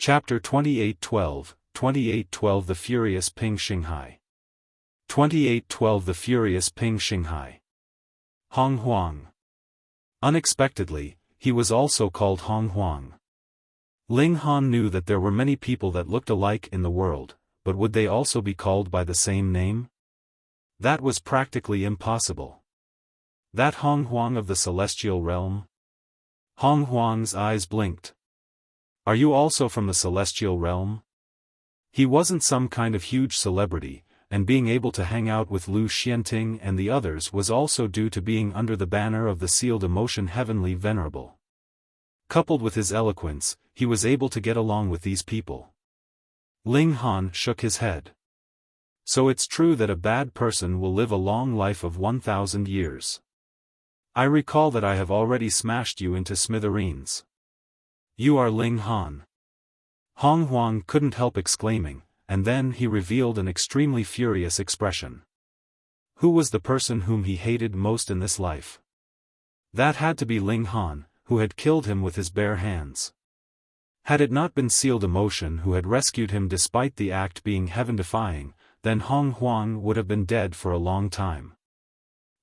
Chapter 2812, 2812 The Furious Ping Xinghai. 2812 The Furious Ping Xinghai. Hong Huang. Unexpectedly, he was also called Hong Huang. Ling Han knew that there were many people that looked alike in the world, but would they also be called by the same name? That was practically impossible. That Hong Huang of the celestial realm? Hong Huang's eyes blinked. Are you also from the celestial realm? He wasn't some kind of huge celebrity, and being able to hang out with Lu Xianting and the others was also due to being under the banner of the sealed emotion Heavenly Venerable. Coupled with his eloquence, he was able to get along with these people. Ling Han shook his head. So it's true that a bad person will live a long life of 1,000 years. I recall that I have already smashed you into smithereens. You are Ling Han. Hong Huang couldn't help exclaiming, and then he revealed an extremely furious expression. Who was the person whom he hated most in this life? That had to be Ling Han, who had killed him with his bare hands. Had it not been sealed emotion who had rescued him despite the act being heaven-defying, then Hong Huang would have been dead for a long time.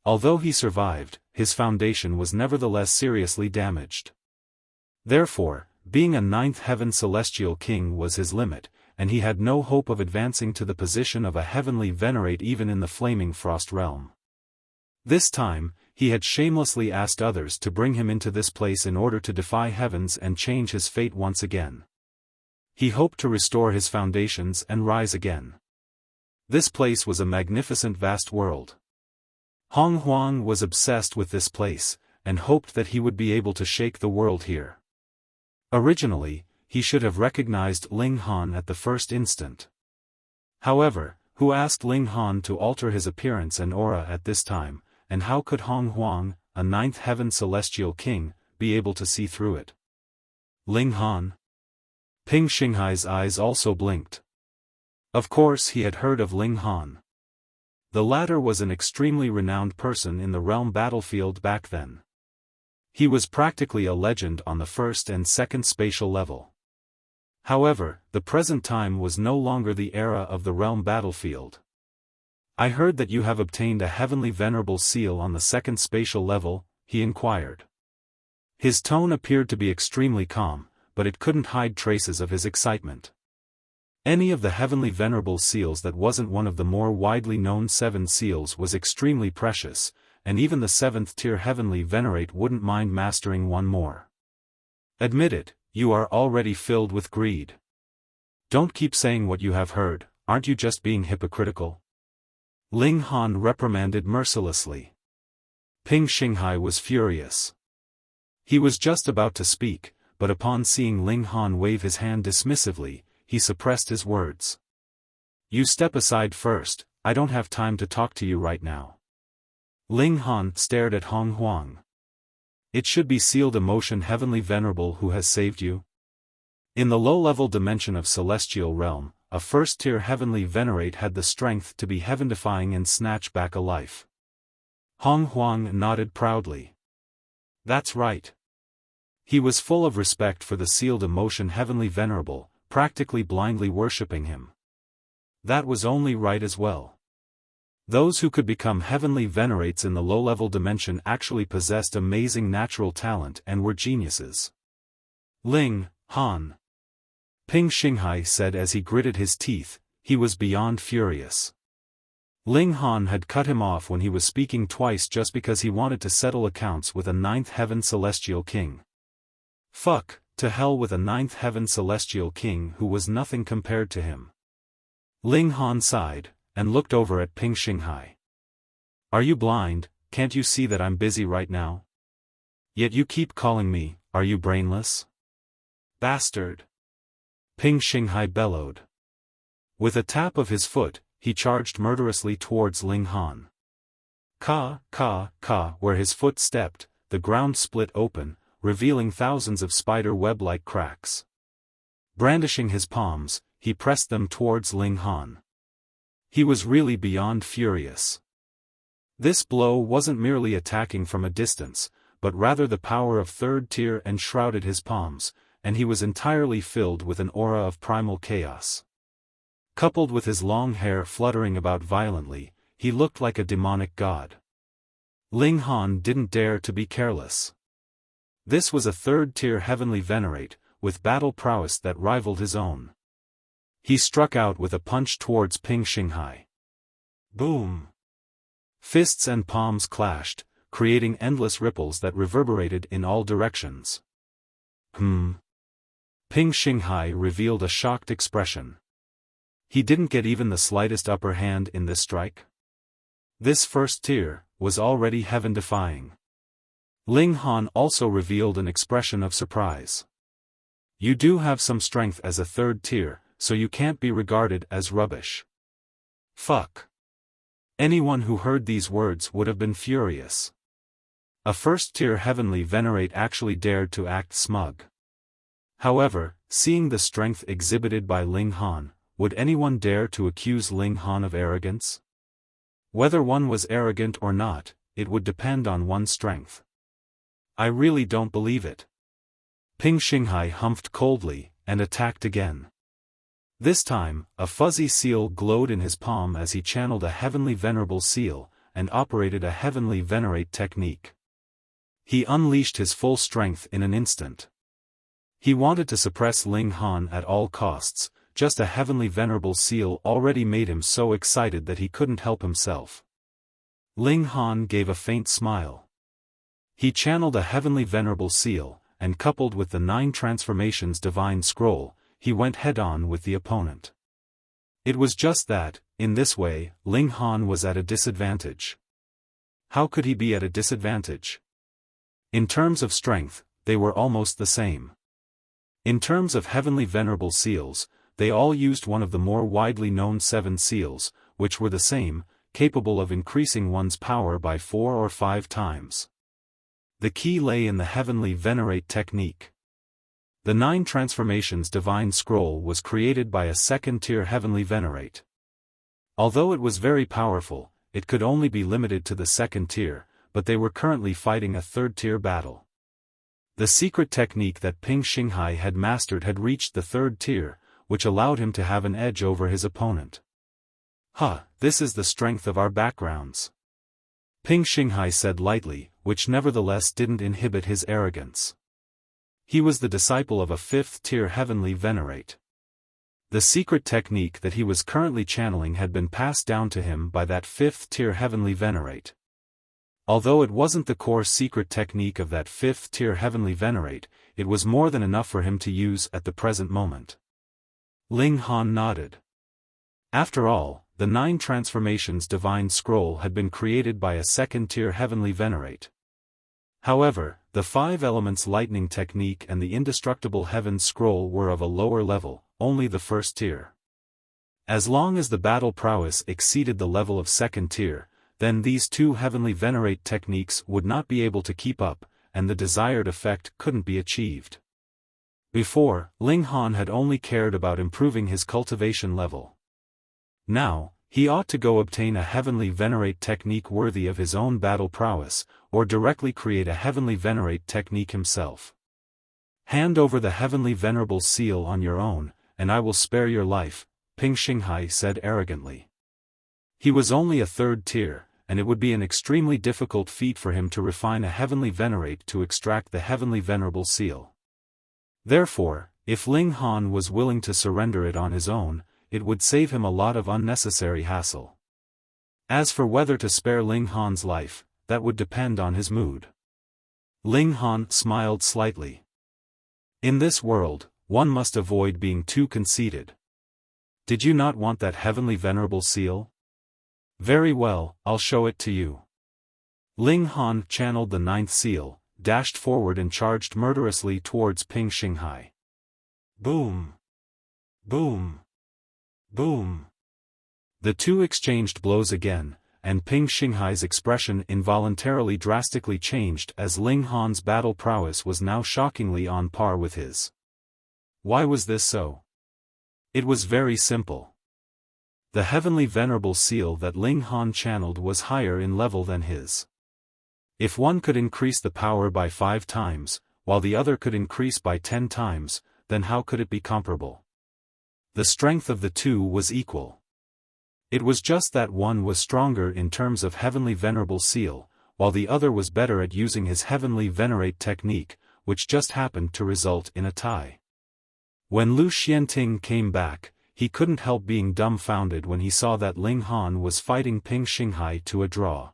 Although he survived, his foundation was nevertheless seriously damaged. Therefore, being a ninth heaven celestial king was his limit, and he had no hope of advancing to the position of a heavenly venerate even in the flaming frost realm. This time, he had shamelessly asked others to bring him into this place in order to defy heavens and change his fate once again. He hoped to restore his foundations and rise again. This place was a magnificent vast world. Hong Huang was obsessed with this place, and hoped that he would be able to shake the world here. Originally, he should have recognized Ling Han at the first instant. However, who asked Ling Han to alter his appearance and aura at this time, and how could Hong Huang, a ninth heaven celestial king, be able to see through it? Ling Han? Ping Xinghai's eyes also blinked. Of course he had heard of Ling Han. The latter was an extremely renowned person in the realm battlefield back then. He was practically a legend on the first and second spatial level. However, the present time was no longer the era of the realm battlefield. I heard that you have obtained a heavenly venerable seal on the second spatial level, he inquired. His tone appeared to be extremely calm, but it couldn't hide traces of his excitement. Any of the heavenly venerable seals that wasn't one of the more widely known 7 seals was extremely precious, and even the 7th tier heavenly venerate wouldn't mind mastering one more. Admit it, you are already filled with greed. Don't keep saying what you have heard, aren't you just being hypocritical? Ling Han reprimanded mercilessly. Ping Xinghai was furious. He was just about to speak, but upon seeing Ling Han wave his hand dismissively, he suppressed his words. You step aside first, I don't have time to talk to you right now. Ling Han stared at Hong Huang. It should be sealed emotion heavenly venerable who has saved you. In the low-level dimension of celestial realm, a first-tier heavenly venerate had the strength to be heaven-defying and snatch back a life. Hong Huang nodded proudly. That's right. He was full of respect for the sealed emotion heavenly venerable, practically blindly worshipping him. That was only right as well. Those who could become heavenly venerates in the low-level dimension actually possessed amazing natural talent and were geniuses. Ling Han. Ping Xinghai said as he gritted his teeth, he was beyond furious. Ling Han had cut him off when he was speaking twice just because he wanted to settle accounts with a ninth heaven celestial king. Fuck, to hell with a ninth heaven celestial king who was nothing compared to him. Ling Han sighed, and looked over at Ping Xinghai. Are you blind, can't you see that I'm busy right now? Yet you keep calling me, are you brainless? Bastard! Ping Xinghai bellowed. With a tap of his foot, he charged murderously towards Ling Han. Ka, ka, ka, where his foot stepped, the ground split open, revealing thousands of spider web-like cracks. Brandishing his palms, he pressed them towards Ling Han. He was really beyond furious. This blow wasn't merely attacking from a distance, but rather the power of third tier enshrouded his palms, and he was entirely filled with an aura of primal chaos. Coupled with his long hair fluttering about violently, he looked like a demonic god. Ling Han didn't dare to be careless. This was a third-tier heavenly venerate, with battle prowess that rivaled his own. He struck out with a punch towards Ping Xinghai. Boom! Fists and palms clashed, creating endless ripples that reverberated in all directions. Ping Xinghai revealed a shocked expression. He didn't get even the slightest upper hand in this strike. This first tier was already heaven-defying. Ling Han also revealed an expression of surprise. You do have some strength as a third tier, so you can't be regarded as rubbish. Fuck. Anyone who heard these words would have been furious. A first-tier heavenly venerate actually dared to act smug. However, seeing the strength exhibited by Ling Han, would anyone dare to accuse Ling Han of arrogance? Whether one was arrogant or not, it would depend on one's strength. I really don't believe it. Ping Xinghai humphed coldly, and attacked again. This time, a fuzzy seal glowed in his palm as he channeled a heavenly venerable seal, and operated a heavenly venerate technique. He unleashed his full strength in an instant. He wanted to suppress Ling Han at all costs, just a heavenly venerable seal already made him so excited that he couldn't help himself. Ling Han gave a faint smile. He channeled a heavenly venerable seal, and coupled with the 9 transformations divine scroll, he went head-on with the opponent. It was just that, in this way, Ling Han was at a disadvantage. How could he be at a disadvantage? In terms of strength, they were almost the same. In terms of heavenly venerable seals, they all used one of the more widely known 7 seals, which were the same, capable of increasing one's power by 4 or 5 times. The key lay in the heavenly venerate technique. The 9 transformations divine scroll was created by a second-tier heavenly venerate. Although it was very powerful, it could only be limited to the second tier, but they were currently fighting a third-tier battle. The secret technique that Ping Xinghai had mastered had reached the third tier, which allowed him to have an edge over his opponent. This is the strength of our backgrounds. Ping Xinghai said lightly, which nevertheless didn't inhibit his arrogance. He was the disciple of a 5th-tier heavenly venerate. The secret technique that he was currently channeling had been passed down to him by that 5th-tier heavenly venerate. Although it wasn't the core secret technique of that 5th-tier heavenly venerate, it was more than enough for him to use at the present moment. Ling Han nodded. After all, the 9 transformations divine scroll had been created by a second-tier heavenly venerate. However, the 5 elements lightning technique and the indestructible heaven scroll were of a lower level, only the first tier. As long as the battle prowess exceeded the level of second tier, then these 2 heavenly venerate techniques would not be able to keep up, and the desired effect couldn't be achieved. Before, Ling Han had only cared about improving his cultivation level. Now, he ought to go obtain a heavenly venerate technique worthy of his own battle prowess, or directly create a heavenly venerate technique himself. Hand over the heavenly venerable seal on your own, and I will spare your life, Ping Xinghai said arrogantly. He was only a 3rd tier, and it would be an extremely difficult feat for him to refine a heavenly venerate to extract the heavenly venerable seal. Therefore, if Ling Han was willing to surrender it on his own, it would save him a lot of unnecessary hassle. As for whether to spare Ling Han's life, that would depend on his mood. Ling Han smiled slightly. In this world, one must avoid being too conceited. Did you not want that heavenly venerable seal? Very well, I'll show it to you. Ling Han channeled the 9th seal, dashed forward and charged murderously towards Ping Xinghai. Boom! Boom! Boom! The 2 exchanged blows again, and Ping Xinghai's expression involuntarily drastically changed as Ling Han's battle prowess was now shockingly on par with his. Why was this so? It was very simple. The heavenly venerable seal that Ling Han channeled was higher in level than his. If one could increase the power by 5 times, while the other could increase by 10 times, then how could it be comparable? The strength of the two was equal. It was just that one was stronger in terms of Heavenly Venerable Seal, while the other was better at using his Heavenly Venerate technique, which just happened to result in a tie. When Lu Xianting came back, he couldn't help being dumbfounded when he saw that Ling Han was fighting Ping Xinghai to a draw.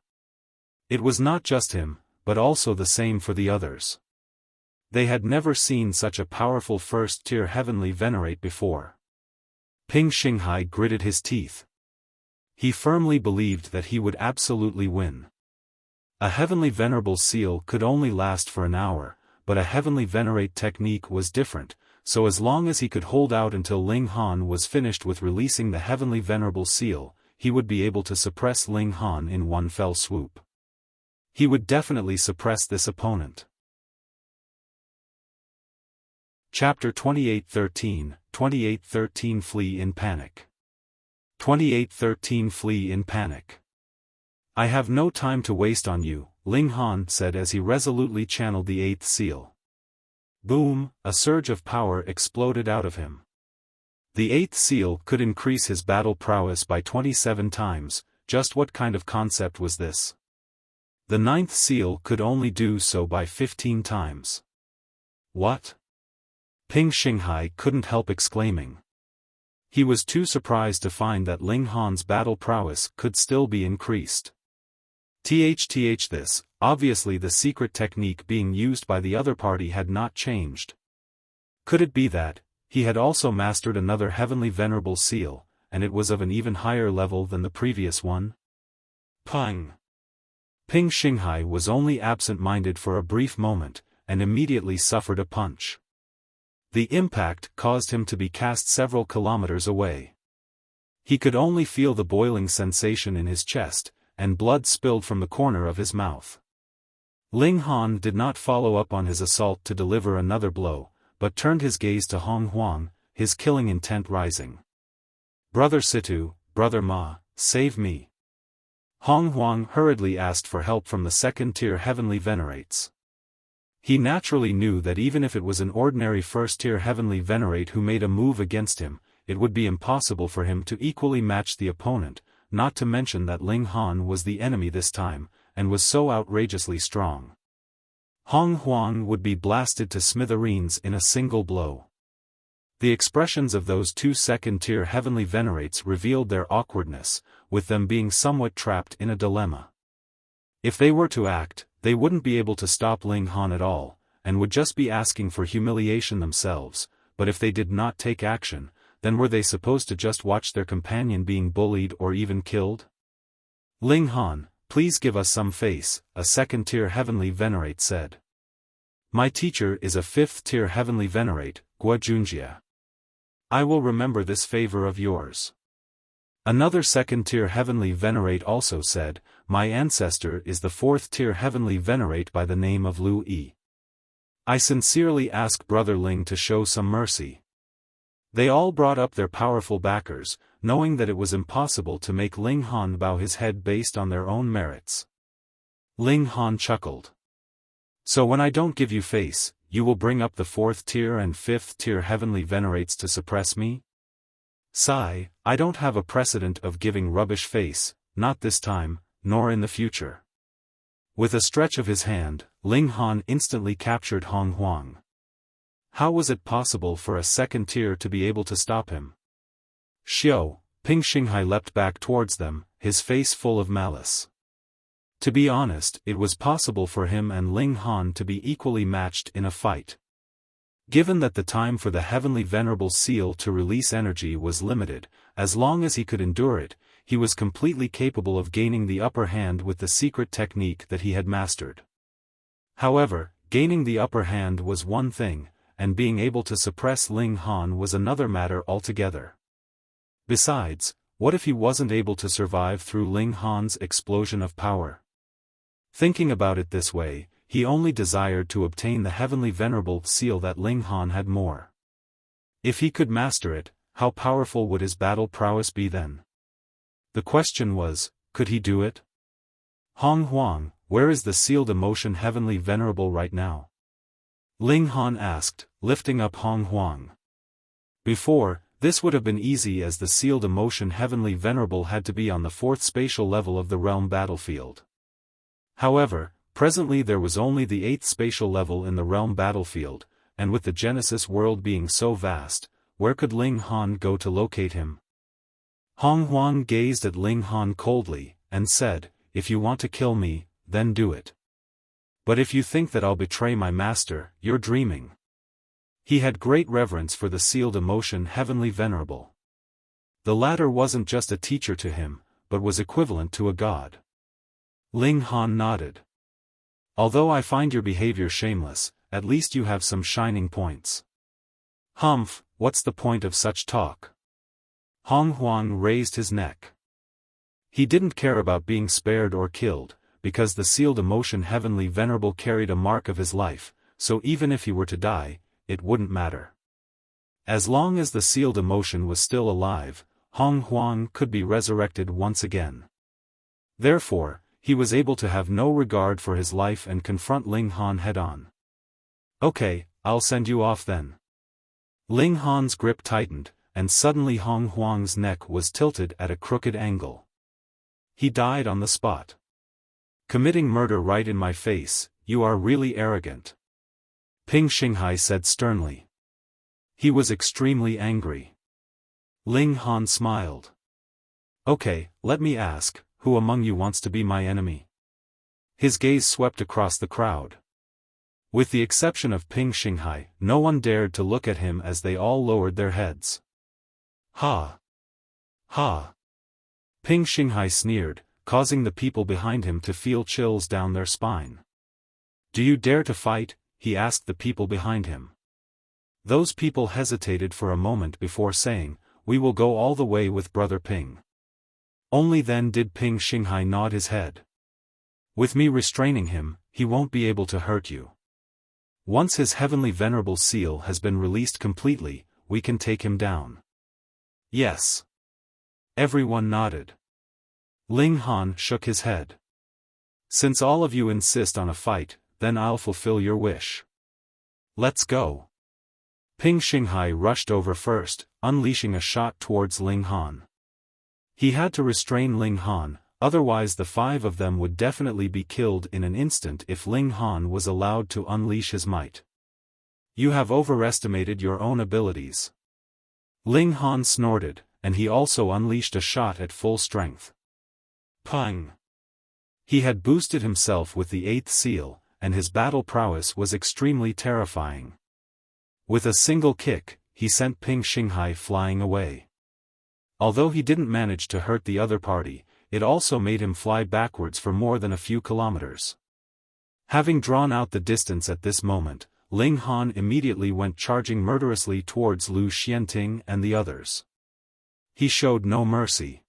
It was not just him, but also the same for the others. They had never seen such a powerful first-tier Heavenly Venerate before. Ping Xinghai gritted his teeth. He firmly believed that he would absolutely win. A Heavenly Venerable Seal could only last for an hour, but a Heavenly Venerate technique was different, so as long as he could hold out until Ling Han was finished with releasing the Heavenly Venerable Seal, he would be able to suppress Ling Han in one fell swoop. He would definitely suppress this opponent. Chapter 2813, 2813 Flee in Panic. 2813 Flee in Panic. I have no time to waste on you, Ling Han said as he resolutely channeled the eighth seal. Boom, a surge of power exploded out of him. The eighth seal could increase his battle prowess by 27 times, just what kind of concept was this? The ninth seal could only do so by 15 times. What? Ping Xinghai couldn't help exclaiming. He was too surprised to find that Ling Han's battle prowess could still be increased. This, obviously the secret technique being used by the other party had not changed. Could it be that, he had also mastered another Heavenly Venerable Seal, and it was of an even higher level than the previous one? Pang! Ping Xinghai was only absent-minded for a brief moment, and immediately suffered a punch. The impact caused him to be cast several kilometers away. He could only feel the boiling sensation in his chest, and blood spilled from the corner of his mouth. Ling Han did not follow up on his assault to deliver another blow, but turned his gaze to Hong Huang, his killing intent rising. Brother Situ, Brother Ma, save me. Hong Huang hurriedly asked for help from the second-tier Heavenly Venerates. He naturally knew that even if it was an ordinary first-tier Heavenly Venerate who made a move against him, it would be impossible for him to equally match the opponent, not to mention that Ling Han was the enemy this time, and was so outrageously strong. Hong Huang would be blasted to smithereens in a single blow. The expressions of those two second-tier Heavenly Venerates revealed their awkwardness, with them being somewhat trapped in a dilemma. If they were to act, they wouldn't be able to stop Ling Han at all, and would just be asking for humiliation themselves, but if they did not take action, then were they supposed to just watch their companion being bullied or even killed? Ling Han, please give us some face, a second-tier Heavenly Venerate said. My teacher is a fifth-tier Heavenly Venerate, Gua Junjia. I will remember this favor of yours. Another second-tier Heavenly Venerate also said, my ancestor is the fourth-tier Heavenly Venerate by the name of Lu Yi. I sincerely ask Brother Ling to show some mercy. They all brought up their powerful backers, knowing that it was impossible to make Ling Han bow his head based on their own merits. Ling Han chuckled. So when I don't give you face, you will bring up the fourth-tier and fifth-tier Heavenly Venerates to suppress me? Sigh, I don't have a precedent of giving rubbish face, not this time, nor in the future. With a stretch of his hand, Ling Han instantly captured Hong Huang. How was it possible for a second tier to be able to stop him? Xiao, Ping Xinghai leapt back towards them, his face full of malice. To be honest, it was possible for him and Ling Han to be equally matched in a fight. Given that the time for the Heavenly Venerable Seal to release energy was limited, as long as he could endure it, he was completely capable of gaining the upper hand with the secret technique that he had mastered. However, gaining the upper hand was one thing, and being able to suppress Ling Han was another matter altogether. Besides, what if he wasn't able to survive through Ling Han's explosion of power? Thinking about it this way, he only desired to obtain the Heavenly Venerable Seal that Ling Han had more. If he could master it, how powerful would his battle prowess be then? The question was, could he do it? Hong Huang, where is the sealed emotion Heavenly Venerable right now? Ling Han asked, lifting up Hong Huang. Before, this would have been easy as the sealed emotion Heavenly Venerable had to be on the 4th spatial level of the realm battlefield. However, presently there was only the 8th spatial level in the realm battlefield, and with the Genesis world being so vast, where could Ling Han go to locate him? Hong Huang gazed at Ling Han coldly, and said, "If you want to kill me, then do it. But if you think that I'll betray my master, you're dreaming." He had great reverence for the sealed emotion Heavenly Venerable. The latter wasn't just a teacher to him, but was equivalent to a god. Ling Han nodded. "Although I find your behavior shameless, at least you have some shining points." "Humph, what's the point of such talk?" Hong Huang raised his neck. He didn't care about being spared or killed, because the sealed emotion Heavenly Venerable carried a mark of his life, so even if he were to die, it wouldn't matter. As long as the sealed emotion was still alive, Hong Huang could be resurrected once again. Therefore, he was able to have no regard for his life and confront Ling Han head-on. "Okay, I'll send you off then." Ling Han's grip tightened, and suddenly Hong Huang's neck was tilted at a crooked angle. He died on the spot. "Committing murder right in my face, you are really arrogant," Ping Xinghai said sternly. He was extremely angry. Ling Han smiled. "Okay, let me ask, who among you wants to be my enemy?" His gaze swept across the crowd. With the exception of Ping Xinghai, no one dared to look at him as they all lowered their heads. "Ha! Ha!" Ping Xinghai sneered, causing the people behind him to feel chills down their spine. "Do you dare to fight?" he asked the people behind him. Those people hesitated for a moment before saying, "We will go all the way with Brother Ping." Only then did Ping Xinghai nod his head. "With me restraining him, he won't be able to hurt you. Once his Heavenly Venerable seal has been released completely, we can take him down." "Yes." Everyone nodded. Ling Han shook his head. "Since all of you insist on a fight, then I'll fulfill your wish. Let's go." Ping Xinghai rushed over first, unleashing a shot towards Ling Han. He had to restrain Ling Han, otherwise the 5 of them would definitely be killed in an instant if Ling Han was allowed to unleash his might. "You have overestimated your own abilities." Ling Han snorted, and he also unleashed a shot at full strength. Pang! He had boosted himself with the 8th seal, and his battle prowess was extremely terrifying. With a single kick, he sent Ping Xinghai flying away. Although he didn't manage to hurt the other party, it also made him fly backwards for more than a few kilometers. Having drawn out the distance at this moment, Ling Han immediately went charging murderously towards Lu Xianting and the others. He showed no mercy.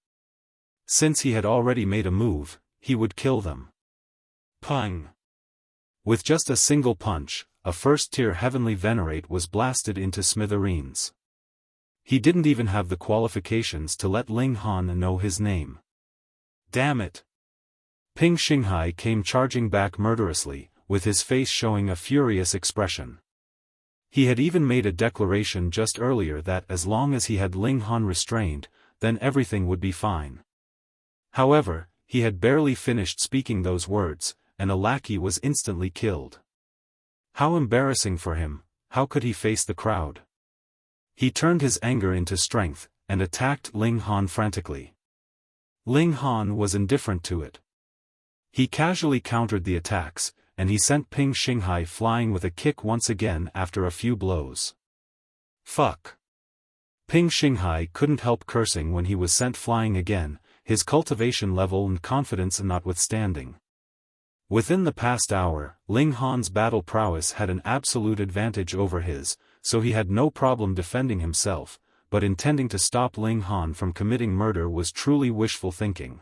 Since he had already made a move, he would kill them. Pang! With just a single punch, a first-tier Heavenly Venerate was blasted into smithereens. He didn't even have the qualifications to let Ling Han know his name. Damn it! Ping Xinghai came charging back murderously, with his face showing a furious expression. He had even made a declaration just earlier that as long as he had Ling Han restrained, then everything would be fine. However, he had barely finished speaking those words, and a lackey was instantly killed. How embarrassing for him, how could he face the crowd? He turned his anger into strength, and attacked Ling Han frantically. Ling Han was indifferent to it. He casually countered the attacks, and he sent Ping Xinghai flying with a kick once again after a few blows. Fuck! Ping Xinghai couldn't help cursing when he was sent flying again, his cultivation level and confidence notwithstanding. Within the past hour, Ling Han's battle prowess had an absolute advantage over his, so he had no problem defending himself, but intending to stop Ling Han from committing murder was truly wishful thinking.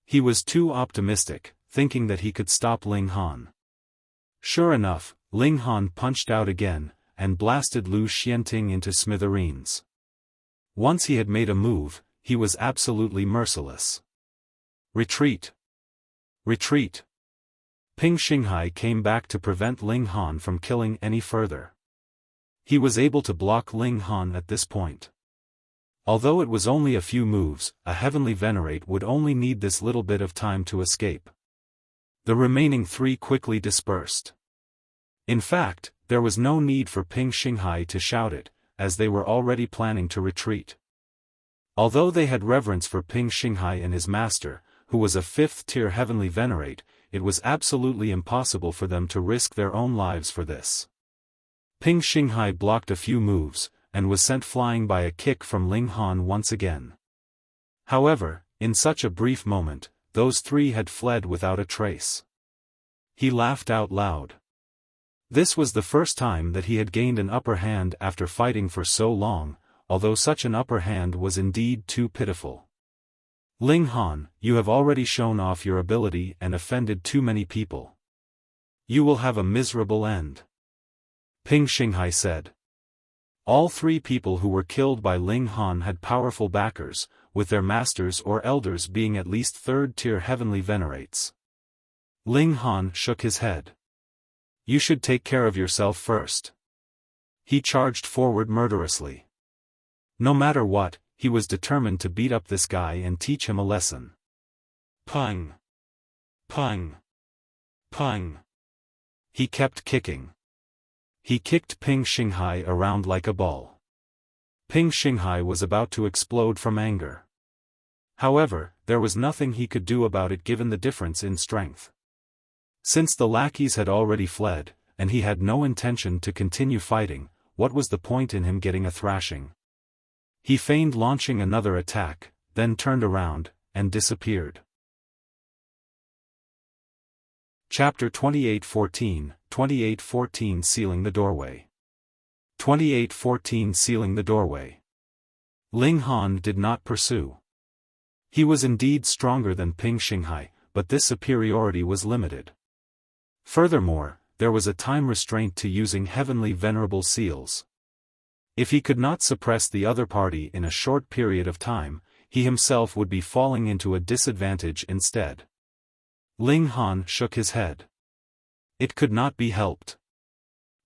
He was too optimistic, thinking that he could stop Ling Han. Sure enough, Ling Han punched out again, and blasted Lu Xianting into smithereens. Once he had made a move, he was absolutely merciless. Retreat! Retreat! Ping Xinghai came back to prevent Ling Han from killing any further. He was able to block Ling Han at this point. Although it was only a few moves, a heavenly venerate would only need this little bit of time to escape. The remaining three quickly dispersed. In fact, there was no need for Ping Xinghai to shout it, as they were already planning to retreat. Although they had reverence for Ping Xinghai and his master, who was a 5th-tier heavenly venerate, it was absolutely impossible for them to risk their own lives for this. Ping Xinghai blocked a few moves, and was sent flying by a kick from Ling Han once again. However, in such a brief moment, those three had fled without a trace. He laughed out loud. This was the first time that he had gained an upper hand after fighting for so long, although such an upper hand was indeed too pitiful. Ling Han, you have already shown off your ability and offended too many people. You will have a miserable end. Ping Xinghai said. All three people who were killed by Ling Han had powerful backers, with their masters or elders being at least 3rd-tier heavenly venerates. Ling Han shook his head. You should take care of yourself first. He charged forward murderously. No matter what, he was determined to beat up this guy and teach him a lesson. Pung! Pung! Pung! He kept kicking. He kicked Ping Xinghai around like a ball. Ping Xinghai was about to explode from anger. However, there was nothing he could do about it given the difference in strength. Since the lackeys had already fled, and he had no intention to continue fighting, what was the point in him getting a thrashing? He feigned launching another attack, then turned around, and disappeared. Chapter 2814, 2814 Sealing the Doorway. 2814 Sealing the Doorway. Ling Han did not pursue. He was indeed stronger than Ping Xinghai, but this superiority was limited. Furthermore, there was a time restraint to using heavenly venerable seals. If he could not suppress the other party in a short period of time, he himself would be falling into a disadvantage instead. Ling Han shook his head. It could not be helped.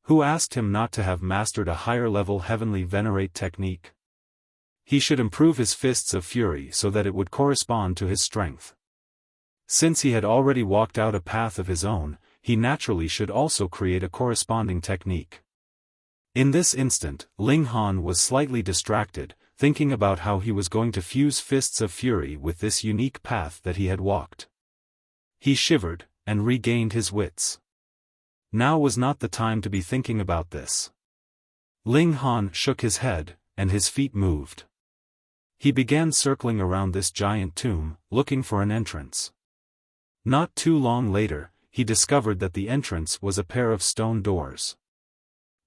Who asked him not to have mastered a higher-level heavenly venerate technique? He should improve his fists of fury so that it would correspond to his strength. Since he had already walked out a path of his own, he naturally should also create a corresponding technique. In this instant, Ling Han was slightly distracted, thinking about how he was going to fuse fists of fury with this unique path that he had walked. He shivered, and regained his wits. Now was not the time to be thinking about this. Ling Han shook his head, and his feet moved. He began circling around this giant tomb, looking for an entrance. Not too long later, he discovered that the entrance was a pair of stone doors.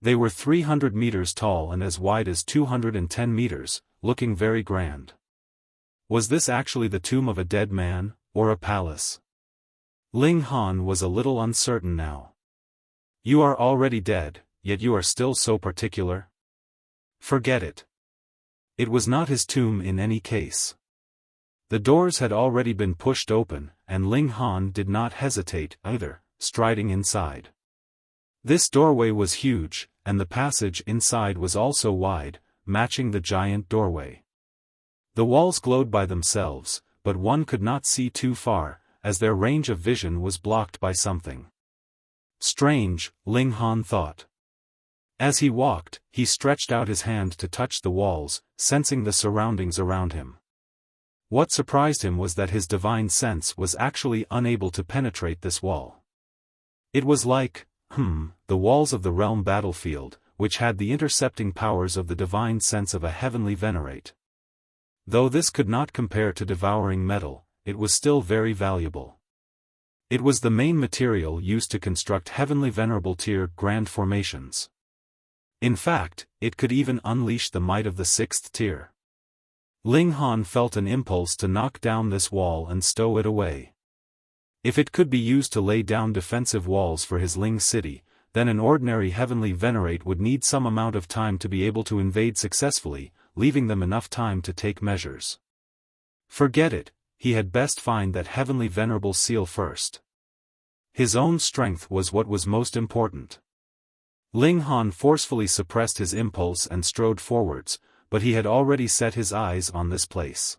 They were 300 meters tall and as wide as 210 meters, looking very grand. Was this actually the tomb of a dead man, or a palace? Ling Han was a little uncertain now. You are already dead, yet you are still so particular? Forget it. It was not his tomb in any case. The doors had already been pushed open, and Ling Han did not hesitate either, striding inside. This doorway was huge, and the passage inside was also wide, matching the giant doorway. The walls glowed by themselves, but one could not see too far, as their range of vision was blocked by something. Strange, Ling Han thought. As he walked, he stretched out his hand to touch the walls, sensing the surroundings around him. What surprised him was that his divine sense was actually unable to penetrate this wall. It was like, the walls of the realm battlefield, which had the intercepting powers of the divine sense of a heavenly venerate. Though this could not compare to devouring metal, it was still very valuable. It was the main material used to construct heavenly venerable tier grand formations. In fact, it could even unleash the might of the 6th tier. Ling Han felt an impulse to knock down this wall and stow it away. If it could be used to lay down defensive walls for his Ling city, then an ordinary heavenly venerate would need some amount of time to be able to invade successfully, leaving them enough time to take measures. Forget it, he had best find that heavenly venerable seal first. His own strength was what was most important. Ling Han forcefully suppressed his impulse and strode forwards, but he had already set his eyes on this place.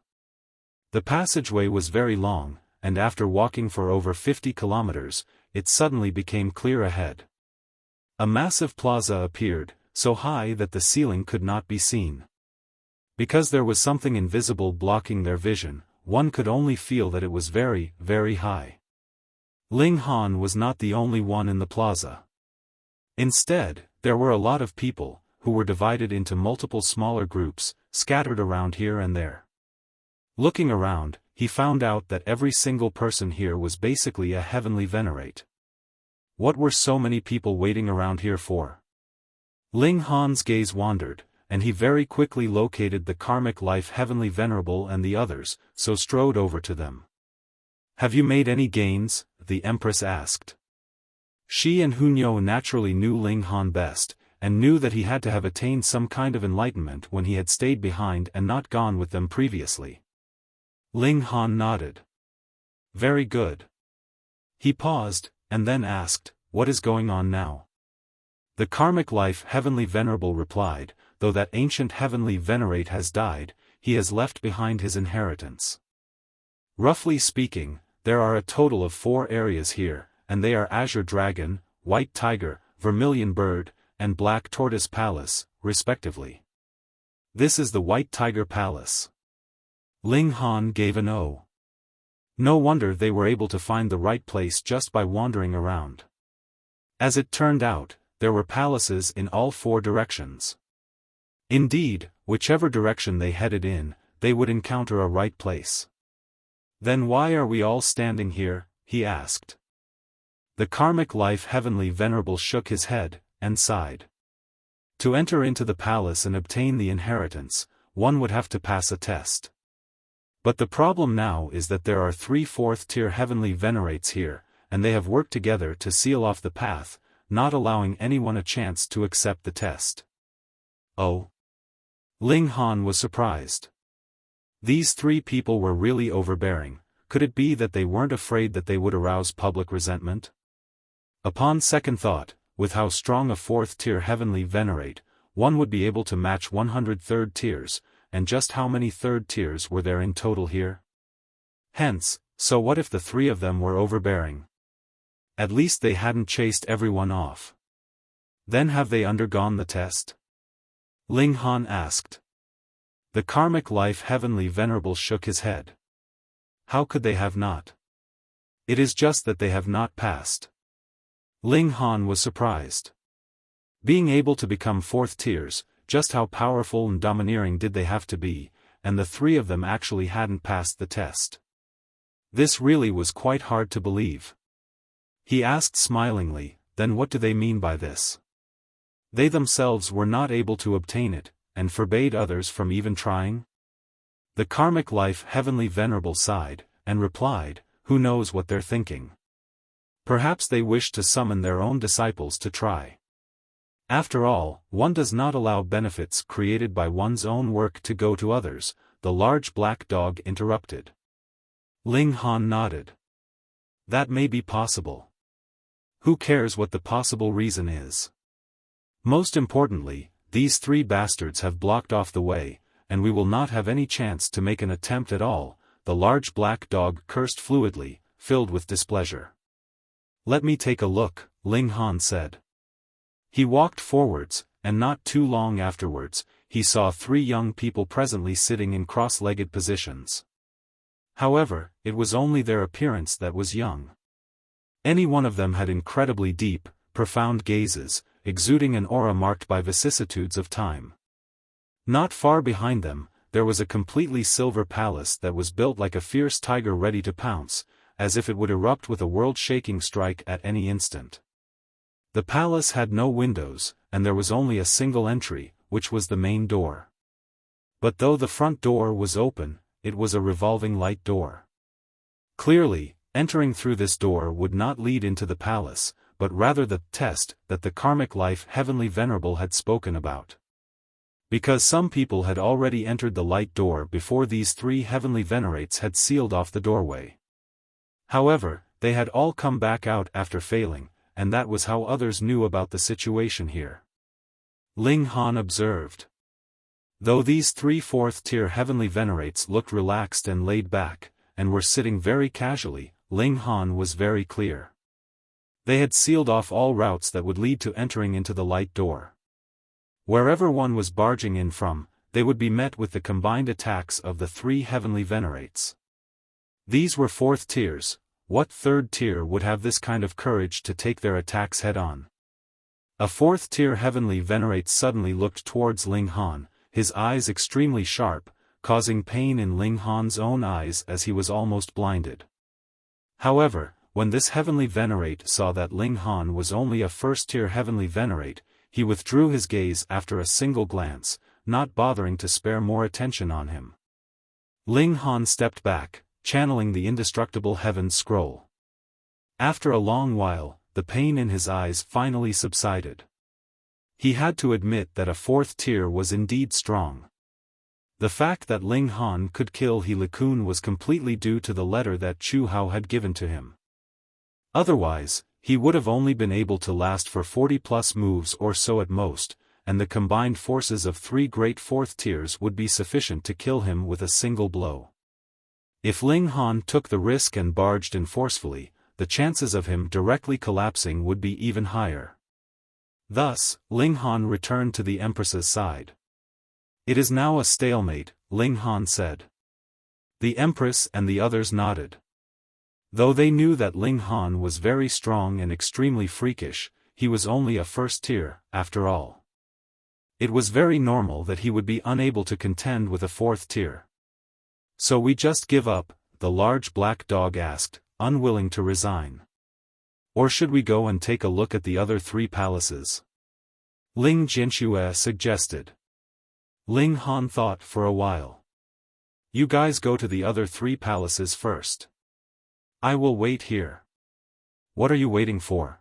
The passageway was very long, and after walking for over 50 kilometers, it suddenly became clear ahead. A massive plaza appeared, so high that the ceiling could not be seen. Because there was something invisible blocking their vision, one could only feel that it was very, very high. Ling Han was not the only one in the plaza. Instead, there were a lot of people, who were divided into multiple smaller groups, scattered around here and there. Looking around, he found out that every single person here was basically a heavenly venerate. What were so many people waiting around here for? Ling Han's gaze wandered, and he very quickly located the karmic life heavenly venerable and the others, so strode over to them. "Have you made any gains?" the Empress asked. She and Hunyo naturally knew Ling Han best, and knew that he had to have attained some kind of enlightenment when he had stayed behind and not gone with them previously. Ling Han nodded. "Very good." He paused, and then asked, "What is going on now?" The karmic life heavenly venerable replied, "Though that ancient heavenly venerate has died, he has left behind his inheritance. Roughly speaking, there are a total of 4 areas here, and they are Azure Dragon, White Tiger, Vermillion Bird, and Black Tortoise Palace, respectively. This is the White Tiger Palace." Ling Han gave an "oh." No wonder they were able to find the right place just by wandering around. As it turned out, there were palaces in all 4 directions. Indeed, whichever direction they headed in, they would encounter a right place. "Then why are we all standing here?" he asked. The karmic life heavenly venerable shook his head, and sighed. To enter into the palace and obtain the inheritance, one would have to pass a test. But the problem now is that there are 3 4th-tier heavenly venerates here, and they have worked together to seal off the path, not allowing anyone a chance to accept the test. Oh? Ling Han was surprised. These 3 people were really overbearing. Could it be that they weren't afraid that they would arouse public resentment? Upon second thought, with how strong a 4th-tier heavenly venerate, one would be able to match 100 3rd tiers, and just how many 3rd tiers were there in total here? Hence, so what if the 3 of them were overbearing? At least they hadn't chased everyone off. Then have they undergone the test? Ling Han asked. The karmic life heavenly venerable shook his head. How could they have not? It is just that they have not passed. Ling Han was surprised. Being able to become 4th tiers, just how powerful and domineering did they have to be, and the 3 of them actually hadn't passed the test. This really was quite hard to believe. He asked smilingly, "Then what do they mean by this?" They themselves were not able to obtain it, and forbade others from even trying? The karmic life heavenly venerable sighed, and replied, "Who knows what they're thinking? Perhaps they wish to summon their own disciples to try. After all, one does not allow benefits created by one's own work to go to others," the large black dog interrupted. Ling Han nodded. That may be possible. Who cares what the possible reason is? Most importantly, these 3 bastards have blocked off the way, and we will not have any chance to make an attempt at all, the large black dog cursed fluidly, filled with displeasure. "Let me take a look," Ling Han said. He walked forwards, and not too long afterwards, he saw 3 young people presently sitting in cross-legged positions. However, it was only their appearance that was young. Any one of them had incredibly deep, profound gazes, exuding an aura marked by vicissitudes of time. Not far behind them, there was a completely silver palace that was built like a fierce tiger ready to pounce, as if it would erupt with a world-shaking strike at any instant. The palace had no windows, and there was only a single entry, which was the main door. But though the front door was open, it was a revolving light door. Clearly, entering through this door would not lead into the palace, but rather the test that the karmic life heavenly venerable had spoken about. Because some people had already entered the light door before these 3 heavenly venerates had sealed off the doorway. However, they had all come back out after failing, and that was how others knew about the situation here. Ling Han observed. Though these 3 4th-tier heavenly venerates looked relaxed and laid back, and were sitting very casually, Ling Han was very clear. They had sealed off all routes that would lead to entering into the light door. Wherever one was barging in from, they would be met with the combined attacks of the 3 heavenly venerates. These were 4th tiers. What 3rd tier would have this kind of courage to take their attacks head-on? A 4th-tier heavenly venerate suddenly looked towards Ling Han, his eyes extremely sharp, causing pain in Ling Han's own eyes as he was almost blinded. However, when this heavenly venerate saw that Ling Han was only a 1st-tier heavenly venerate, he withdrew his gaze after a single glance, not bothering to spare more attention on him. Ling Han stepped back, channeling the indestructible heaven's scroll. After a long while, the pain in his eyes finally subsided. He had to admit that a 4th tier was indeed strong. The fact that Ling Han could kill He Kun was completely due to the letter that Chu Hao had given to him. Otherwise, he would have only been able to last for 40+ moves or so at most, and the combined forces of 3 great 4th tiers would be sufficient to kill him with a single blow. If Ling Han took the risk and barged in forcefully, the chances of him directly collapsing would be even higher. Thus, Ling Han returned to the Empress's side. "It is now a stalemate," Ling Han said. The Empress and the others nodded. Though they knew that Ling Han was very strong and extremely freakish, he was only a 1st tier, after all. It was very normal that he would be unable to contend with a 4th tier. "So we just give up?" the large black dog asked, unwilling to resign. "Or should we go and take a look at the other 3 palaces?" Ling Jianxue suggested. Ling Han thought for a while. "You guys go to the other 3 palaces first. I will wait here." "What are you waiting for?"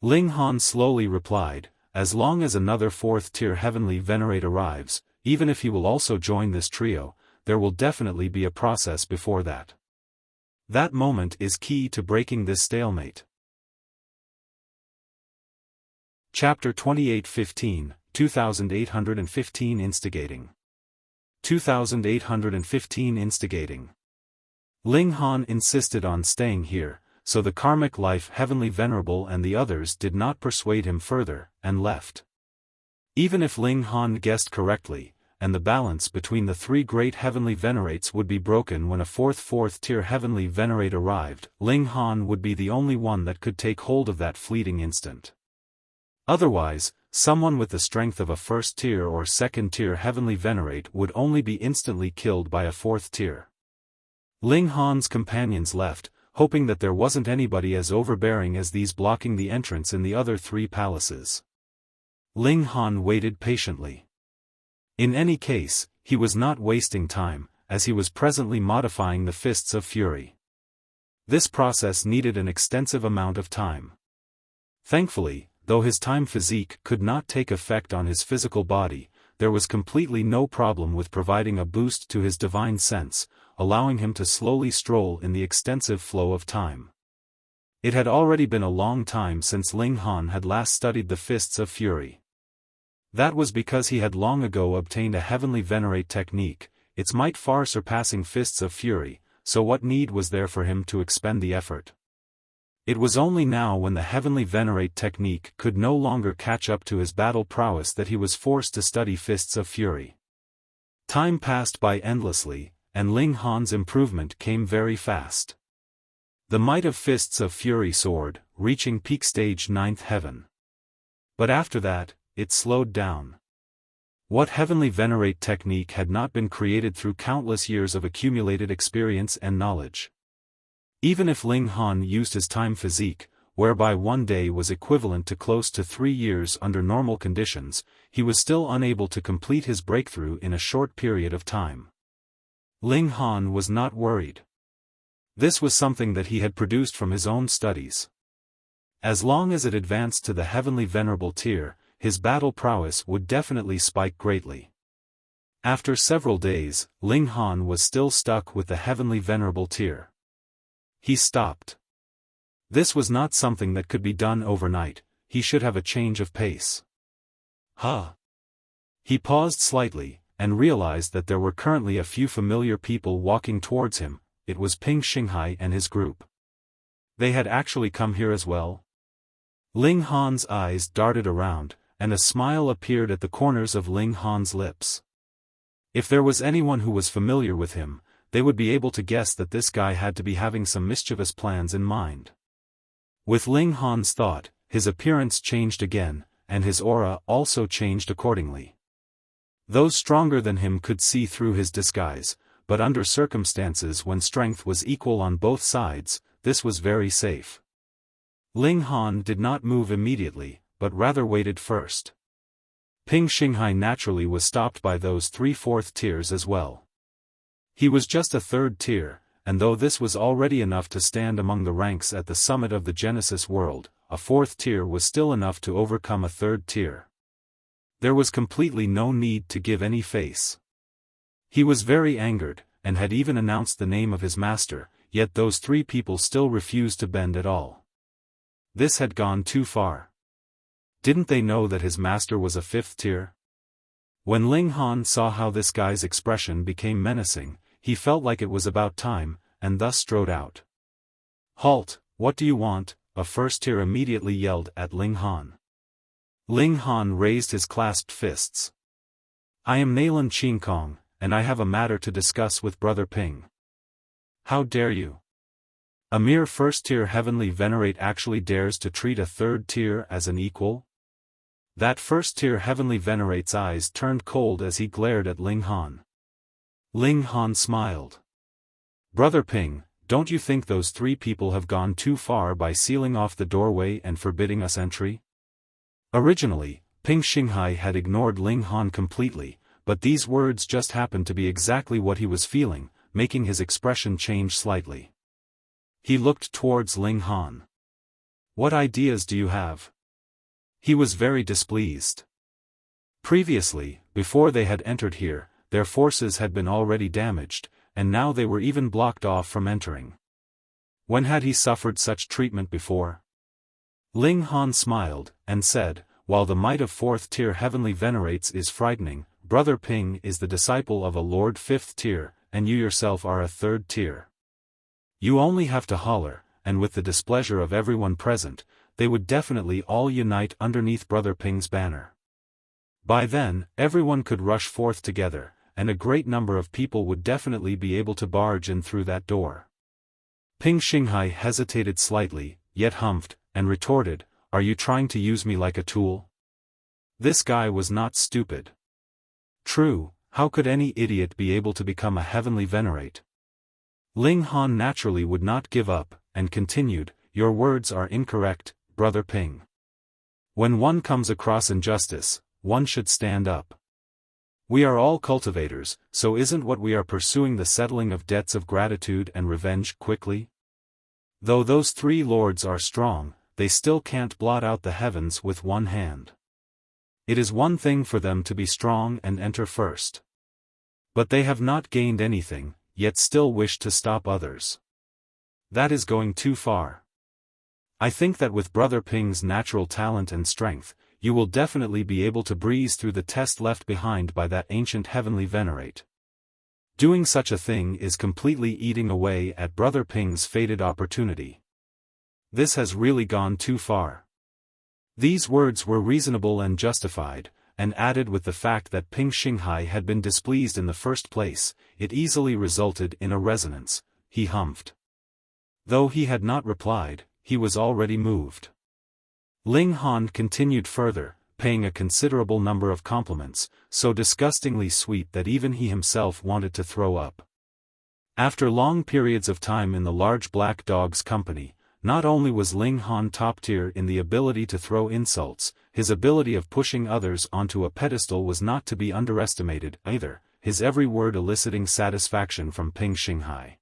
Ling Han slowly replied, "As long as another 4th-tier heavenly venerate arrives, even if he will also join this trio, there will definitely be a process before that. That moment is key to breaking this stalemate." Chapter 28:15, 2815 Instigating. 2815 Instigating. Ling Han insisted on staying here, so the karmic life heavenly venerable and the others did not persuade him further, and left. Even if Ling Han guessed correctly, and the balance between the 3 great heavenly venerates would be broken when a 4th-tier heavenly venerate arrived, Ling Han would be the only one that could take hold of that fleeting instant. Otherwise, someone with the strength of a 1st-tier or 2nd-tier heavenly venerate would only be instantly killed by a 4th tier. Ling Han's companions left, hoping that there wasn't anybody as overbearing as these blocking the entrance in the other 3 palaces. Ling Han waited patiently. In any case, he was not wasting time, as he was presently modifying the Fists of Fury. This process needed an extensive amount of time. Thankfully, though his time physique could not take effect on his physical body, there was completely no problem with providing a boost to his divine sense, allowing him to slowly stroll in the extensive flow of time. It had already been a long time since Ling Han had last studied the Fists of Fury. That was because he had long ago obtained a heavenly venerate technique, its might far surpassing Fists of Fury, so what need was there for him to expend the effort? It was only now when the heavenly venerate technique could no longer catch up to his battle prowess that he was forced to study Fists of Fury. Time passed by endlessly, and Ling Han's improvement came very fast. The might of Fists of Fury soared, reaching peak stage 9th heaven. But after that, it slowed down. What heavenly venerate technique had not been created through countless years of accumulated experience and knowledge? Even if Ling Han used his time physique, whereby one day was equivalent to close to 3 years under normal conditions, he was still unable to complete his breakthrough in a short period of time. Ling Han was not worried. This was something that he had produced from his own studies. As long as it advanced to the heavenly venerable tier, his battle prowess would definitely spike greatly. After several days, Ling Han was still stuck with the heavenly venerable tier. He stopped. This was not something that could be done overnight, he should have a change of pace. Huh. He paused slightly, and realized that there were currently a few familiar people walking towards him. It was Ping Xinghai and his group. They had actually come here as well? Ling Han's eyes darted around, and a smile appeared at the corners of Ling Han's lips. If there was anyone who was familiar with him, they would be able to guess that this guy had to be having some mischievous plans in mind. With Ling Han's thought, his appearance changed again, and his aura also changed accordingly. Those stronger than him could see through his disguise, but under circumstances when strength was equal on both sides, this was very safe. Ling Han did not move immediately, but rather waited first. Ping Xinghai naturally was stopped by those 3/4 tiers as well. He was just a 3rd tier, and though this was already enough to stand among the ranks at the summit of the Genesis world, a 4th tier was still enough to overcome a 3rd tier. There was completely no need to give any face. He was very angered, and had even announced the name of his master, yet those 3 people still refused to bend at all. This had gone too far. Didn't they know that his master was a 5th tier? When Ling Han saw how this guy's expression became menacing, he felt like it was about time, and thus strode out. "Halt, what do you want?" a 1st tier immediately yelled at Ling Han. Ling Han raised his clasped fists. "I am Nalan Qingkong, and I have a matter to discuss with Brother Ping." "How dare you?" A mere 1st tier heavenly venerate actually dares to treat a 3rd tier as an equal? That 1st tier heavenly venerate's eyes turned cold as he glared at Ling Han. Ling Han smiled. "Brother Ping, don't you think those 3 people have gone too far by sealing off the doorway and forbidding us entry?" Originally, Ping Xinghai had ignored Ling Han completely, but these words just happened to be exactly what he was feeling, making his expression change slightly. He looked towards Ling Han. "What ideas do you have?" He was very displeased. Previously, before they had entered here, their forces had been already damaged, and now they were even blocked off from entering. When had he suffered such treatment before? Ling Han smiled, and said, "While the might of 4th tier heavenly venerates is frightening, Brother Ping is the disciple of a Lord 5th tier, and you yourself are a 3rd tier. You only have to holler, and with the displeasure of everyone present, they would definitely all unite underneath Brother Ping's banner. By then, everyone could rush forth together, and a great number of people would definitely be able to barge in through that door." Ping Xinghai hesitated slightly, yet humphed, and retorted, "Are you trying to use me like a tool?" This guy was not stupid. True, how could any idiot be able to become a heavenly venerate? Ling Han naturally would not give up, and continued, "Your words are incorrect, Brother Ping. When one comes across injustice, one should stand up. We are all cultivators, so isn't what we are pursuing the settling of debts of gratitude and revenge quickly? Though those 3 lords are strong, they still can't blot out the heavens with one hand. It is one thing for them to be strong and enter first. But they have not gained anything, yet still wish to stop others. That is going too far. I think that with Brother Ping's natural talent and strength, you will definitely be able to breeze through the test left behind by that ancient heavenly venerate. Doing such a thing is completely eating away at Brother Ping's fated opportunity. This has really gone too far." These words were reasonable and justified, and added with the fact that Ping Xinghai had been displeased in the first place, it easily resulted in a resonance. He humphed. Though he had not replied, he was already moved. Ling Han continued further, paying a considerable number of compliments, so disgustingly sweet that even he himself wanted to throw up. After long periods of time in the large black dog's company, not only was Ling Han top tier in the ability to throw insults, his ability of pushing others onto a pedestal was not to be underestimated either, his every word eliciting satisfaction from Ping Xinghai.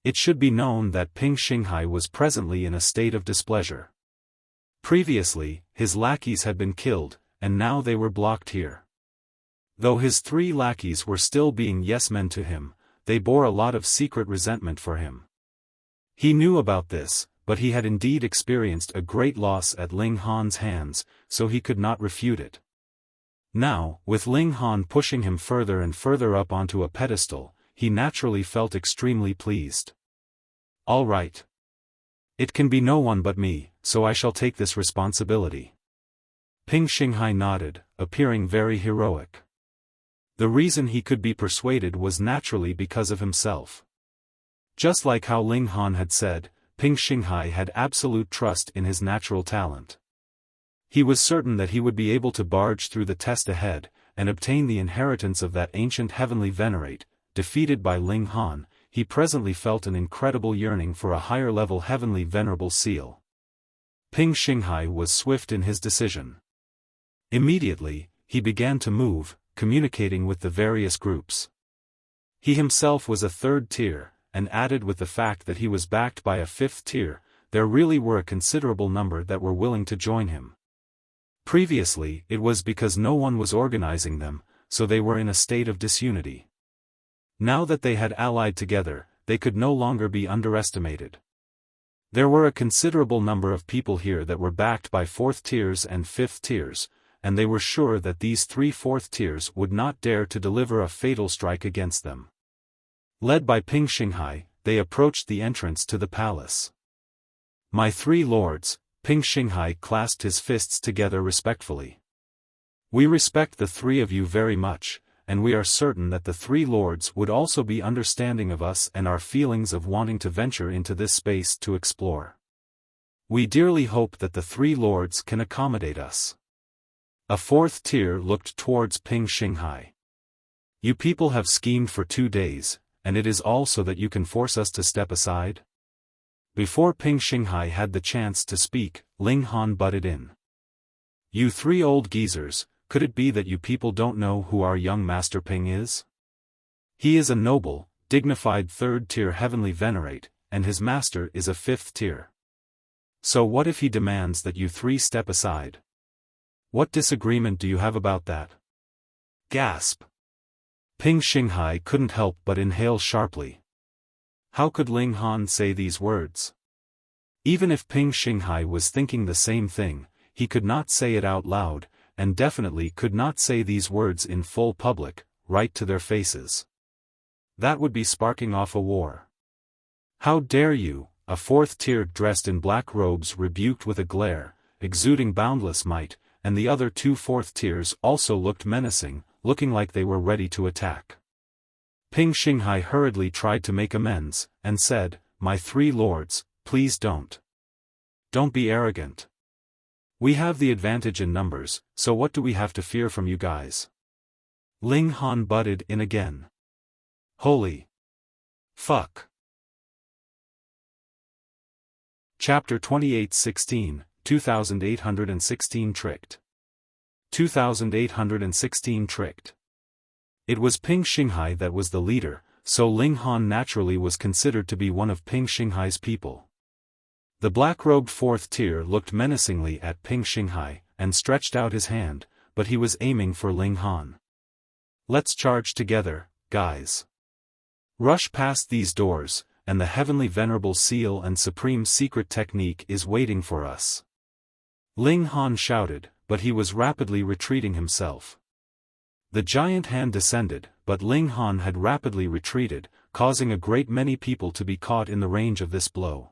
It should be known that Ping Xinghai was presently in a state of displeasure. Previously, his lackeys had been killed, and now they were blocked here. Though his 3 lackeys were still being yes-men to him, they bore a lot of secret resentment for him. He knew about this, but he had indeed experienced a great loss at Ling Han's hands, so he could not refute it. Now, with Ling Han pushing him further and further up onto a pedestal, he naturally felt extremely pleased. All right. It can be no one but me, so I shall take this responsibility. Ping Xinghai nodded, appearing very heroic. The reason he could be persuaded was naturally because of himself. Just like how Ling Han had said, Ping Xinghai had absolute trust in his natural talent. He was certain that he would be able to barge through the test ahead, and obtain the inheritance of that ancient heavenly venerate. Defeated by Ling Han, he presently felt an incredible yearning for a higher-level heavenly venerable seal. Ping Xinghai was swift in his decision. Immediately, he began to move, communicating with the various groups. He himself was a third tier, and added with the fact that he was backed by a fifth tier, there really were a considerable number that were willing to join him. Previously, it was because no one was organizing them, so they were in a state of disunity. Now that they had allied together, they could no longer be underestimated. There were a considerable number of people here that were backed by fourth tiers and fifth tiers, and they were sure that these three fourth tiers would not dare to deliver a fatal strike against them. Led by Ping Xinghai, they approached the entrance to the palace. My three lords, Ping Xinghai clasped his fists together respectfully. We respect the three of you very much, and we are certain that the three lords would also be understanding of us and our feelings of wanting to venture into this space to explore. We dearly hope that the three lords can accommodate us. A fourth tier looked towards Ping Xinghai. You people have schemed for 2 days, and it is all so that you can force us to step aside? Before Ping Xinghai had the chance to speak, Ling Han butted in. You three old geezers, could it be that you people don't know who our young Master Ping is? He is a noble, dignified third-tier heavenly venerate, and his master is a fifth tier. So what if he demands that you three step aside? What disagreement do you have about that? Gasp! Ping Xinghai couldn't help but inhale sharply. How could Ling Han say these words? Even if Ping Xinghai was thinking the same thing, he could not say it out loud, and definitely could not say these words in full public, right to their faces. That would be sparking off a war. How dare you, a fourth tier dressed in black robes rebuked with a glare, exuding boundless might, and the other two fourth tiers also looked menacing, looking like they were ready to attack. Ping Xinghai hurriedly tried to make amends, and said, My three lords, please don't. Don't be arrogant. We have the advantage in numbers, so what do we have to fear from you guys? Ling Han butted in again. Holy fuck. Chapter 28:16, 2816 Tricked. 2816 Tricked. It was Ping Xinghai that was the leader, so Ling Han naturally was considered to be one of Ping Xinghai's people. The black-robed fourth tier looked menacingly at Ping Xinghai, and stretched out his hand, but he was aiming for Ling Han. Let's charge together, guys. Rush past these doors, and the heavenly venerable seal and supreme secret technique is waiting for us. Ling Han shouted, but he was rapidly retreating himself. The giant hand descended, but Ling Han had rapidly retreated, causing a great many people to be caught in the range of this blow.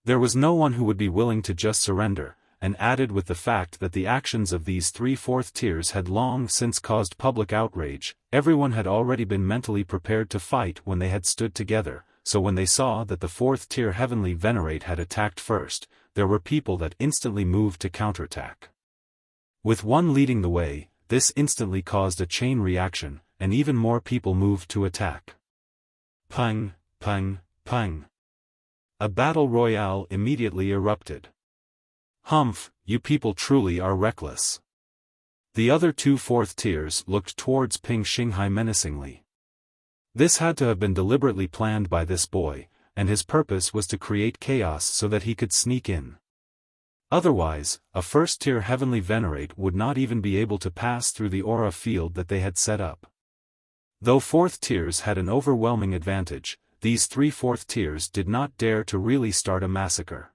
There was no one who would be willing to just surrender, and added with the fact that the actions of these three fourth tiers had long since caused public outrage, everyone had already been mentally prepared to fight when they had stood together, so when they saw that the fourth tier heavenly venerate had attacked first, there were people that instantly moved to counterattack. With one leading the way, this instantly caused a chain reaction, and even more people moved to attack. Pang, pang, pang. A battle royale immediately erupted. Humph, you people truly are reckless. The other two fourth tiers looked towards Ping Xinghai menacingly. This had to have been deliberately planned by this boy, and his purpose was to create chaos so that he could sneak in. Otherwise, a first-tier heavenly venerate would not even be able to pass through the aura field that they had set up. Though fourth tiers had an overwhelming advantage, these 3 fourth tiers did not dare to really start a massacre.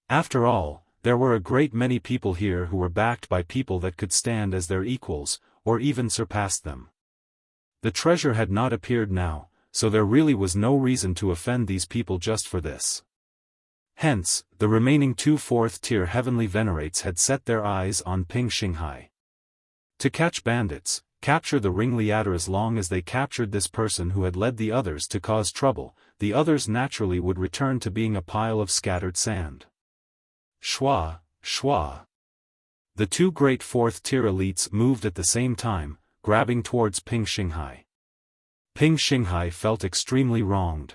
After all, there were a great many people here who were backed by people that could stand as their equals, or even surpass them. The treasure had not appeared now, so there really was no reason to offend these people just for this. Hence, the remaining 2 fourth-tier heavenly venerates had set their eyes on Ping Xinghai. To catch bandits, capture the ringleader. As long as they captured this person who had led the others to cause trouble, the others naturally would return to being a pile of scattered sand. Shua, shua. The 2 great 4th-tier elites moved at the same time, grabbing towards Ping Xinghai. Ping Xinghai felt extremely wronged.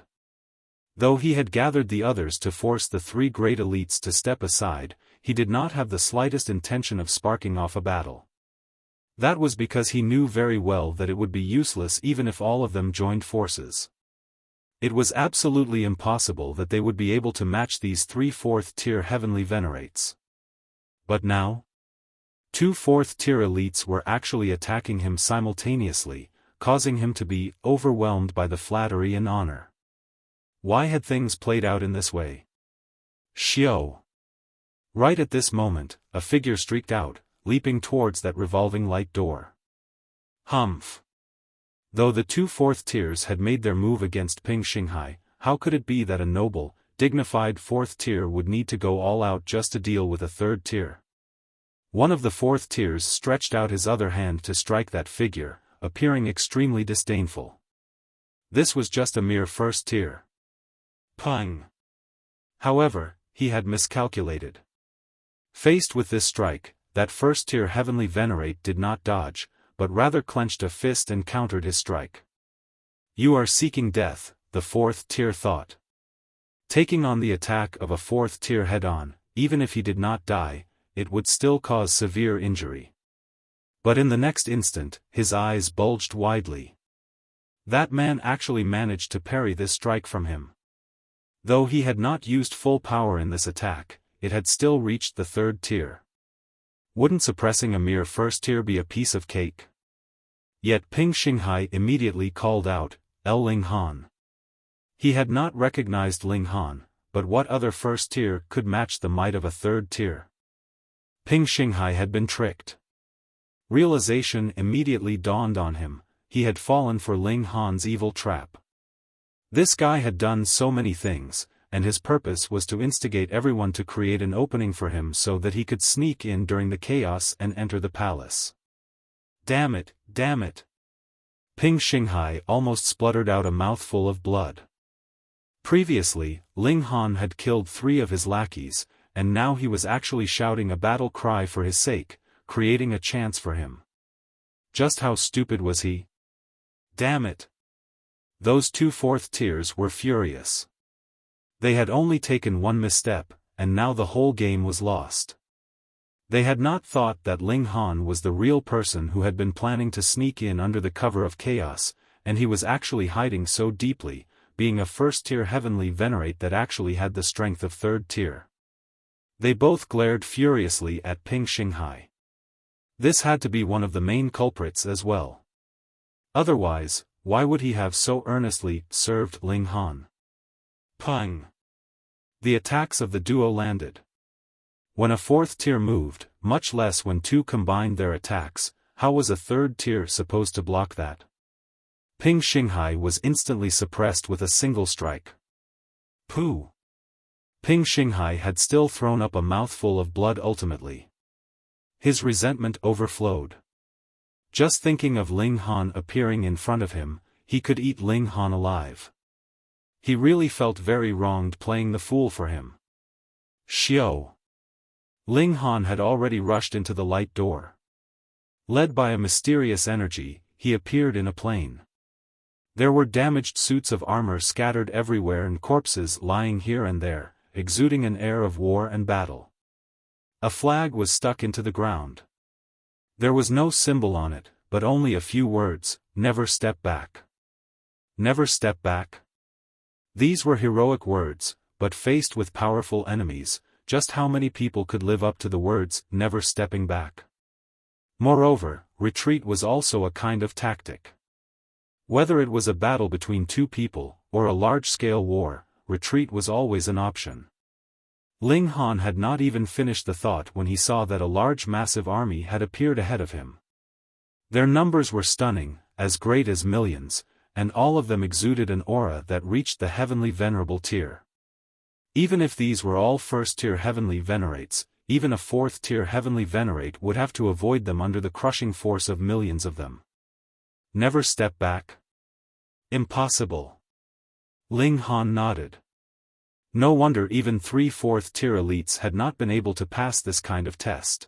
Though he had gathered the others to force the 3 great elites to step aside, he did not have the slightest intention of sparking off a battle. That was because he knew very well that it would be useless even if all of them joined forces. It was absolutely impossible that they would be able to match these 3 4th-tier heavenly venerates. But now? 2 4th-tier elites were actually attacking him simultaneously, causing him to be overwhelmed by the flattery and honor. Why had things played out in this way? Xiao. Right at this moment, a figure streaked out, leaping towards that revolving light door. Humph. Though the 2 4th-tiers had made their move against Ping Xinghai, how could it be that a noble, dignified 4th-tier would need to go all out just to deal with a 3rd-tier? One of the 4th-tiers stretched out his other hand to strike that figure, appearing extremely disdainful. This was just a mere 1st-tier. Pung. However, he had miscalculated. Faced with this strike, that 1st-tier heavenly venerate did not dodge, but rather clenched a fist and countered his strike. You are seeking death, the 4th-tier thought. Taking on the attack of a 4th-tier head-on, even if he did not die, it would still cause severe injury. But in the next instant, his eyes bulged widely. That man actually managed to parry this strike from him. Though he had not used full power in this attack, it had still reached the 3rd tier. Wouldn't suppressing a mere 1st-tier be a piece of cake? Yet Ping Xinghai immediately called out, Ling Han. He had not recognized Ling Han, but what other 1st-tier could match the might of a 3rd tier? Ping Xinghai had been tricked. Realization immediately dawned on him, he had fallen for Ling Han's evil trap. This guy had done so many things, and his purpose was to instigate everyone to create an opening for him so that he could sneak in during the chaos and enter the palace. Damn it, damn it. Ping Xinghai almost spluttered out a mouthful of blood. Previously, Ling Han had killed 3 of his lackeys, and now he was actually shouting a battle cry for his sake, creating a chance for him. Just how stupid was he? Damn it. Those 2 4th-tiers were furious. They had only taken one misstep, and now the whole game was lost. They had not thought that Ling Han was the real person who had been planning to sneak in under the cover of chaos, and he was actually hiding so deeply, being a 1st-tier heavenly venerate that actually had the strength of 3rd tier. They both glared furiously at Ping Xinghai. This had to be one of the main culprits as well. Otherwise, why would he have so earnestly served Ling Han? Pung. The attacks of the duo landed. When a 4th-tier moved, much less when 2 combined their attacks, how was a 3rd-tier supposed to block that? Ping Xinghai was instantly suppressed with a single strike. Pooh! Ping Xinghai had still thrown up a mouthful of blood ultimately. His resentment overflowed. Just thinking of Ling Han appearing in front of him, he could eat Ling Han alive. He really felt very wronged playing the fool for him. Xiao. Ling Han had already rushed into the light door. Led by a mysterious energy, he appeared in a plane. There were damaged suits of armor scattered everywhere and corpses lying here and there, exuding an air of war and battle. A flag was stuck into the ground. There was no symbol on it, but only a few words, never step back. Never step back? These were heroic words, but faced with powerful enemies, just how many people could live up to the words, never stepping back? Moreover, retreat was also a kind of tactic. Whether it was a battle between two people, or a large-scale war, retreat was always an option. Ling Han had not even finished the thought when he saw that a large massive army had appeared ahead of him. Their numbers were stunning, as great as millions, and all of them exuded an aura that reached the heavenly venerable tier. Even if these were all first-tier heavenly venerates, even a fourth-tier heavenly venerate would have to avoid them under the crushing force of millions of them. Never step back? Impossible. Ling Han nodded. No wonder even 3 fourth-tier elites had not been able to pass this kind of test.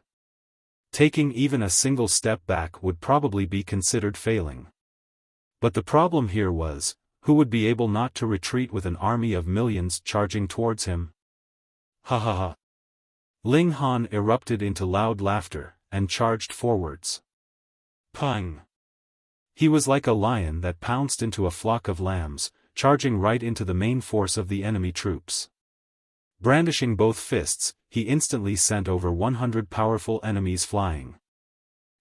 Taking even a single step back would probably be considered failing. But the problem here was, who would be able not to retreat with an army of millions charging towards him? Ha ha ha. Ling Han erupted into loud laughter, and charged forwards. Pang! He was like a lion that pounced into a flock of lambs, charging right into the main force of the enemy troops. Brandishing both fists, he instantly sent over 100 powerful enemies flying.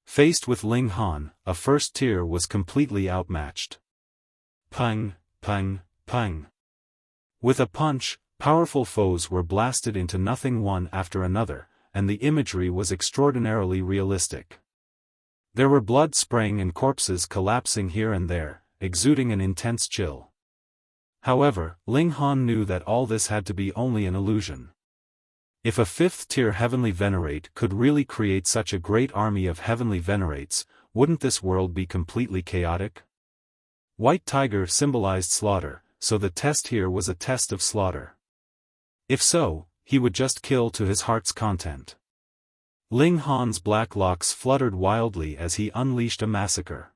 Faced with Ling Han, a first tier was completely outmatched. Pang, pang, pang. With a punch, powerful foes were blasted into nothing one after another, and the imagery was extraordinarily realistic. There were blood spraying and corpses collapsing here and there, exuding an intense chill. However, Ling Han knew that all this had to be only an illusion. If a fifth-tier heavenly venerate could really create such a great army of heavenly venerates, wouldn't this world be completely chaotic? White tiger symbolized slaughter, so the test here was a test of slaughter. If so, he would just kill to his heart's content. Ling Han's black locks fluttered wildly as he unleashed a massacre.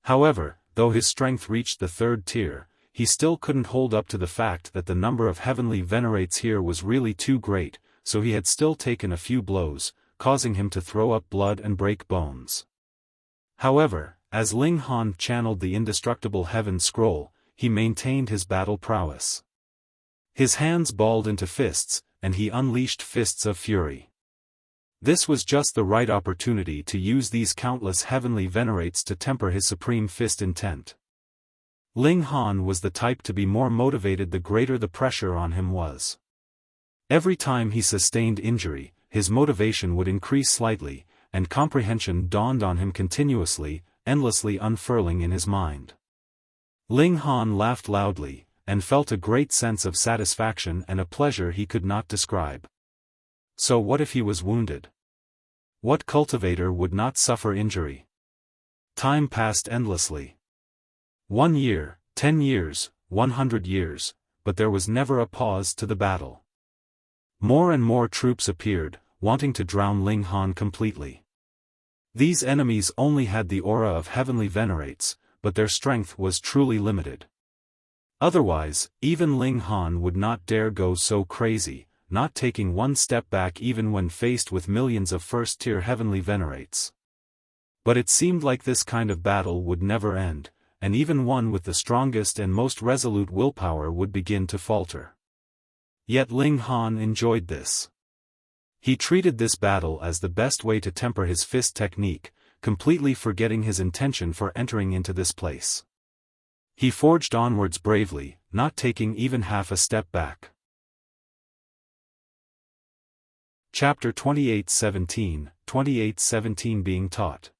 However, though his strength reached the third tier, he still couldn't hold up to the fact that the number of heavenly venerates here was really too great, so he had still taken a few blows, causing him to throw up blood and break bones. However, as Ling Han channeled the indestructible heaven scroll, he maintained his battle prowess. His hands balled into fists, and he unleashed fists of fury. This was just the right opportunity to use these countless heavenly venerates to temper his supreme fist intent. Ling Han was the type to be more motivated the greater the pressure on him was. Every time he sustained injury, his motivation would increase slightly, and comprehension dawned on him continuously, endlessly unfurling in his mind. Ling Han laughed loudly, and felt a great sense of satisfaction and a pleasure he could not describe. So what if he was wounded? What cultivator would not suffer injury? Time passed endlessly. 1 year, 10 years, 100 years, but there was never a pause to the battle. More and more troops appeared, wanting to drown Ling Han completely. These enemies only had the aura of heavenly venerates, but their strength was truly limited. Otherwise, even Ling Han would not dare go so crazy, not taking one step back even when faced with millions of first-tier heavenly venerates. But it seemed like this kind of battle would never end, and even one with the strongest and most resolute willpower would begin to falter. Yet Ling Han enjoyed this. He treated this battle as the best way to temper his fist technique, completely forgetting his intention for entering into this place. He forged onwards bravely, not taking even half a step back. Chapter 28:17, 28:17 Being Taught.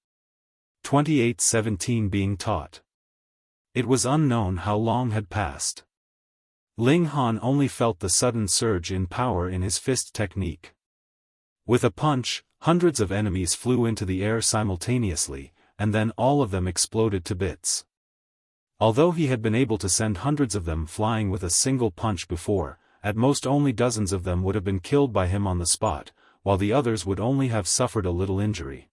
28:17 Being Taught. It was unknown how long had passed. Ling Han only felt the sudden surge in power in his fist technique. With a punch, hundreds of enemies flew into the air simultaneously, and then all of them exploded to bits. Although he had been able to send hundreds of them flying with a single punch before, at most only dozens of them would have been killed by him on the spot, while the others would only have suffered a little injury.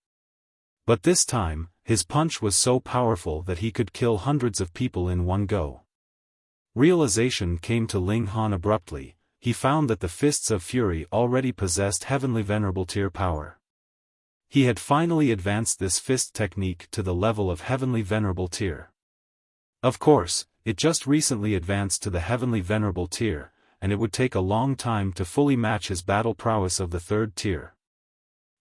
But this time, his punch was so powerful that he could kill hundreds of people in one go. Realization came to Ling Han abruptly. He found that the fists of fury already possessed heavenly venerable tier power. He had finally advanced this fist technique to the level of heavenly venerable tier. Of course, it just recently advanced to the heavenly venerable tier, and it would take a long time to fully match his battle prowess of the third tier.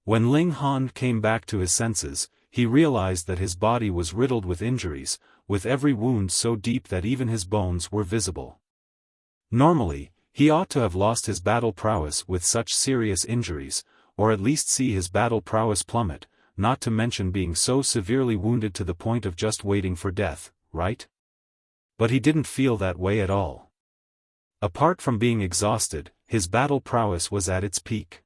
When Ling Han came back to his senses, he realized that his body was riddled with injuries, with every wound so deep that even his bones were visible. Normally, he ought to have lost his battle prowess with such serious injuries, or at least see his battle prowess plummet, not to mention being so severely wounded to the point of just waiting for death, right? But he didn't feel that way at all. Apart from being exhausted, his battle prowess was at its peak.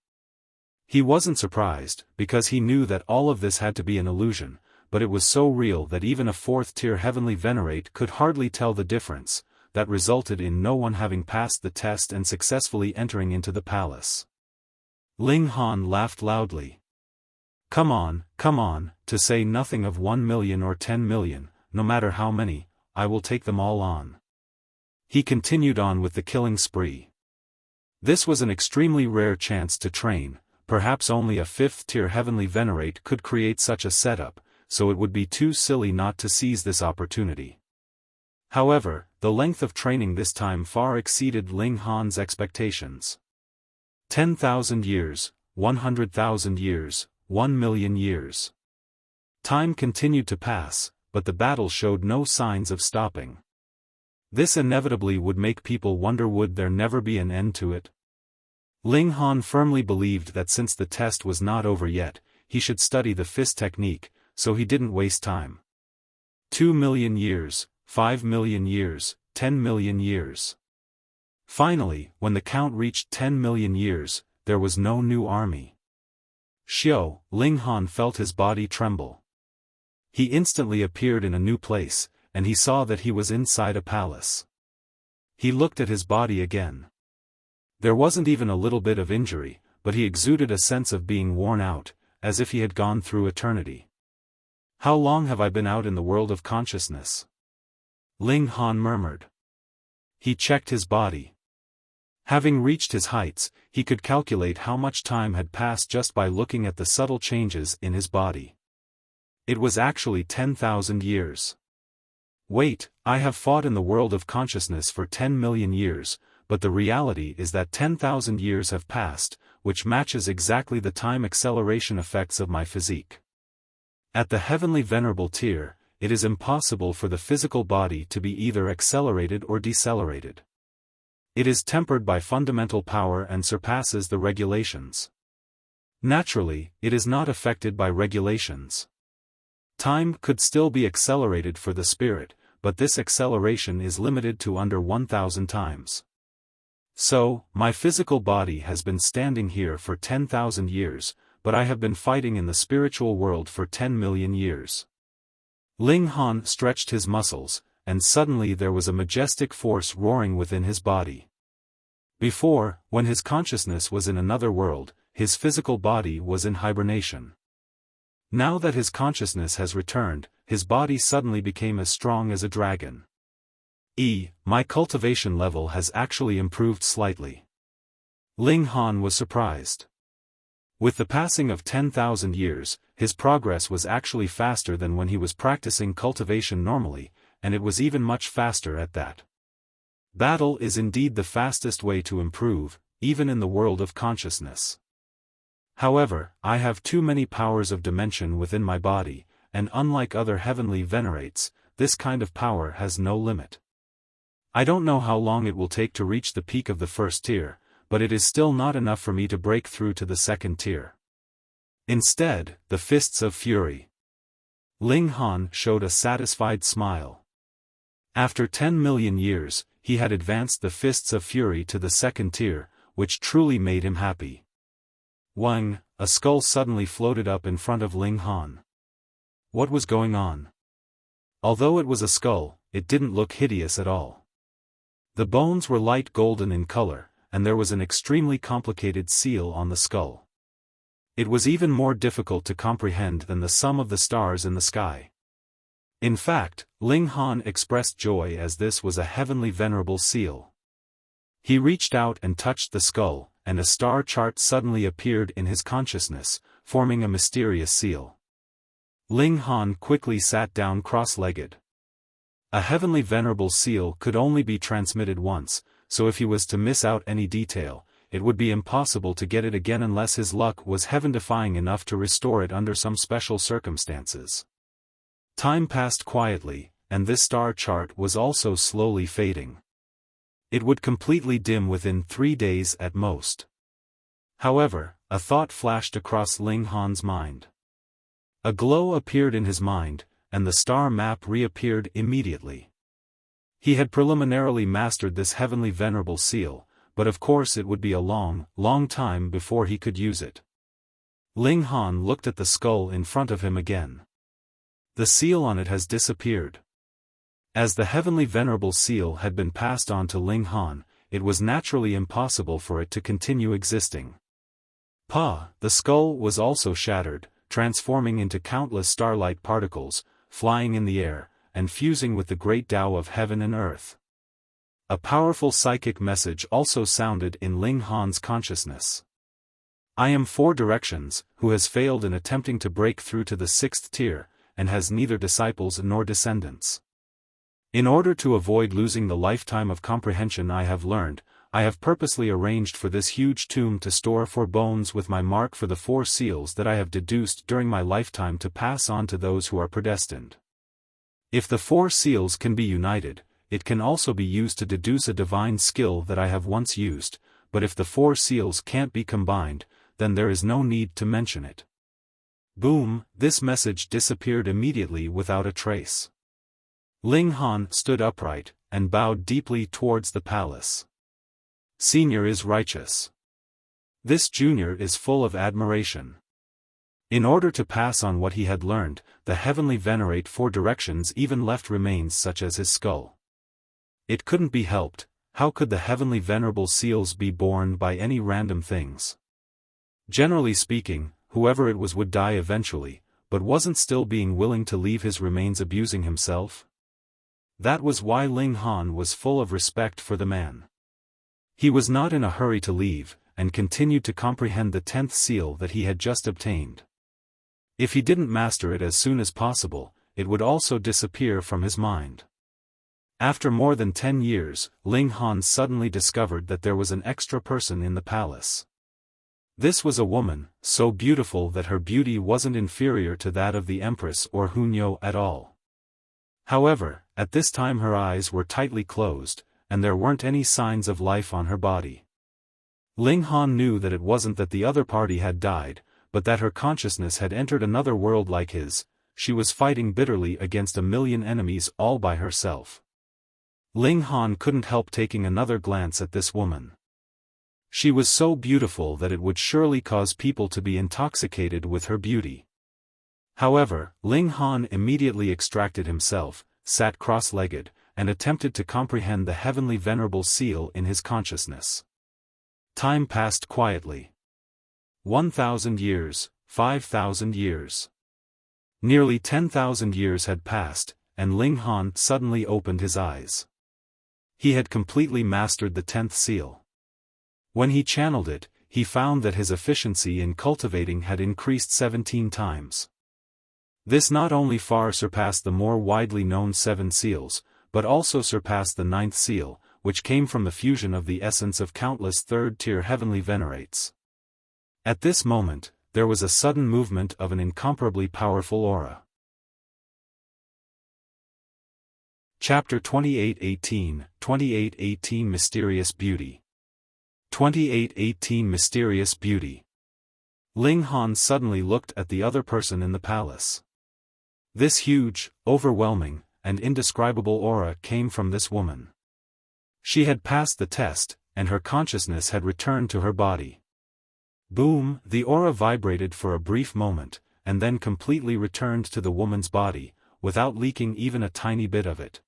He wasn't surprised, because he knew that all of this had to be an illusion, but it was so real that even a fourth-tier heavenly venerate could hardly tell the difference. That resulted in no one having passed the test and successfully entering into the palace. Ling Han laughed loudly. Come on, to say nothing of 1 million or 10 million, no matter how many, I will take them all on. He continued on with the killing spree. This was an extremely rare chance to train, perhaps only a fifth-tier heavenly venerate could create such a setup, so it would be too silly not to seize this opportunity. However, the length of training this time far exceeded Ling Han's expectations. 10,000 years, 100,000 years, 1 million years. Time continued to pass, but the battle showed no signs of stopping. This inevitably would make people wonder, would there never be an end to it? Ling Han firmly believed that since the test was not over yet, he should study the fist technique, so he didn't waste time. 2 million years, 5 million years, 10 million years. Finally, when the count reached 10 million years, there was no new army. Ling Han felt his body tremble. He instantly appeared in a new place, and he saw that he was inside a palace. He looked at his body again. There wasn't even a little bit of injury, but he exuded a sense of being worn out, as if he had gone through eternity. How long have I been out in the world of consciousness? Ling Han murmured. He checked his body. Having reached his heights, he could calculate how much time had passed just by looking at the subtle changes in his body. It was actually 10,000 years. Wait, I have fought in the world of consciousness for 10 million years, but the reality is that 10,000 years have passed, which matches exactly the time acceleration effects of my physique. At the heavenly venerable tier, it is impossible for the physical body to be either accelerated or decelerated. It is tempered by fundamental power and surpasses the regulations. Naturally, it is not affected by regulations. Time could still be accelerated for the spirit, but this acceleration is limited to under 1,000 times. So, my physical body has been standing here for 10,000 years, but I have been fighting in the spiritual world for 10 million years. Ling Han stretched his muscles, and suddenly there was a majestic force roaring within his body. Before, when his consciousness was in another world, his physical body was in hibernation. Now that his consciousness has returned, his body suddenly became as strong as a dragon. My cultivation level has actually improved slightly. Ling Han was surprised. With the passing of 10,000 years, his progress was actually faster than when he was practicing cultivation normally, and it was even much faster at that. Battle is indeed the fastest way to improve, even in the world of consciousness. However, I have too many powers of dimension within my body, and unlike other heavenly venerates, this kind of power has no limit. I don't know how long it will take to reach the peak of the first tier, but it is still not enough for me to break through to the second tier. Instead, the fists of fury. Ling Han showed a satisfied smile. After 10 million years, he had advanced the fists of fury to the second tier, which truly made him happy. Wang, a skull suddenly floated up in front of Ling Han. What was going on? Although it was a skull, it didn't look hideous at all. The bones were light golden in color, and there was an extremely complicated seal on the skull. It was even more difficult to comprehend than the sum of the stars in the sky. In fact, Ling Han expressed joy as this was a heavenly venerable seal. He reached out and touched the skull, and a star chart suddenly appeared in his consciousness, forming a mysterious seal. Ling Han quickly sat down cross-legged. A heavenly venerable seal could only be transmitted once, so if he was to miss out any detail, it would be impossible to get it again unless his luck was heaven-defying enough to restore it under some special circumstances. Time passed quietly, and this star chart was also slowly fading. It would completely dim within 3 days at most. However, a thought flashed across Ling Han's mind. A glow appeared in his mind, and the star map reappeared immediately. He had preliminarily mastered this heavenly venerable seal, but of course it would be a long, long time before he could use it. Ling Han looked at the skull in front of him again. The seal on it has disappeared. As the heavenly venerable seal had been passed on to Ling Han, it was naturally impossible for it to continue existing. The skull was also shattered, transforming into countless starlight particles, flying in the air, and fusing with the great Tao of heaven and earth. A powerful psychic message also sounded in Ling Han's consciousness. I am 4 directions, who has failed in attempting to break through to the 6th tier, and has neither disciples nor descendants. In order to avoid losing the lifetime of comprehension I have learned, I have purposely arranged for this huge tomb to store 4 bones with my mark for the 4 seals that I have deduced during my lifetime to pass on to those who are predestined. If the 4 seals can be united, it can also be used to deduce a divine skill that I have once used, but if the 4 seals can't be combined, then there is no need to mention it. Boom, this message disappeared immediately without a trace. Ling Han stood upright, and bowed deeply towards the palace. Senior is righteous. This junior is full of admiration. In order to pass on what he had learned, the heavenly venerate 4 directions even left remains such as his skull. It couldn't be helped. How could the heavenly venerable seals be born by any random things? Generally speaking, whoever it was would die eventually, but wasn't still being willing to leave his remains abusing himself? That was why Ling Han was full of respect for the man. He was not in a hurry to leave, and continued to comprehend the 10th seal that he had just obtained. If he didn't master it as soon as possible, it would also disappear from his mind. After more than 10 years, Ling Han suddenly discovered that there was an extra person in the palace. This was a woman, so beautiful that her beauty wasn't inferior to that of the Empress or Hunyo at all. However, at this time her eyes were tightly closed, and there weren't any signs of life on her body. Ling Han knew that it wasn't that the other party had died, but that her consciousness had entered another world like his. She was fighting bitterly against a million enemies all by herself. Ling Han couldn't help taking another glance at this woman. She was so beautiful that it would surely cause people to be intoxicated with her beauty. However, Ling Han immediately extracted himself, sat cross-legged, and attempted to comprehend the heavenly venerable seal in his consciousness. Time passed quietly. 1,000 years, 5,000 years. Nearly 10,000 years had passed, and Ling Han suddenly opened his eyes. He had completely mastered the 10th seal. When he channeled it, he found that his efficiency in cultivating had increased 17 times. This not only far surpassed the more widely known 7 seals, but also surpassed the 9th seal, which came from the fusion of the essence of countless 3rd-tier heavenly venerates. At this moment, there was a sudden movement of an incomparably powerful aura. Chapter 2818, 2818 Mysterious Beauty. 2818 Mysterious Beauty. Ling Han suddenly looked at the other person in the palace. This huge, overwhelming, and indescribable aura came from this woman. She had passed the test, and her consciousness had returned to her body. Boom, the aura vibrated for a brief moment, and then completely returned to the woman's body, without leaking even a tiny bit of it.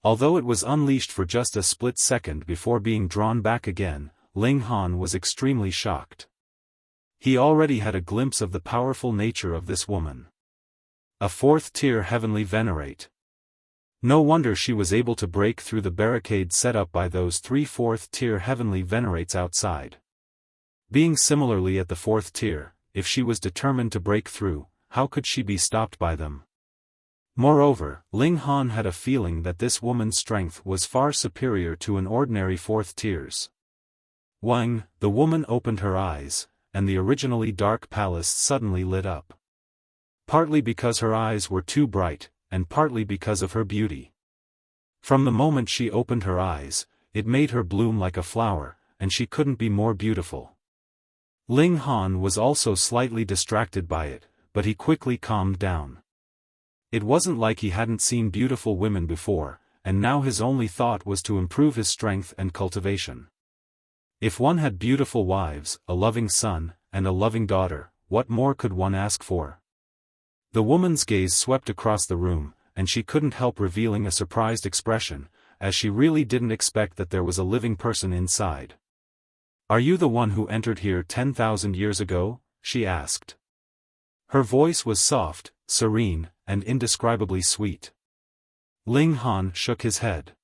Although it was unleashed for just a split second before being drawn back again, Ling Han was extremely shocked. He already had a glimpse of the powerful nature of this woman. A 4th-tier heavenly venerate. No wonder she was able to break through the barricade set up by those 3 4th-tier heavenly venerates outside. Being similarly at the 4th tier, if she was determined to break through, how could she be stopped by them? Moreover, Ling Han had a feeling that this woman's strength was far superior to an ordinary 4th tiers. Wang, the woman opened her eyes, and the originally dark palace suddenly lit up. Partly because her eyes were too bright, and partly because of her beauty. From the moment she opened her eyes, it made her bloom like a flower, and she couldn't be more beautiful. Ling Han was also slightly distracted by it, but he quickly calmed down. It wasn't like he hadn't seen beautiful women before, and now his only thought was to improve his strength and cultivation. If one had beautiful wives, a loving son, and a loving daughter, what more could one ask for? The woman's gaze swept across the room, and she couldn't help revealing a surprised expression, as she really didn't expect that there was a living person inside. "Are you the one who entered here 10,000 years ago?" she asked. Her voice was soft, serene, and indescribably sweet. Ling Han shook his head.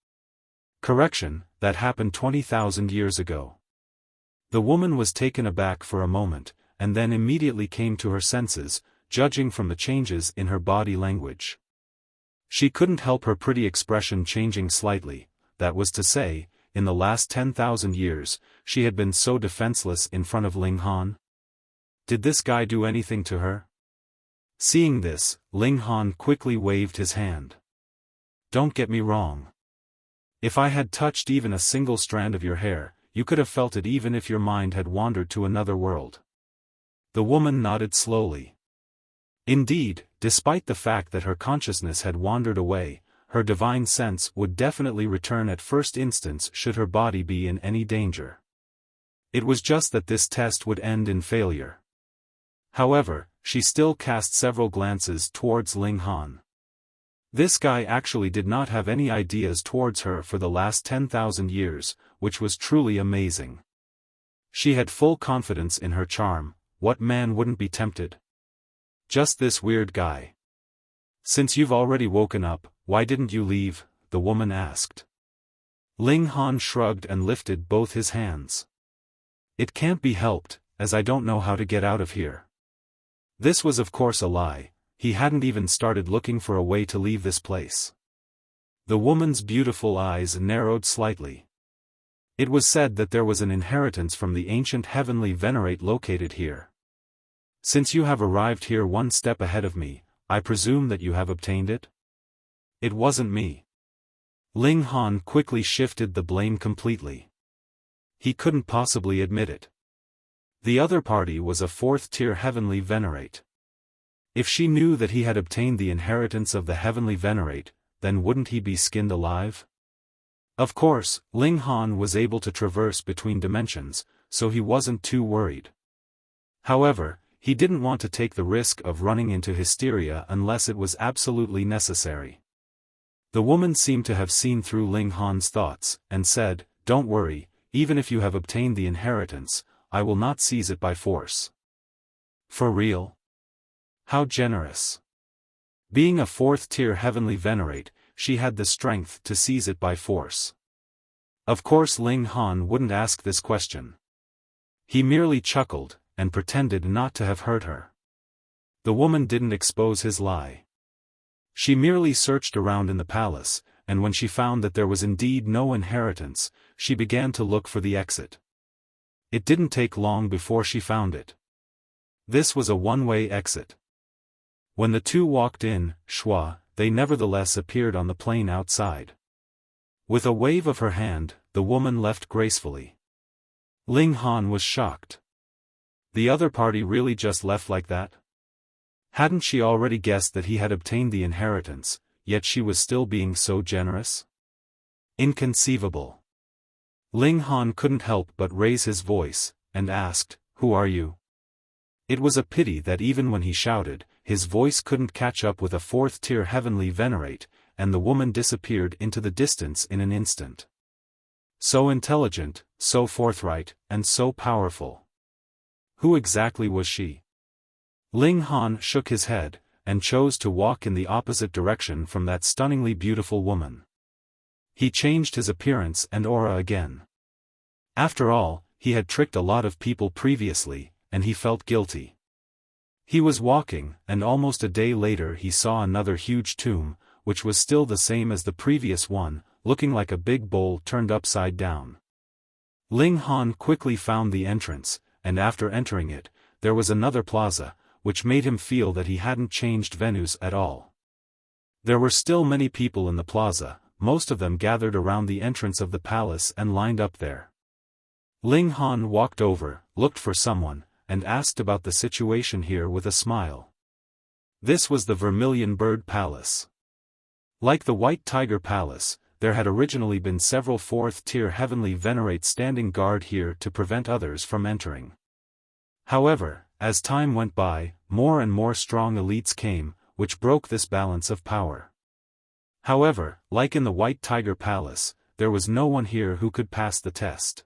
"Correction, that happened 20,000 years ago." The woman was taken aback for a moment, and then immediately came to her senses, judging from the changes in her body language. She couldn't help her pretty expression changing slightly, that was to say, in the last 10,000 years, she had been so defenseless in front of Ling Han. Did this guy do anything to her? Seeing this, Ling Han quickly waved his hand. "Don't get me wrong. If I had touched even a single strand of your hair, you could have felt it even if your mind had wandered to another world." The woman nodded slowly. Indeed, despite the fact that her consciousness had wandered away, her divine sense would definitely return at first instance should her body be in any danger. It was just that this test would end in failure. However, she still cast several glances towards Ling Han. This guy actually did not have any ideas towards her for the last 10,000 years, which was truly amazing. She had full confidence in her charm. What man wouldn't be tempted? Just this weird guy. "Since you've already woken up, why didn't you leave?" the woman asked. Ling Han shrugged and lifted both his hands. "It can't be helped, as I don't know how to get out of here." This was of course a lie. He hadn't even started looking for a way to leave this place. The woman's beautiful eyes narrowed slightly. "It was said that there was an inheritance from the ancient heavenly venerate located here. Since you have arrived here one step ahead of me, I presume that you have obtained it?" "It wasn't me." Ling Han quickly shifted the blame completely. He couldn't possibly admit it. The other party was a fourth-tier heavenly venerate. If she knew that he had obtained the inheritance of the heavenly venerate, then wouldn't he be skinned alive? Of course, Ling Han was able to traverse between dimensions, so he wasn't too worried. However, he didn't want to take the risk of running into hysteria unless it was absolutely necessary. The woman seemed to have seen through Ling Han's thoughts, and said, "Don't worry, even if you have obtained the inheritance, I will not seize it by force." For real? How generous. Being a fourth-tier heavenly venerate, she had the strength to seize it by force. Of course Ling Han wouldn't ask this question. He merely chuckled, and pretended not to have heard her. The woman didn't expose his lie. She merely searched around in the palace, and when she found that there was indeed no inheritance, she began to look for the exit. It didn't take long before she found it. This was a one-way exit. When the two walked in, they nevertheless appeared on the plain outside. With a wave of her hand, the woman left gracefully. Ling Han was shocked. The other party really just left like that? Hadn't she already guessed that he had obtained the inheritance, yet she was still being so generous? Inconceivable. Ling Han couldn't help but raise his voice, and asked, "Who are you?" It was a pity that even when he shouted, his voice couldn't catch up with a fourth-tier heavenly venerate, and the woman disappeared into the distance in an instant. So intelligent, so forthright, and so powerful. Who exactly was she? Ling Han shook his head, and chose to walk in the opposite direction from that stunningly beautiful woman. He changed his appearance and aura again. After all, he had tricked a lot of people previously, and he felt guilty. He was walking, and almost a day later he saw another huge tomb, which was still the same as the previous one, looking like a big bowl turned upside down. Ling Han quickly found the entrance, and after entering it, there was another plaza, which made him feel that he hadn't changed venues at all. There were still many people in the plaza, most of them gathered around the entrance of the palace and lined up there. Ling Han walked over, looked for someone, and asked about the situation here with a smile. This was the Vermillion Bird Palace. Like the White Tiger Palace, there had originally been several fourth-tier heavenly venerates standing guard here to prevent others from entering. However, as time went by, more and more strong elites came, which broke this balance of power. However, like in the White Tiger Palace, there was no one here who could pass the test.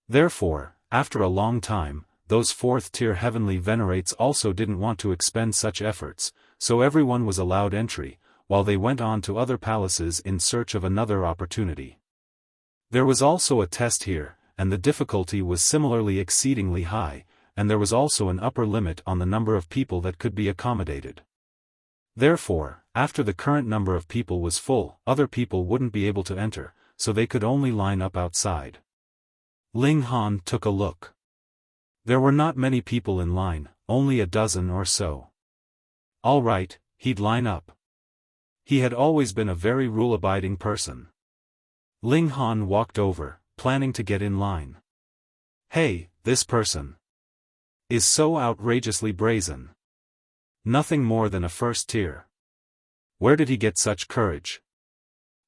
Therefore, after a long time, those fourth-tier heavenly venerates also didn't want to expend such efforts, so everyone was allowed entry, while they went on to other palaces in search of another opportunity. There was also a test here, and the difficulty was similarly exceedingly high, and there was also an upper limit on the number of people that could be accommodated. Therefore, after the current number of people was full, other people wouldn't be able to enter, so they could only line up outside. Ling Han took a look. There were not many people in line, only a dozen or so. All right, he'd line up. He had always been a very rule-abiding person. Ling Han walked over, planning to get in line. Hey, this person is so outrageously brazen. Nothing more than a first tier. Where did he get such courage?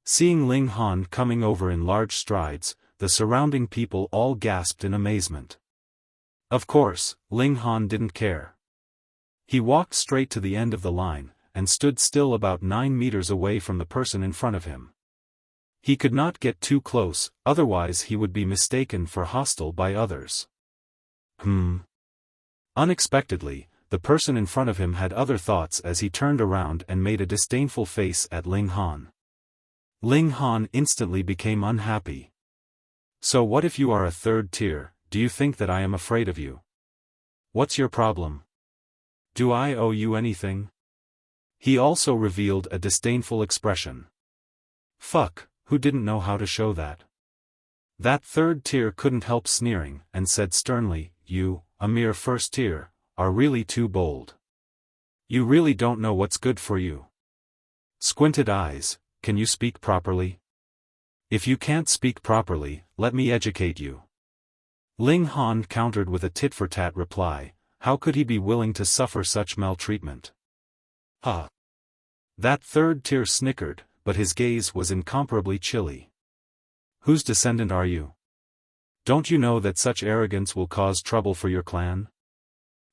Seeing Ling Han coming over in large strides, the surrounding people all gasped in amazement. Of course, Ling Han didn't care. He walked straight to the end of the line, and stood still about 9 meters away from the person in front of him. He could not get too close, otherwise he would be mistaken for hostile by others. Unexpectedly, the person in front of him had other thoughts as he turned around and made a disdainful face at Ling Han. Ling Han instantly became unhappy. So what if you are a third tier? Do you think that I am afraid of you? What's your problem? Do I owe you anything? He also revealed a disdainful expression. Fuck, who didn't know how to show that? That third tier couldn't help sneering, and said sternly, you, a mere first tier, are really too bold. You really don't know what's good for you. Squinted eyes, can you speak properly? If you can't speak properly, let me educate you. Ling Han countered with a tit-for-tat reply. How could he be willing to suffer such maltreatment? That third tier snickered, but his gaze was incomparably chilly. Whose descendant are you? Don't you know that such arrogance will cause trouble for your clan?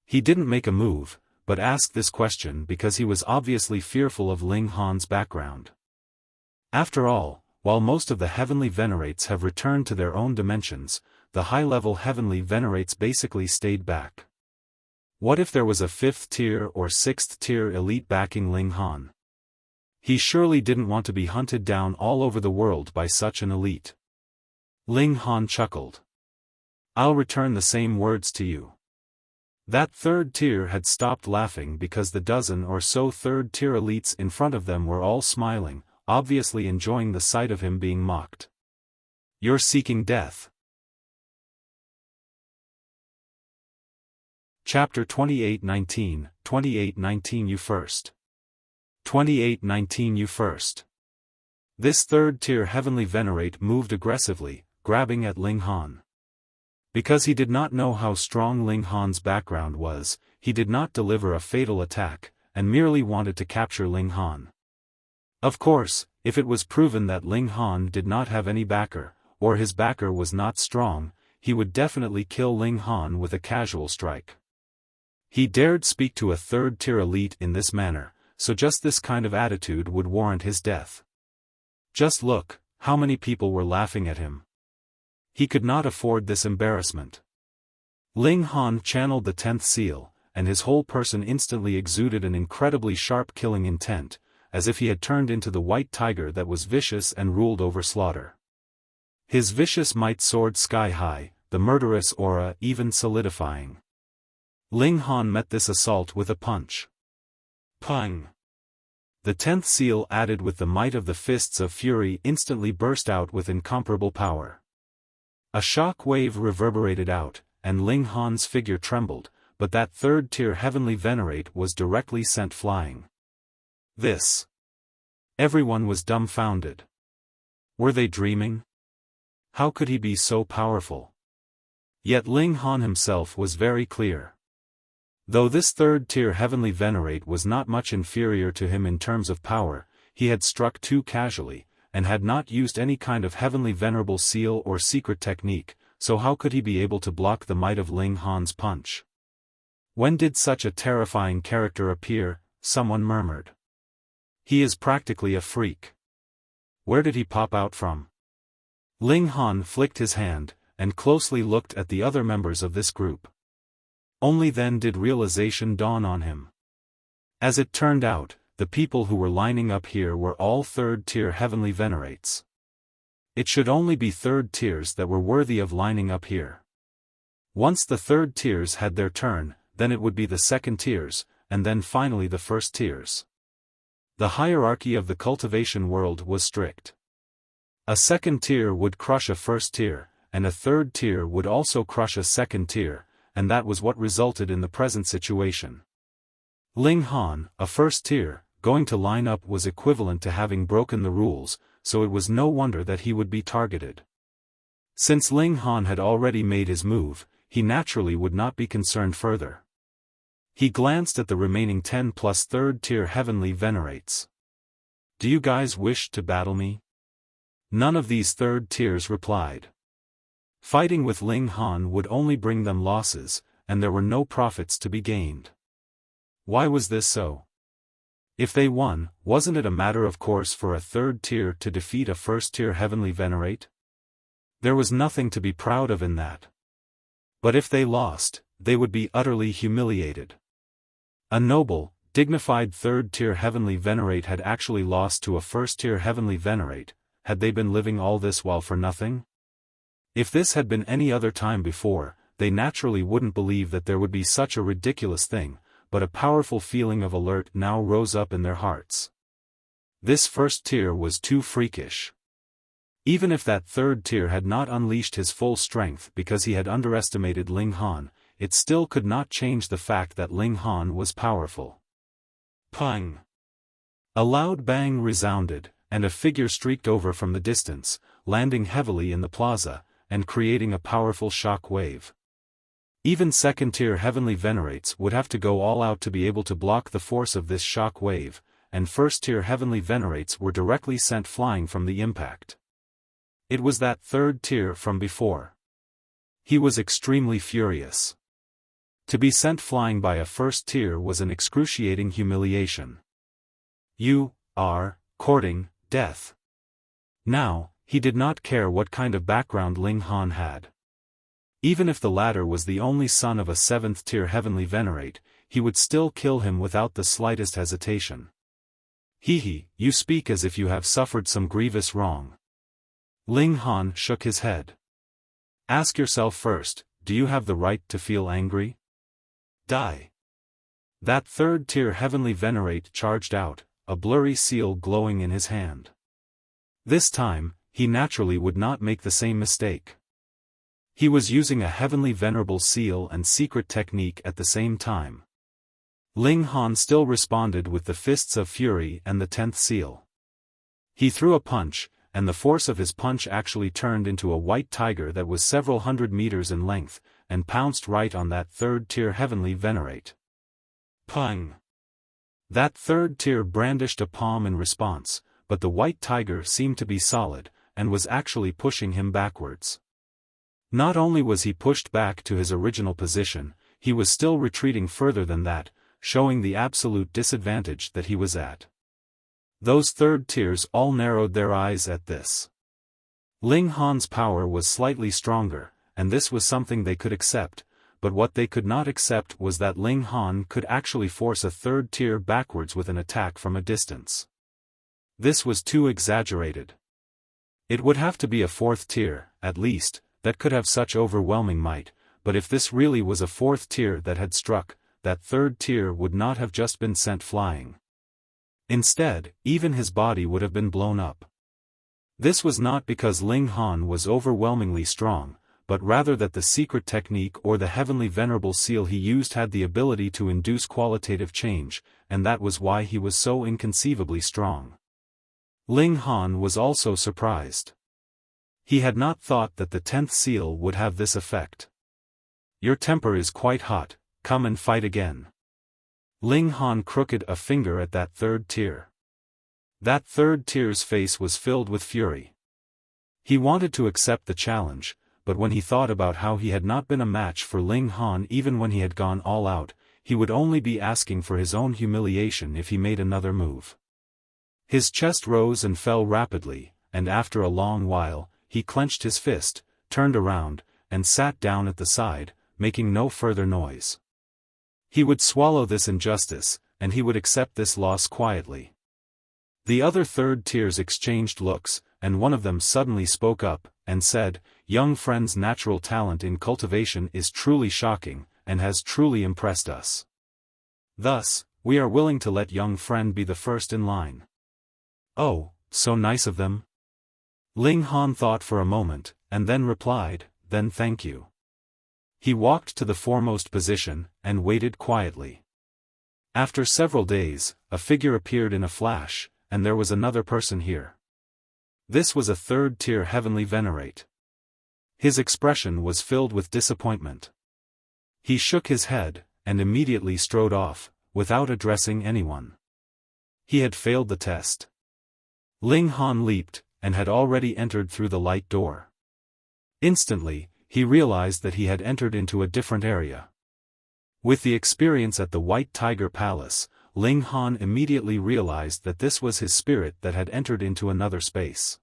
He didn't make a move, but asked this question because he was obviously fearful of Ling Han's background. After all, while most of the heavenly venerates have returned to their own dimensions, the high-level heavenly venerates basically stayed back. What if there was a 5th tier or 6th tier elite backing Ling Han? He surely didn't want to be hunted down all over the world by such an elite. Ling Han chuckled. I'll return the same words to you. That third tier had stopped laughing because the dozen or so third tier elites in front of them were all smiling, obviously enjoying the sight of him being mocked. You're seeking death. Chapter 28:19, 28:19 You first. 28:19 You first. This third-tier heavenly venerate moved aggressively, grabbing at Ling Han. Because he did not know how strong Ling Han's background was, he did not deliver a fatal attack, and merely wanted to capture Ling Han. Of course, if it was proven that Ling Han did not have any backer, or his backer was not strong, he would definitely kill Ling Han with a casual strike. He dared speak to a third-tier elite in this manner, so just this kind of attitude would warrant his death. Just look, how many people were laughing at him. He could not afford this embarrassment. Ling Han channeled the 10th seal, and his whole person instantly exuded an incredibly sharp killing intent, as if he had turned into the white tiger that was vicious and ruled over slaughter. His vicious might soared sky-high, the murderous aura even solidifying. Ling Han met this assault with a punch. Pang! The 10th seal added with the might of the fists of fury instantly burst out with incomparable power. A shock wave reverberated out, and Ling Han's figure trembled, but that third-tier heavenly venerate was directly sent flying. This Everyone was dumbfounded. Were they dreaming? How could he be so powerful? Yet Ling Han himself was very clear. Though this third-tier heavenly venerate was not much inferior to him in terms of power, he had struck too casually, and had not used any kind of heavenly venerable seal or secret technique, so how could he be able to block the might of Ling Han's punch? When did such a terrifying character appear? Someone murmured. He is practically a freak. Where did he pop out from? Ling Han flicked his hand, and closely looked at the other members of this group. Only then did realization dawn on him. As it turned out, the people who were lining up here were all third-tier heavenly venerates. It should only be third tiers that were worthy of lining up here. Once the third tiers had their turn, then it would be the second tiers, and then finally the first tiers. The hierarchy of the cultivation world was strict. A second tier would crush a first tier, and a third tier would also crush a second tier, and that was what resulted in the present situation. Ling Han, a first tier, going to line up was equivalent to having broken the rules, so it was no wonder that he would be targeted. Since Ling Han had already made his move, he naturally would not be concerned further. He glanced at the remaining 10 plus third-tier heavenly venerates. Do you guys wish to battle me? None of these third tiers replied. Fighting with Ling Han would only bring them losses, and there were no profits to be gained. Why was this so? If they won, wasn't it a matter of course for a third tier to defeat a first-tier heavenly venerate? There was nothing to be proud of in that. But if they lost, they would be utterly humiliated. A noble, dignified third-tier heavenly venerate had actually lost to a first-tier heavenly venerate. Had they been living all this while for nothing? If this had been any other time before, they naturally wouldn't believe that there would be such a ridiculous thing, but a powerful feeling of alert now rose up in their hearts. This first tier was too freakish. Even if that third tier had not unleashed his full strength because he had underestimated Ling Han, it still could not change the fact that Ling Han was powerful. Pang! A loud bang resounded, and a figure streaked over from the distance, landing heavily in the plaza, and creating a powerful shock wave. Even second-tier heavenly venerates would have to go all out to be able to block the force of this shock wave, and first-tier heavenly venerates were directly sent flying from the impact. It was that third tier from before. He was extremely furious. To be sent flying by a first tier was an excruciating humiliation. You are courting death. Now, he did not care what kind of background Ling Han had. Even if the latter was the only son of a seventh-tier heavenly venerate, he would still kill him without the slightest hesitation. He, you speak as if you have suffered some grievous wrong. Ling Han shook his head. Ask yourself first, do you have the right to feel angry? Die. That third-tier heavenly venerate charged out, a blurry seal glowing in his hand. This time, he naturally would not make the same mistake. He was using a heavenly venerable seal and secret technique at the same time. Ling Han still responded with the fists of fury and the 10th seal. He threw a punch, and the force of his punch actually turned into a white tiger that was several hundred meters in length, and pounced right on that third-tier heavenly venerate. Pang! That third tier brandished a palm in response, but the white tiger seemed to be solid, and was actually pushing him backwards. Not only was he pushed back to his original position, he was still retreating further than that, showing the absolute disadvantage that he was at. Those third tiers all narrowed their eyes at this. Ling Han's power was slightly stronger, and this was something they could accept, but what they could not accept was that Ling Han could actually force a third tier backwards with an attack from a distance. This was too exaggerated. It would have to be a fourth tier, at least, that could have such overwhelming might, but if this really was a fourth tier that had struck, that third tier would not have just been sent flying. Instead, even his body would have been blown up. This was not because Ling Han was overwhelmingly strong, but rather that the secret technique or the heavenly venerable seal he used had the ability to induce qualitative change, and that was why he was so inconceivably strong. Ling Han was also surprised. He had not thought that the 10th seal would have this effect. Your temper is quite hot, come and fight again. Ling Han crooked a finger at that third tier. That third tier's face was filled with fury. He wanted to accept the challenge, but when he thought about how he had not been a match for Ling Han even when he had gone all out, he would only be asking for his own humiliation if he made another move. His chest rose and fell rapidly, and after a long while, he clenched his fist, turned around, and sat down at the side, making no further noise. He would swallow this injustice, and he would accept this loss quietly. The other third tiers exchanged looks, and one of them suddenly spoke up, and said, "Young friend's natural talent in cultivation is truly shocking, and has truly impressed us. Thus, we are willing to let young friend be the first in line." "Oh, so nice of them." Ling Han thought for a moment, and then replied, "Then thank you." He walked to the foremost position, and waited quietly. After several days, a figure appeared in a flash, and there was another person here. This was a third-tier heavenly venerate. His expression was filled with disappointment. He shook his head, and immediately strode off, without addressing anyone. He had failed the test. Ling Han leaped, and had already entered through the light door. Instantly, he realized that he had entered into a different area. With the experience at the White Tiger Palace, Ling Han immediately realized that this was his spirit that had entered into another space.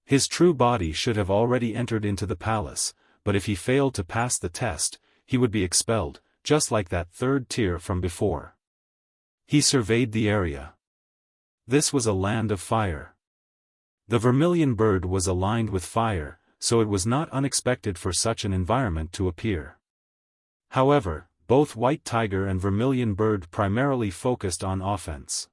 His true body should have already entered into the palace, but if he failed to pass the test, he would be expelled, just like that third tier from before. He surveyed the area. This was a land of fire. The Vermillion bird was aligned with fire, so it was not unexpected for such an environment to appear. However, both White Tiger and Vermillion bird primarily focused on offense.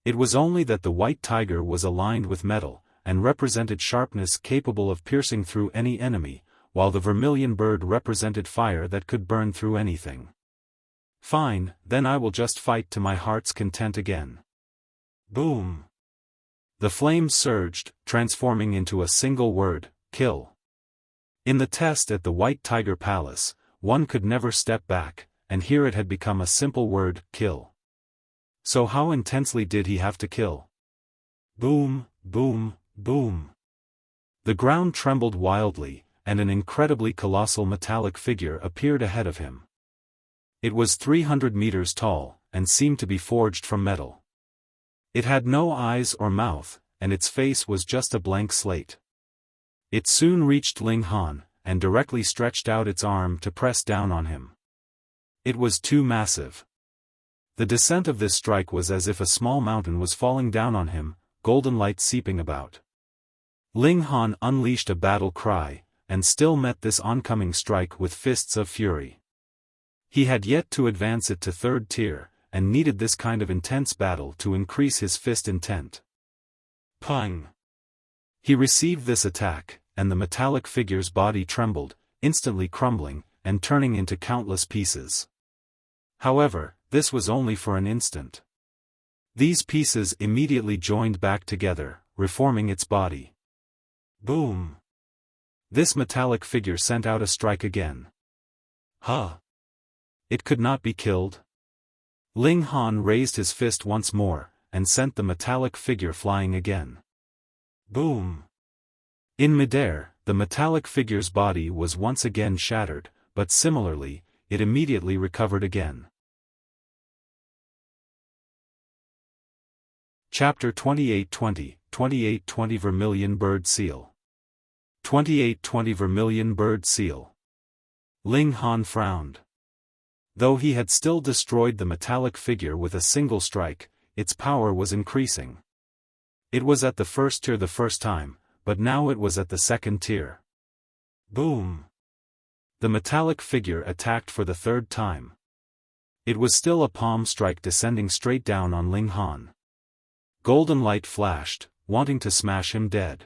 It was only that the White Tiger was aligned with metal, and represented sharpness capable of piercing through any enemy, while the Vermillion bird represented fire that could burn through anything. Fine, then I will just fight to my heart's content again. Boom! The flames surged, transforming into a single word, kill. In the test at the White Tiger Palace, one could never step back, and here it had become a simple word, kill. So how intensely did he have to kill? Boom, boom, boom. The ground trembled wildly, and an incredibly colossal metallic figure appeared ahead of him. It was 300 meters tall, and seemed to be forged from metal. It had no eyes or mouth, and its face was just a blank slate. It soon reached Ling Han, and directly stretched out its arm to press down on him. It was too massive. The descent of this strike was as if a small mountain was falling down on him, golden light seeping about. Ling Han unleashed a battle cry, and still met this oncoming strike with fists of fury. He had yet to advance it to third tier, and needed this kind of intense battle to increase his fist intent. Pang! He received this attack, and the metallic figure's body trembled, instantly crumbling, and turning into countless pieces. However, this was only for an instant. These pieces immediately joined back together, reforming its body. Boom! This metallic figure sent out a strike again. Huh! It could not be killed? Ling Han raised his fist once more, and sent the metallic figure flying again. Boom! In midair, the metallic figure's body was once again shattered, but similarly, it immediately recovered again. Chapter 2820, 2820 Vermillion Bird Seal. 2820 Vermillion Bird Seal. Ling Han frowned. Though he had still destroyed the metallic figure with a single strike, its power was increasing. It was at the first tier the first time, but now it was at the second tier. Boom! The metallic figure attacked for the third time. It was still a palm strike descending straight down on Ling Han. Golden light flashed, wanting to smash him dead.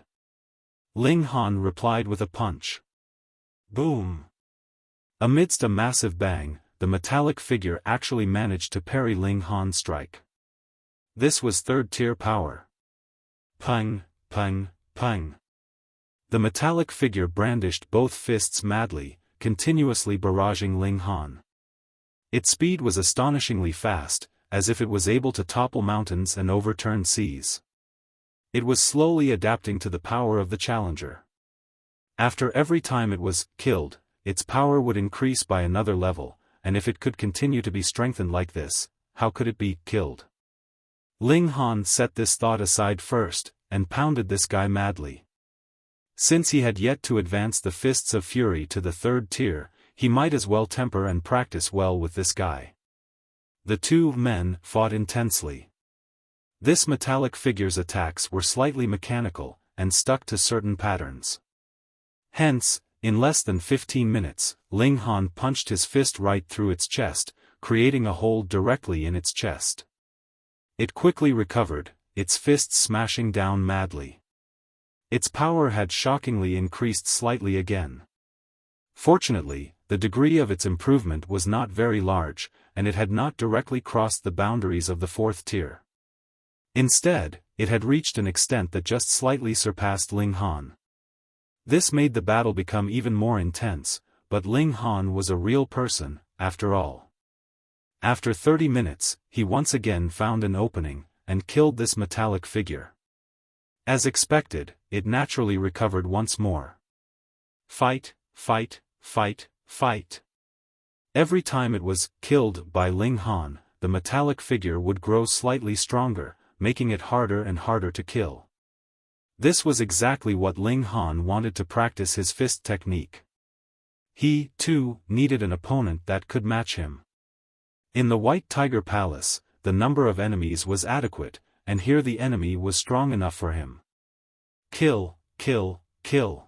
Ling Han replied with a punch. Boom! Amidst a massive bang, the metallic figure actually managed to parry Ling Han's strike. This was third-tier power. Pang, pang, pang. The metallic figure brandished both fists madly, continuously barraging Ling Han. Its speed was astonishingly fast, as if it was able to topple mountains and overturn seas. It was slowly adapting to the power of the challenger. After every time it was killed, its power would increase by another level, and if it could continue to be strengthened like this, how could it be killed? Ling Han set this thought aside first, and pounded this guy madly. Since he had yet to advance the fists of fury to the third tier, he might as well temper and practice well with this guy. The two men fought intensely. This metallic figure's attacks were slightly mechanical, and stuck to certain patterns. Hence, in less than 15 minutes, Ling Han punched his fist right through its chest, creating a hole directly in its chest. It quickly recovered, its fists smashing down madly. Its power had shockingly increased slightly again. Fortunately, the degree of its improvement was not very large, and it had not directly crossed the boundaries of the fourth tier. Instead, it had reached an extent that just slightly surpassed Ling Han. This made the battle become even more intense, but Ling Han was a real person, after all. After 30 minutes, he once again found an opening, and killed this metallic figure. As expected, it naturally recovered once more. Fight, fight, fight, fight. Every time it was killed by Ling Han, the metallic figure would grow slightly stronger, making it harder and harder to kill. This was exactly what Ling Han wanted to practice his fist technique. He, too, needed an opponent that could match him. In the White Tiger Palace, the number of enemies was adequate, and here the enemy was strong enough for him. Kill, kill, kill.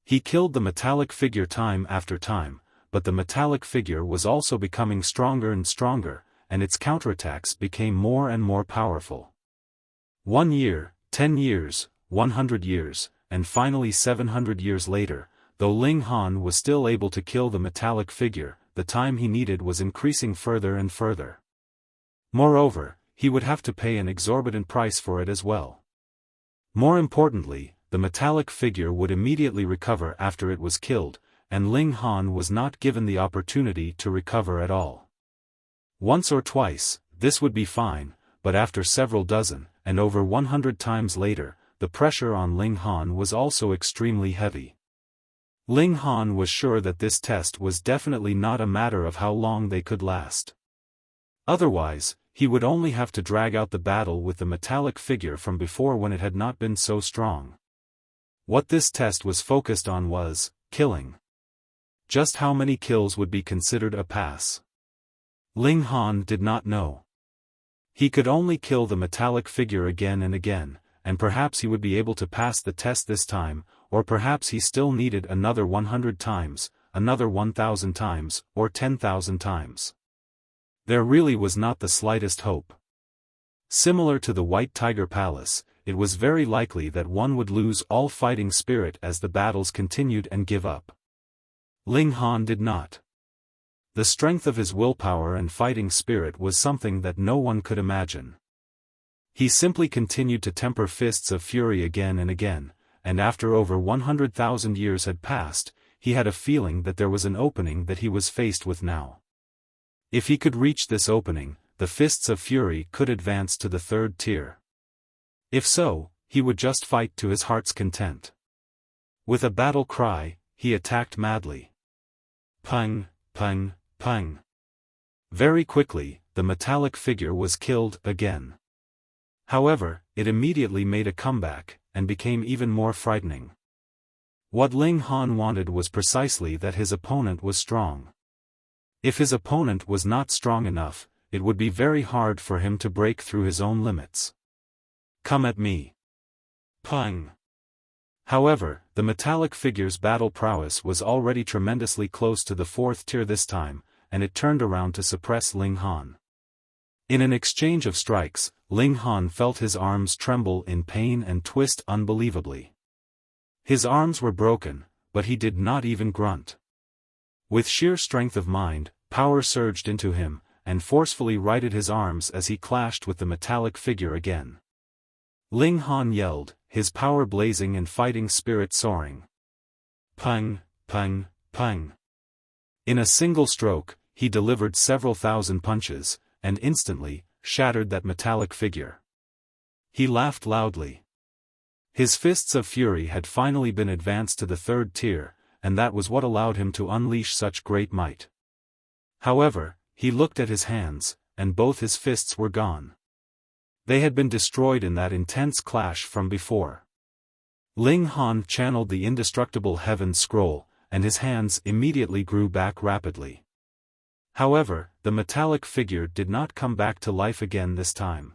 He killed the metallic figure time after time, but the metallic figure was also becoming stronger and stronger, and its counterattacks became more and more powerful. 1 year, 10 years, 100 years, and finally 700 years later, though Ling Han was still able to kill the metallic figure, the time he needed was increasing further and further. Moreover, he would have to pay an exorbitant price for it as well. More importantly, the metallic figure would immediately recover after it was killed, and Ling Han was not given the opportunity to recover at all. Once or twice, this would be fine, but after several dozen, and over 100 times later, the pressure on Ling Han was also extremely heavy. Ling Han was sure that this test was definitely not a matter of how long they could last. Otherwise, he would only have to drag out the battle with the metallic figure from before when it had not been so strong. What this test was focused on was killing. Just how many kills would be considered a pass? Ling Han did not know. He could only kill the metallic figure again and again, and perhaps he would be able to pass the test this time, or perhaps he still needed another 100 times, another 1,000 times, or 10,000 times. There really was not the slightest hope. Similar to the White Tiger Palace, it was very likely that one would lose all fighting spirit as the battles continued and give up. Ling Han did not. The strength of his willpower and fighting spirit was something that no one could imagine. He simply continued to temper fists of fury again and again, and after over 100,000 years had passed, he had a feeling that there was an opening that he was faced with now. If he could reach this opening, the fists of fury could advance to the third tier. If so, he would just fight to his heart's content. With a battle cry, he attacked madly. Pang, pang, pang. Very quickly, the metallic figure was killed again. However, it immediately made a comeback, and became even more frightening. What Ling Han wanted was precisely that his opponent was strong. If his opponent was not strong enough, it would be very hard for him to break through his own limits. Come at me. Pang. However, the metallic figure's battle prowess was already tremendously close to the fourth tier this time, and it turned around to suppress Ling Han. In an exchange of strikes, Ling Han felt his arms tremble in pain and twist unbelievably. His arms were broken, but he did not even grunt. With sheer strength of mind, power surged into him, and forcefully righted his arms as he clashed with the metallic figure again. Ling Han yelled, his power blazing and fighting spirit soaring. Pung, pung, pung. In a single stroke, he delivered several thousand punches, and instantly, shattered that metallic figure. He laughed loudly. His fists of fury had finally been advanced to the third tier, and that was what allowed him to unleash such great might. However, he looked at his hands, and both his fists were gone. They had been destroyed in that intense clash from before. Ling Han channeled the indestructible heaven scroll, and his hands immediately grew back rapidly. However, the metallic figure did not come back to life again this time.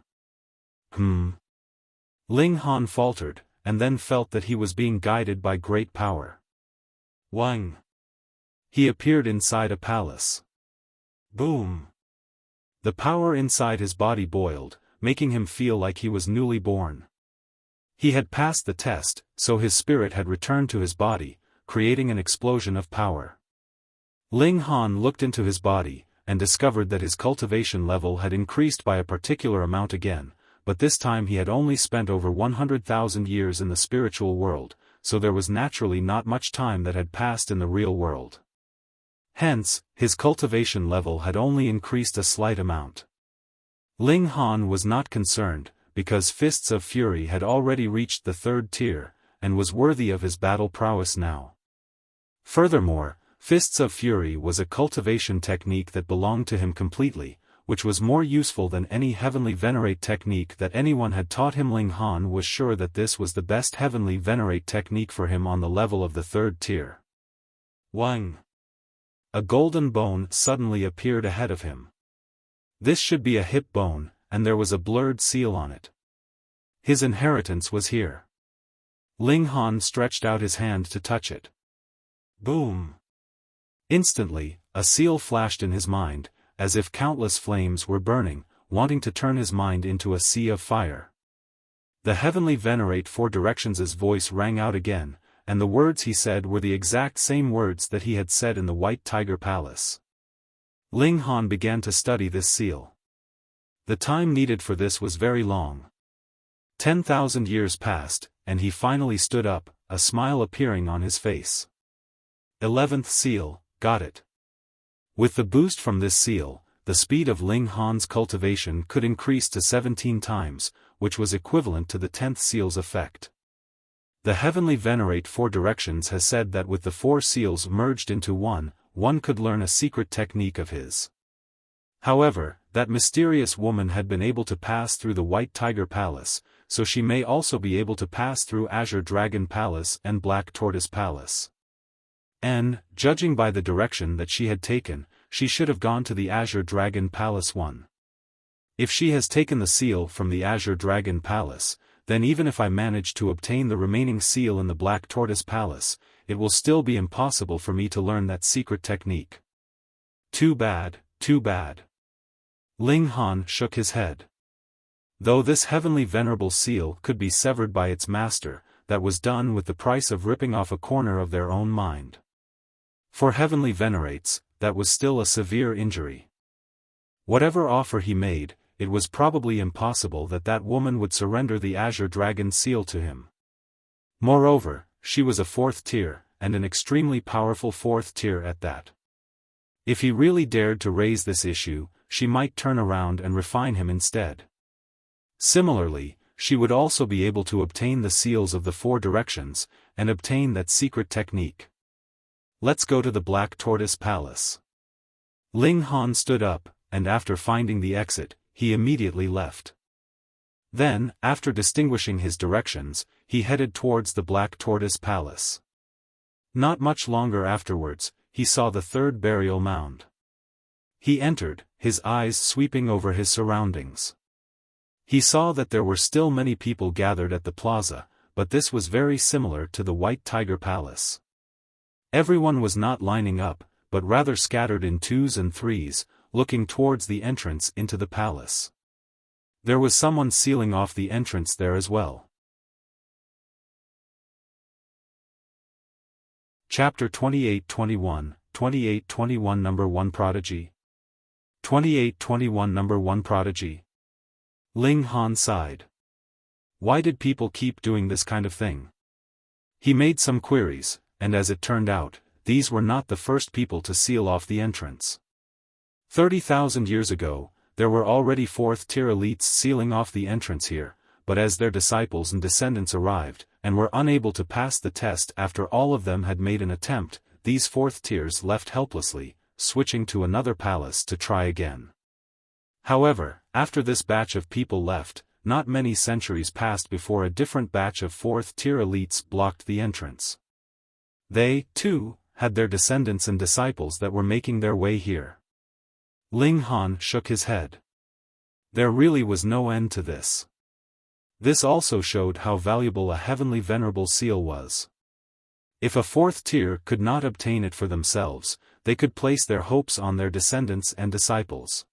Ling Han faltered, and then felt that he was being guided by great power. Wang. He appeared inside a palace. Boom. The power inside his body boiled, making him feel like he was newly born. He had passed the test, so his spirit had returned to his body, creating an explosion of power. Ling Han looked into his body, and discovered that his cultivation level had increased by a particular amount again, but this time he had only spent over 100,000 years in the spiritual world, so there was naturally not much time that had passed in the real world. Hence, his cultivation level had only increased a slight amount. Ling Han was not concerned, because Fists of Fury had already reached the third tier, and was worthy of his battle prowess now. Furthermore, Fists of Fury was a cultivation technique that belonged to him completely, which was more useful than any heavenly venerate technique that anyone had taught him. Ling Han was sure that this was the best heavenly venerate technique for him on the level of the third tier. Wang. A golden bone suddenly appeared ahead of him. This should be a hip bone, and there was a blurred seal on it. His inheritance was here. Ling Han stretched out his hand to touch it. Boom! Instantly, a seal flashed in his mind, as if countless flames were burning, wanting to turn his mind into a sea of fire. The heavenly venerate Four Directions' voice rang out again, and the words he said were the exact same words that he had said in the White Tiger Palace. Ling Han began to study this seal. The time needed for this was very long. 10,000 years passed, and he finally stood up, a smile appearing on his face. 11th seal, got it. With the boost from this seal, the speed of Ling Han's cultivation could increase to 17 times, which was equivalent to the 10th seal's effect. The heavenly venerate Four Directions has said that with the four seals merged into one could learn a secret technique of his. However, that mysterious woman had been able to pass through the White Tiger Palace, so she may also be able to pass through Azure Dragon Palace and Black Tortoise Palace. And, judging by the direction that she had taken, she should have gone to the Azure Dragon Palace 1. If she has taken the seal from the Azure Dragon Palace, then even if I manage to obtain the remaining seal in the Black Tortoise Palace, it will still be impossible for me to learn that secret technique. Too bad, too bad. Ling Han shook his head. Though this heavenly venerable seal could be severed by its master, that was done with the price of ripping off a corner of their own mind. For heavenly venerates, that was still a severe injury. Whatever offer he made, it was probably impossible that that woman would surrender the Azure Dragon seal to him. Moreover, she was a fourth tier, and an extremely powerful fourth tier at that. If he really dared to raise this issue, she might turn around and refine him instead. Similarly, she would also be able to obtain the seals of the Four Directions, and obtain that secret technique. Let's go to the Black Tortoise Palace. Ling Han stood up, and after finding the exit, he immediately left. Then, after distinguishing his directions, he headed towards the Black Tortoise Palace. Not much longer afterwards, he saw the third burial mound. He entered, his eyes sweeping over his surroundings. He saw that there were still many people gathered at the plaza, but this was very similar to the White Tiger Palace. Everyone was not lining up, but rather scattered in twos and threes, looking towards the entrance into the palace. There was someone sealing off the entrance there as well. Chapter 28-21, 28-21 Number 1 Prodigy. 28-21 Number 1 Prodigy. Ling Han sighed. Why did people keep doing this kind of thing? He made some queries, and as it turned out, these were not the first people to seal off the entrance. 30,000 years ago, there were already fourth-tier elites sealing off the entrance here, but as their disciples and descendants arrived, and were unable to pass the test after all of them had made an attempt, these fourth tiers left helplessly, switching to another palace to try again. However, after this batch of people left, not many centuries passed before a different batch of fourth-tier elites blocked the entrance. They, too, had their descendants and disciples that were making their way here. Ling Han shook his head. There really was no end to this. This also showed how valuable a heavenly venerable seal was. If a fourth tier could not obtain it for themselves, they could place their hopes on their descendants and disciples.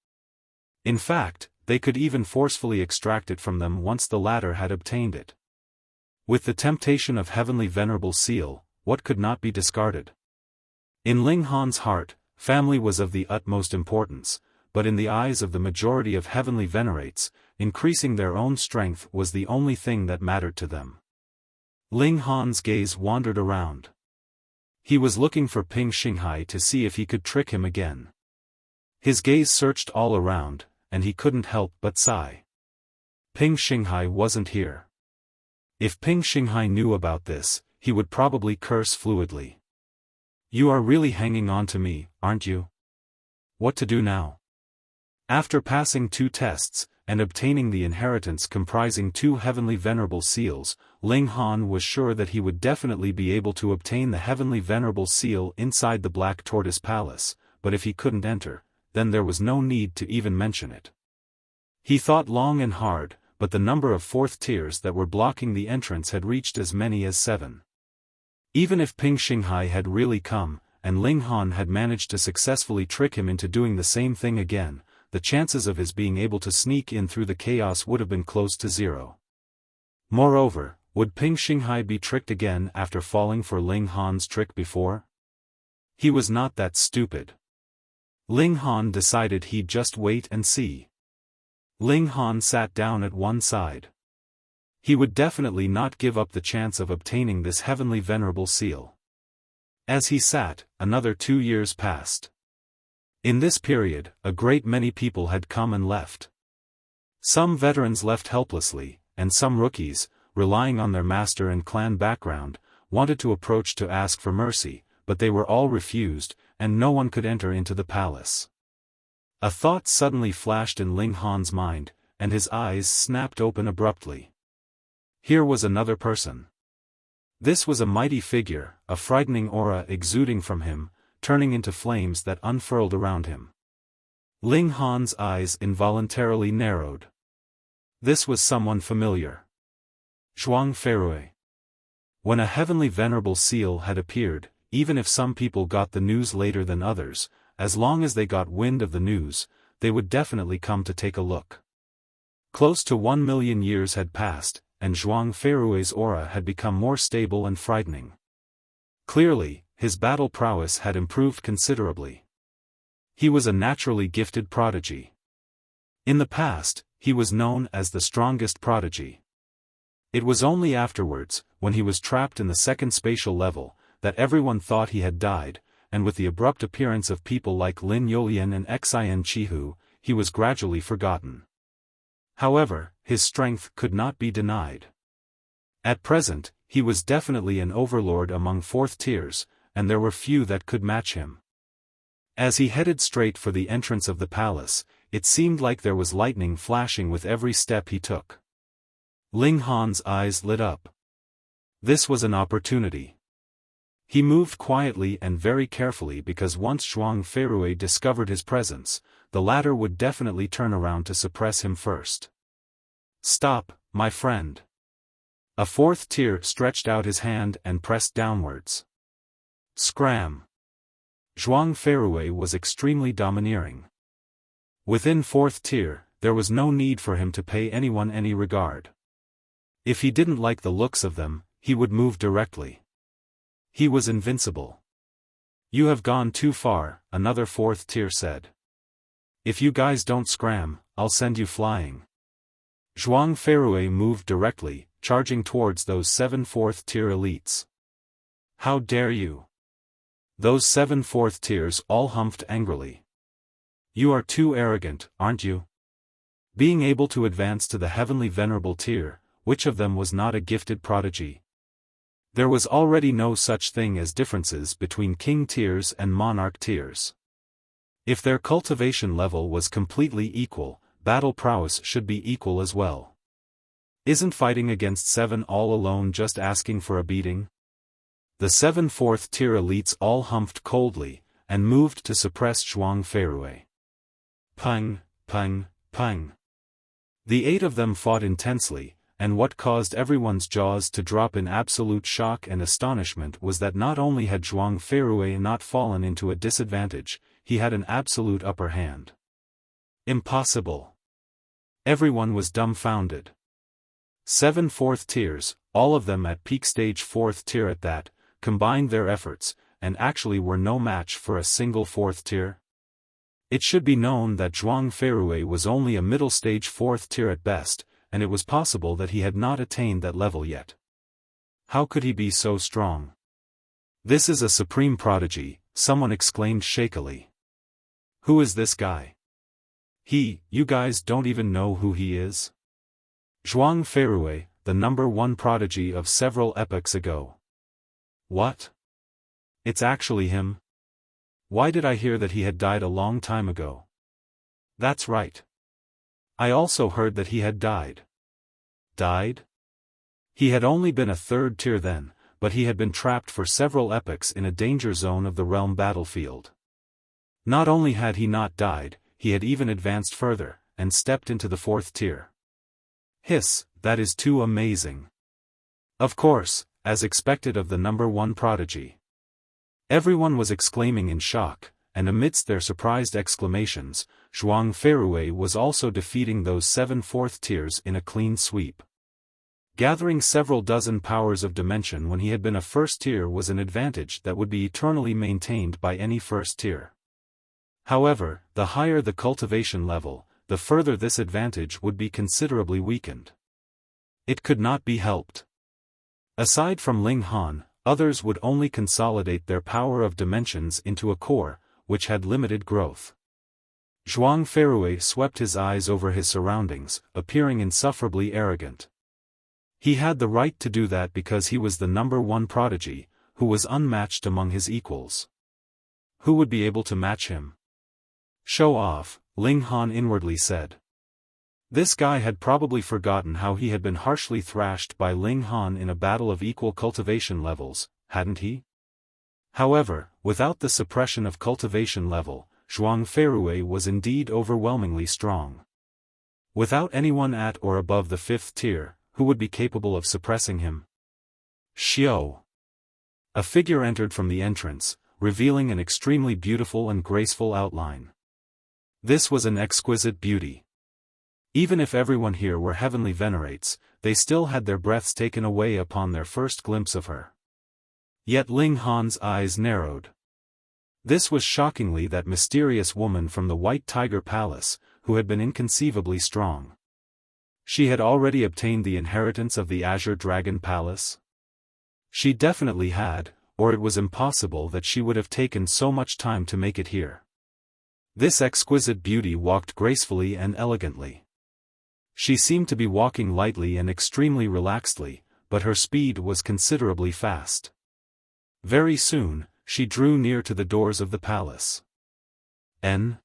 In fact, they could even forcefully extract it from them once the latter had obtained it. With the temptation of heavenly venerable seal, what could not be discarded? In Ling Han's heart, family was of the utmost importance, but in the eyes of the majority of heavenly venerates, increasing their own strength was the only thing that mattered to them. Ling Han's gaze wandered around. He was looking for Ping Xinghai to see if he could trick him again. His gaze searched all around, and he couldn't help but sigh. Ping Xinghai wasn't here. If Ping Xinghai knew about this, he would probably curse fluidly. You are really hanging on to me, aren't you? What to do now? After passing 2 tests, and obtaining the inheritance comprising 2 heavenly venerable seals, Ling Han was sure that he would definitely be able to obtain the heavenly venerable seal inside the Black Tortoise Palace, but if he couldn't enter, then there was no need to even mention it. He thought long and hard, but the number of fourth tiers that were blocking the entrance had reached as many as 7. Even if Ping Xinghai had really come, and Ling Han had managed to successfully trick him into doing the same thing again, the chances of his being able to sneak in through the chaos would have been close to 0. Moreover, would Ping Xinghai be tricked again after falling for Ling Han's trick before? He was not that stupid. Ling Han decided he'd just wait and see. Ling Han sat down at one side. He would definitely not give up the chance of obtaining this heavenly venerable seal. As he sat, another 2 years passed. In this period, a great many people had come and left. Some veterans left helplessly, and some rookies, relying on their master and clan background, wanted to approach to ask for mercy, but they were all refused, and no one could enter into the palace. A thought suddenly flashed in Ling Han's mind, and his eyes snapped open abruptly. Here was another person. This was a mighty figure, a frightening aura exuding from him, turning into flames that unfurled around him. Ling Han's eyes involuntarily narrowed. This was someone familiar. Zhuang Feirui. When a heavenly venerable seal had appeared, even if some people got the news later than others, as long as they got wind of the news, they would definitely come to take a look. Close to 1 million years had passed, and Zhuang Feirui's aura had become more stable and frightening. Clearly, his battle prowess had improved considerably. He was a naturally gifted prodigy. In the past, he was known as the strongest prodigy. It was only afterwards, when he was trapped in the second spatial level, that everyone thought he had died, and with the abrupt appearance of people like Lin Yolian and Xian Chihu, he was gradually forgotten. However, his strength could not be denied. At present, he was definitely an overlord among fourth tiers, and there were few that could match him. As he headed straight for the entrance of the palace, it seemed like there was lightning flashing with every step he took. Ling Han's eyes lit up. This was an opportunity. He moved quietly and very carefully because once Zhuang Feirui discovered his presence, the latter would definitely turn around to suppress him first. Stop, my friend. A fourth tier stretched out his hand and pressed downwards. Scram. Zhuang Feirui was extremely domineering. Within fourth tier, there was no need for him to pay anyone any regard. If he didn't like the looks of them, he would move directly. He was invincible. You have gone too far, another fourth tier said. If you guys don't scram, I'll send you flying. Zhuang Feirui moved directly, charging towards those 7 4th-tier elites. How dare you? Those 7 4th tiers all humphed angrily. You are too arrogant, aren't you? Being able to advance to the heavenly venerable tier, which of them was not a gifted prodigy? There was already no such thing as differences between king tiers and monarch tiers. If their cultivation level was completely equal, battle prowess should be equal as well. Isn't fighting against 7 all alone just asking for a beating? The 7 4th-tier elites all humphed coldly, and moved to suppress Zhuang Feirui. Pang, pang, pang. The 8 of them fought intensely, and what caused everyone's jaws to drop in absolute shock and astonishment was that not only had Zhuang Feirui not fallen into a disadvantage, he had an absolute upper hand. Impossible. Everyone was dumbfounded. 7 4th tiers, all of them at peak stage 4th tier at that, combined their efforts, and actually were no match for a single 4th tier. It should be known that Zhuang Feirui was only a middle stage 4th tier at best, and it was possible that he had not attained that level yet. How could he be so strong? This is a supreme prodigy, someone exclaimed shakily. Who is this guy? You guys don't even know who he is? Zhuang Feirui, the #1 prodigy of several epochs ago. What? It's actually him? Why did I hear that he had died a long time ago? That's right. I also heard that he had died. Died? He had only been a 3rd tier then, but he had been trapped for several epochs in a danger zone of the realm battlefield. Not only had he not died, he had even advanced further, and stepped into the 4th tier. Hiss, that is too amazing. Of course, as expected of the #1 prodigy. Everyone was exclaiming in shock, and amidst their surprised exclamations, Zhuang Feirui was also defeating those 7 4th tiers in a clean sweep. Gathering several dozen powers of dimension when he had been a 1st tier was an advantage that would be eternally maintained by any 1st tier. However, the higher the cultivation level, the further this advantage would be considerably weakened. It could not be helped. Aside from Ling Han, others would only consolidate their power of dimensions into a core, which had limited growth. Zhuang Feirui swept his eyes over his surroundings, appearing insufferably arrogant. He had the right to do that because he was the #1 prodigy, who was unmatched among his equals. Who would be able to match him? Show off, Ling Han inwardly said. This guy had probably forgotten how he had been harshly thrashed by Ling Han in a battle of equal cultivation levels, hadn't he? However, without the suppression of cultivation level, Zhuang Feirui was indeed overwhelmingly strong. Without anyone at or above the 5th tier, who would be capable of suppressing him? Xiao. A figure entered from the entrance, revealing an extremely beautiful and graceful outline. This was an exquisite beauty. Even if everyone here were heavenly venerates, they still had their breaths taken away upon their first glimpse of her. Yet Ling Han's eyes narrowed. This was shockingly that mysterious woman from the White Tiger Palace, who had been inconceivably strong. She had already obtained the inheritance of the Azure Dragon Palace? She definitely had, or it was impossible that she would have taken so much time to make it here. This exquisite beauty walked gracefully and elegantly. She seemed to be walking lightly and extremely relaxedly, but her speed was considerably fast. Very soon, she drew near to the doors of the palace. Zhuang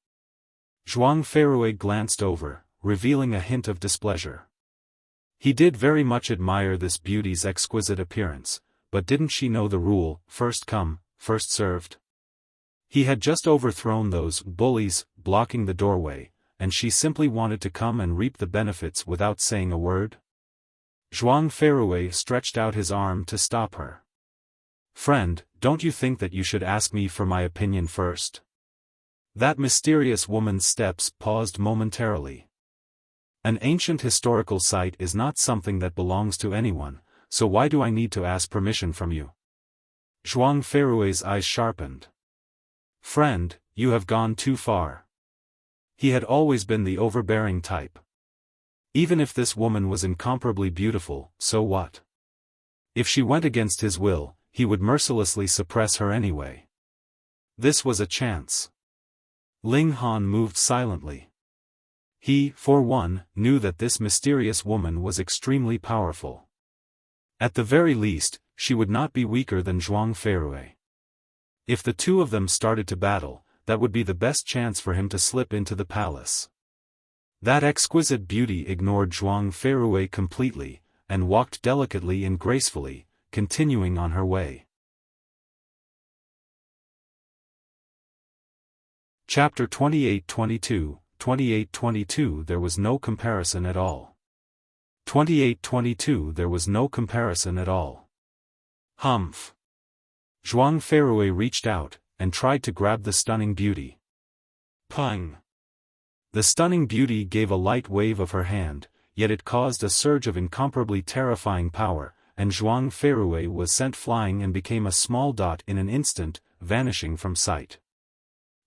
Feirui glanced over, revealing a hint of displeasure. He did very much admire this beauty's exquisite appearance, but didn't she know the rule, first come, first served? He had just overthrown those bullies blocking the doorway, and she simply wanted to come and reap the benefits without saying a word? Zhuang Feirui stretched out his arm to stop her. Friend, don't you think that you should ask me for my opinion first? That mysterious woman's steps paused momentarily. An ancient historical site is not something that belongs to anyone, so why do I need to ask permission from you? Zhuang Feirui's eyes sharpened. Friend, you have gone too far. He had always been the overbearing type. Even if this woman was incomparably beautiful, so what? If she went against his will, he would mercilessly suppress her anyway. This was a chance. Ling Han moved silently. He, for one, knew that this mysterious woman was extremely powerful. At the very least, she would not be weaker than Zhuang Feirui. If the two of them started to battle, that would be the best chance for him to slip into the palace. That exquisite beauty ignored Zhuang Feirui completely, and walked delicately and gracefully, continuing on her way. Chapter 28-22, 28-22 There was no comparison at all. 28-22 There was no comparison at all. Humph. Zhuang Feirui reached out, and tried to grab the stunning beauty. Pung! The stunning beauty gave a light wave of her hand, yet it caused a surge of incomparably terrifying power, and Zhuang Feirui was sent flying and became a small dot in an instant, vanishing from sight.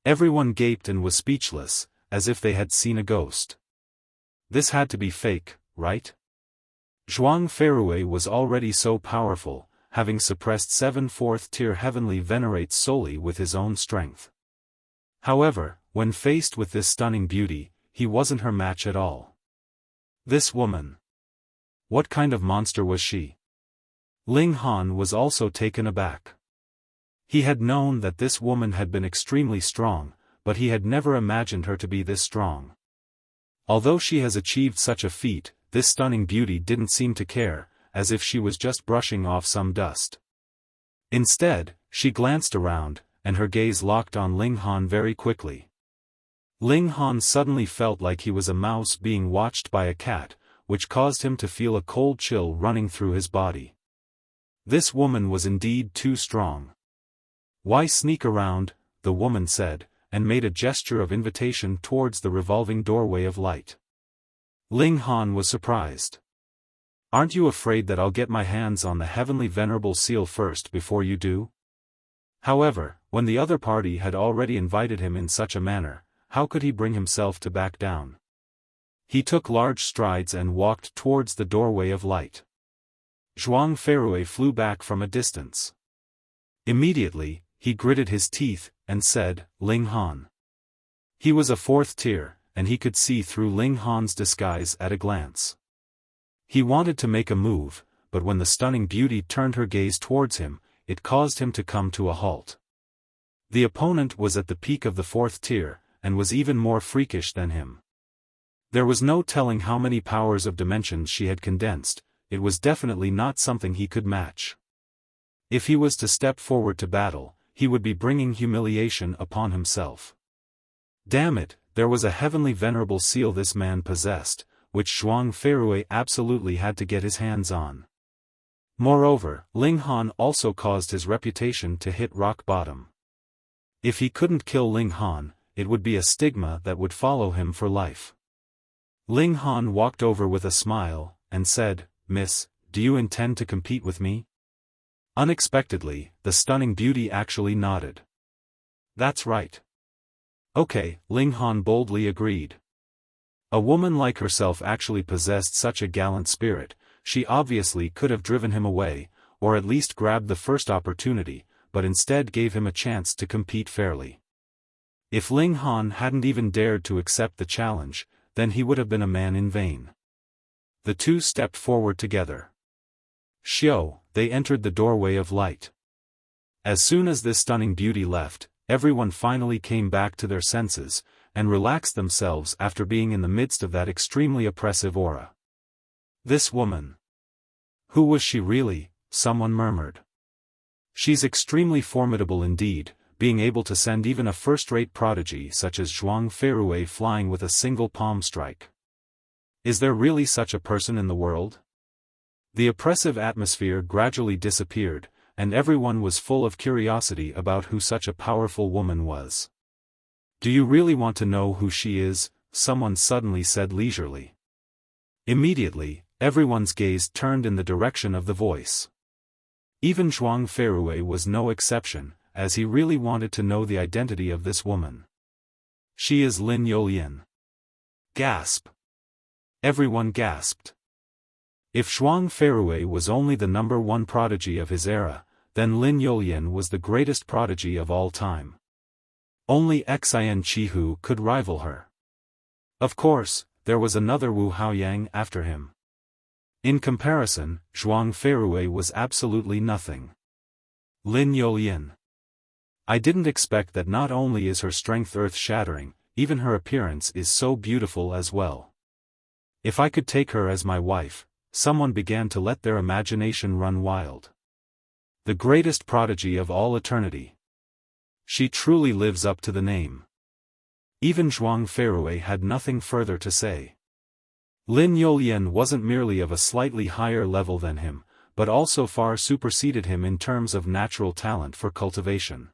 Everyone gaped and was speechless, as if they had seen a ghost. This had to be fake, right? Zhuang Feirui was already so powerful, having suppressed 7 fourth-tier heavenly venerates solely with his own strength. However, when faced with this stunning beauty, he wasn't her match at all. This woman. What kind of monster was she? Ling Han was also taken aback. He had known that this woman had been extremely strong, but he had never imagined her to be this strong. Although she has achieved such a feat, this stunning beauty didn't seem to care, as if she was just brushing off some dust. Instead, she glanced around, and her gaze locked on Ling Han very quickly. Ling Han suddenly felt like he was a mouse being watched by a cat, which caused him to feel a cold chill running through his body. This woman was indeed too strong. Why sneak around, the woman said, and made a gesture of invitation towards the revolving doorway of light. Ling Han was surprised. Aren't you afraid that I'll get my hands on the heavenly venerable seal first before you do? However, when the other party had already invited him in such a manner, how could he bring himself to back down? He took large strides and walked towards the doorway of light. Zhuang Feirui flew back from a distance. Immediately, he gritted his teeth, and said, Ling Han. He was a 4th tier, and he could see through Ling Han's disguise at a glance. He wanted to make a move, but when the stunning beauty turned her gaze towards him, it caused him to come to a halt. The opponent was at the peak of the 4th tier, and was even more freakish than him. There was no telling how many powers of dimensions she had condensed, it was definitely not something he could match. If he was to step forward to battle, he would be bringing humiliation upon himself. Damn it, there was a heavenly venerable seal this man possessed, which Zhuang Feirui absolutely had to get his hands on. Moreover, Ling Han also caused his reputation to hit rock bottom. If he couldn't kill Ling Han, it would be a stigma that would follow him for life. Ling Han walked over with a smile, and said, Miss, do you intend to compete with me? Unexpectedly, the stunning beauty actually nodded. That's right. Okay, Ling Han boldly agreed. A woman like herself actually possessed such a gallant spirit, she obviously could have driven him away, or at least grabbed the first opportunity, but instead gave him a chance to compete fairly. If Ling Han hadn't even dared to accept the challenge, then he would have been a man in vain. The two stepped forward together. Xiao, they entered the doorway of light. As soon as this stunning beauty left, everyone finally came back to their senses, and relaxed themselves after being in the midst of that extremely oppressive aura. This woman. Who was she really? Someone murmured. She's extremely formidable indeed, being able to send even a first-rate prodigy such as Zhuang Feirui flying with a single palm strike. Is there really such a person in the world? The oppressive atmosphere gradually disappeared, and everyone was full of curiosity about who such a powerful woman was. Do you really want to know who she is? Someone suddenly said leisurely. Immediately, everyone's gaze turned in the direction of the voice. Even Zhuang Feirui was no exception, as he really wanted to know the identity of this woman. She is Lin Yolian. Gasp! Everyone gasped. If Zhuang Feirui was only the #1 prodigy of his era, then Lin Yolian was the greatest prodigy of all time. Only Xian Qihu could rival her. Of course, there was another Wu Haoyang after him. In comparison, Zhuang Feirui was absolutely nothing. Lin Yolian. I didn't expect that. Not only is her strength earth-shattering, even her appearance is so beautiful as well. If I could take her as my wife. Someone began to let their imagination run wild. The greatest prodigy of all eternity. She truly lives up to the name. Even Zhuang Feirui had nothing further to say. Lin Yolian wasn't merely of a slightly higher level than him, but also far superseded him in terms of natural talent for cultivation.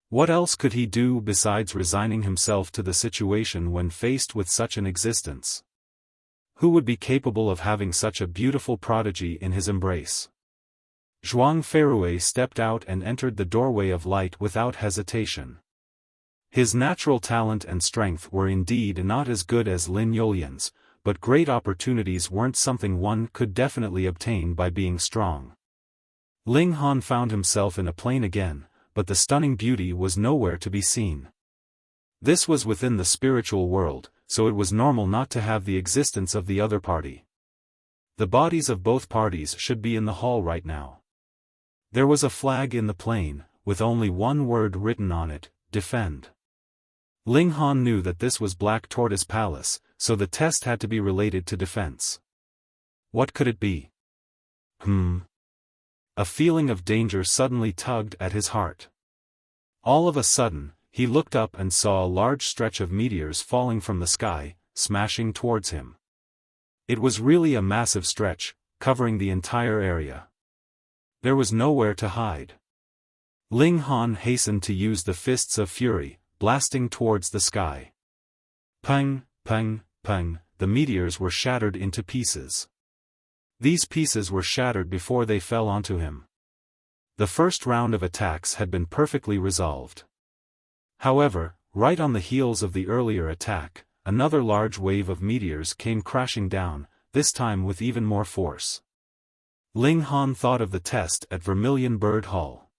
What else could he do besides resigning himself to the situation when faced with such an existence? Who would be capable of having such a beautiful prodigy in his embrace? Zhuang Feirui stepped out and entered the doorway of light without hesitation. His natural talent and strength were indeed not as good as Lin Yolian's, but great opportunities weren't something one could definitely obtain by being strong. Ling Han found himself in a plane again, but the stunning beauty was nowhere to be seen. This was within the spiritual world, so it was normal not to have the existence of the other party. The bodies of both parties should be in the hall right now. There was a flag in the plane, with only one word written on it, defend. Ling Han knew that this was Black Tortoise Palace, so the test had to be related to defense. What could it be? A feeling of danger suddenly tugged at his heart. All of a sudden, he looked up and saw a large stretch of meteors falling from the sky, smashing towards him. It was really a massive stretch, covering the entire area. There was nowhere to hide. Ling Han hastened to use the fists of fury, blasting towards the sky. Pang, pang, pang, the meteors were shattered into pieces. These pieces were shattered before they fell onto him. The first round of attacks had been perfectly resolved. However, right on the heels of the earlier attack, another large wave of meteors came crashing down, this time with even more force. Ling Han thought of the test at Vermillion Bird Hall.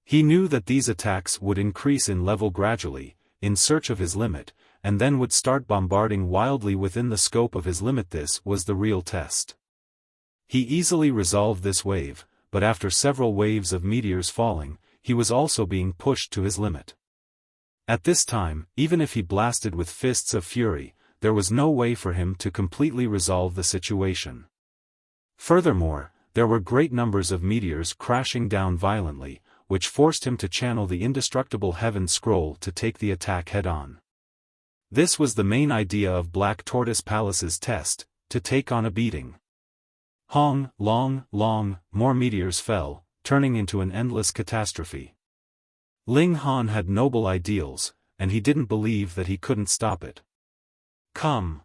He knew that these attacks would increase in level gradually, in search of his limit, and then would start bombarding wildly within the scope of his limit. This was the real test. He easily resolved this wave, but after several waves of meteors falling, he was also being pushed to his limit. At this time, even if he blasted with fists of fury, there was no way for him to completely resolve the situation. Furthermore, there were great numbers of meteors crashing down violently, which forced him to channel the indestructible Heaven Scroll to take the attack head-on. This was the main idea of Black Tortoise Palace's test, to take on a beating. Hong, long, more meteors fell, turning into an endless catastrophe. Ling Han had noble ideals, and he didn't believe that he couldn't stop it. Come!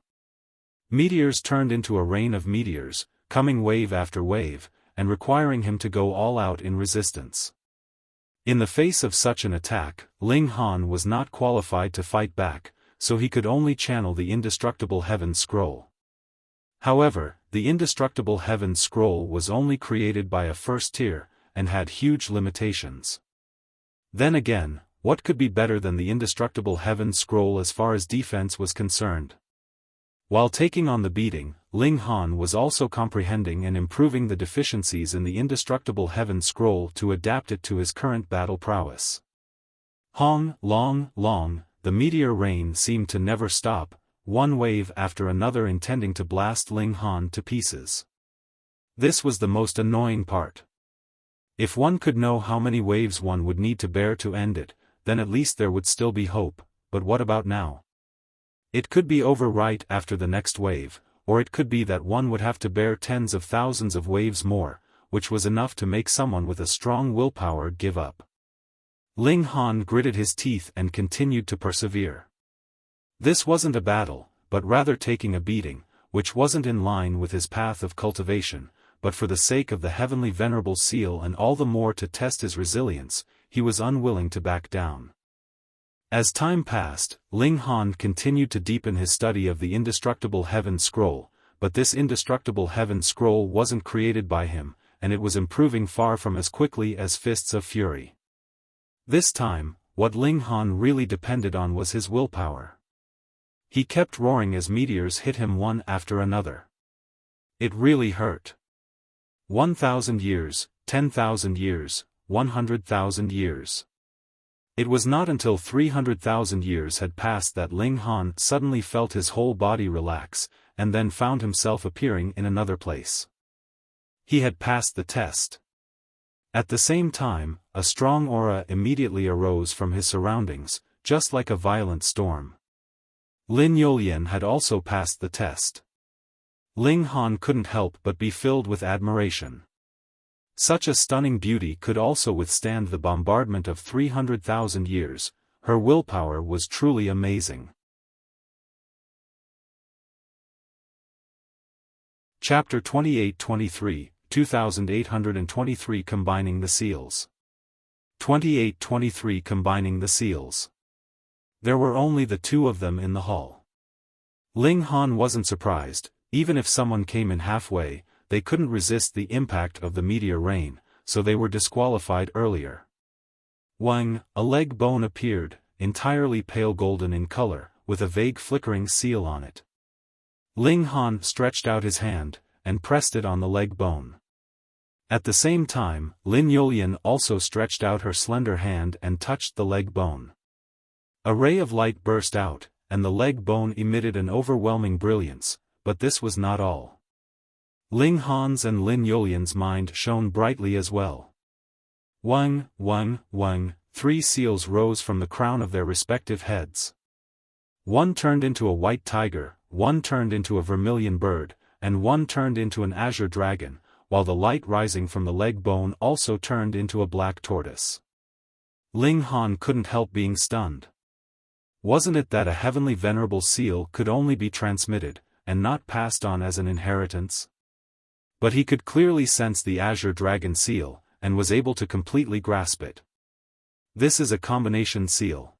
Meteors turned into a rain of meteors, coming wave after wave, and requiring him to go all out in resistance. In the face of such an attack, Ling Han was not qualified to fight back, so he could only channel the indestructible Heaven Scroll. However, the indestructible Heaven Scroll was only created by a first tier, and had huge limitations. Then again, what could be better than the indestructible Heaven Scroll as far as defense was concerned? While taking on the beating, Ling Han was also comprehending and improving the deficiencies in the indestructible Heaven Scroll to adapt it to his current battle prowess. Hong, long, the meteor rain seemed to never stop, one wave after another intending to blast Ling Han to pieces. This was the most annoying part. If one could know how many waves one would need to bear to end it, then at least there would still be hope, but what about now? It could be over right after the next wave, or it could be that one would have to bear tens of thousands of waves more, which was enough to make someone with a strong willpower give up. Ling Han gritted his teeth and continued to persevere. This wasn't a battle, but rather taking a beating, which wasn't in line with his path of cultivation, but for the sake of the heavenly venerable seal and all the more to test his resilience, he was unwilling to back down. As time passed, Ling Han continued to deepen his study of the indestructible Heaven Scroll, but this indestructible Heaven Scroll wasn't created by him, and it was improving far from as quickly as Fists of Fury. This time, what Ling Han really depended on was his willpower. He kept roaring as meteors hit him one after another. It really hurt. 1,000 years, 10,000 years, 100,000 years. It was not until 300,000 years had passed that Ling Han suddenly felt his whole body relax, and then found himself appearing in another place. He had passed the test. At the same time, a strong aura immediately arose from his surroundings, just like a violent storm. Lin Yolian had also passed the test. Ling Han couldn't help but be filled with admiration. Such a stunning beauty could also withstand the bombardment of 300,000 years. Her willpower was truly amazing. Chapter 28-23, 2823 Combining the Seals. 2823 Combining the Seals. There were only the two of them in the hall. Ling Han wasn't surprised. Even if someone came in halfway, they couldn't resist the impact of the meteor rain, so they were disqualified earlier. Wang, a leg bone appeared, entirely pale golden in color, with a vague flickering seal on it. Ling Han stretched out his hand, and pressed it on the leg bone. At the same time, Lin Yolian also stretched out her slender hand and touched the leg bone. A ray of light burst out, and the leg bone emitted an overwhelming brilliance, but this was not all. Ling Han's and Lin Yolian's mind shone brightly as well. Wang, 3 seals rose from the crown of their respective heads. One turned into a white tiger, one turned into a vermilion bird, and one turned into an azure dragon, while the light rising from the leg bone also turned into a black tortoise. Ling Han couldn't help being stunned. Wasn't it that a heavenly venerable seal could only be transmitted, and not passed on as an inheritance? But he could clearly sense the azure dragon seal, and was able to completely grasp it. This is a combination seal.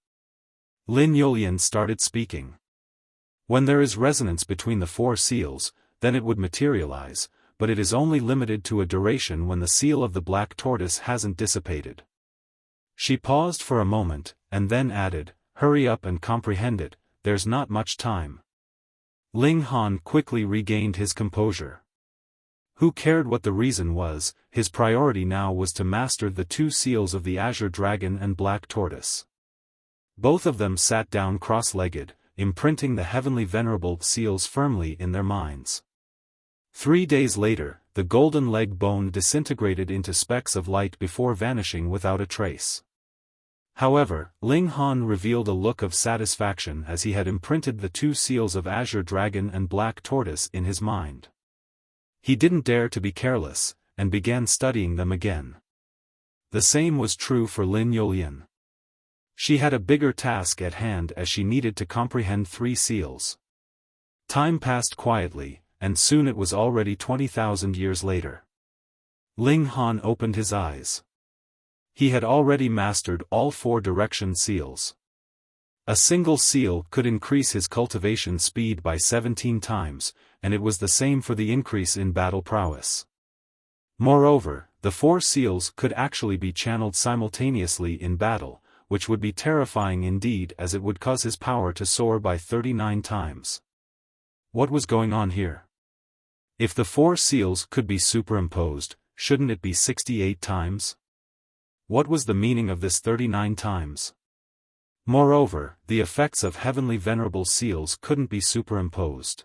Lin Yolian started speaking. When there is resonance between the 4 seals, then it would materialize, but it is only limited to a duration when the seal of the black tortoise hasn't dissipated. She paused for a moment, and then added, "Hurry up and comprehend it, there's not much time." Ling Han quickly regained his composure. Who cared what the reason was, his priority now was to master the 2 seals of the azure dragon and black tortoise. Both of them sat down cross-legged, imprinting the heavenly venerable seals firmly in their minds. 3 days later, the golden leg bone disintegrated into specks of light before vanishing without a trace. However, Ling Han revealed a look of satisfaction as he had imprinted the 2 seals of azure dragon and black tortoise in his mind. He didn't dare to be careless, and began studying them again. The same was true for Lin Yolian. She had a bigger task at hand as she needed to comprehend 3 seals. Time passed quietly, and soon it was already 20,000 years later. Ling Han opened his eyes. He had already mastered all 4 direction seals. A single seal could increase his cultivation speed by 17 times, and it was the same for the increase in battle prowess. Moreover, the 4 seals could actually be channeled simultaneously in battle, which would be terrifying indeed as it would cause his power to soar by 39 times. What was going on here? If the 4 seals could be superimposed, shouldn't it be 68 times? What was the meaning of this 39 times? Moreover, the effects of heavenly venerable seals couldn't be superimposed.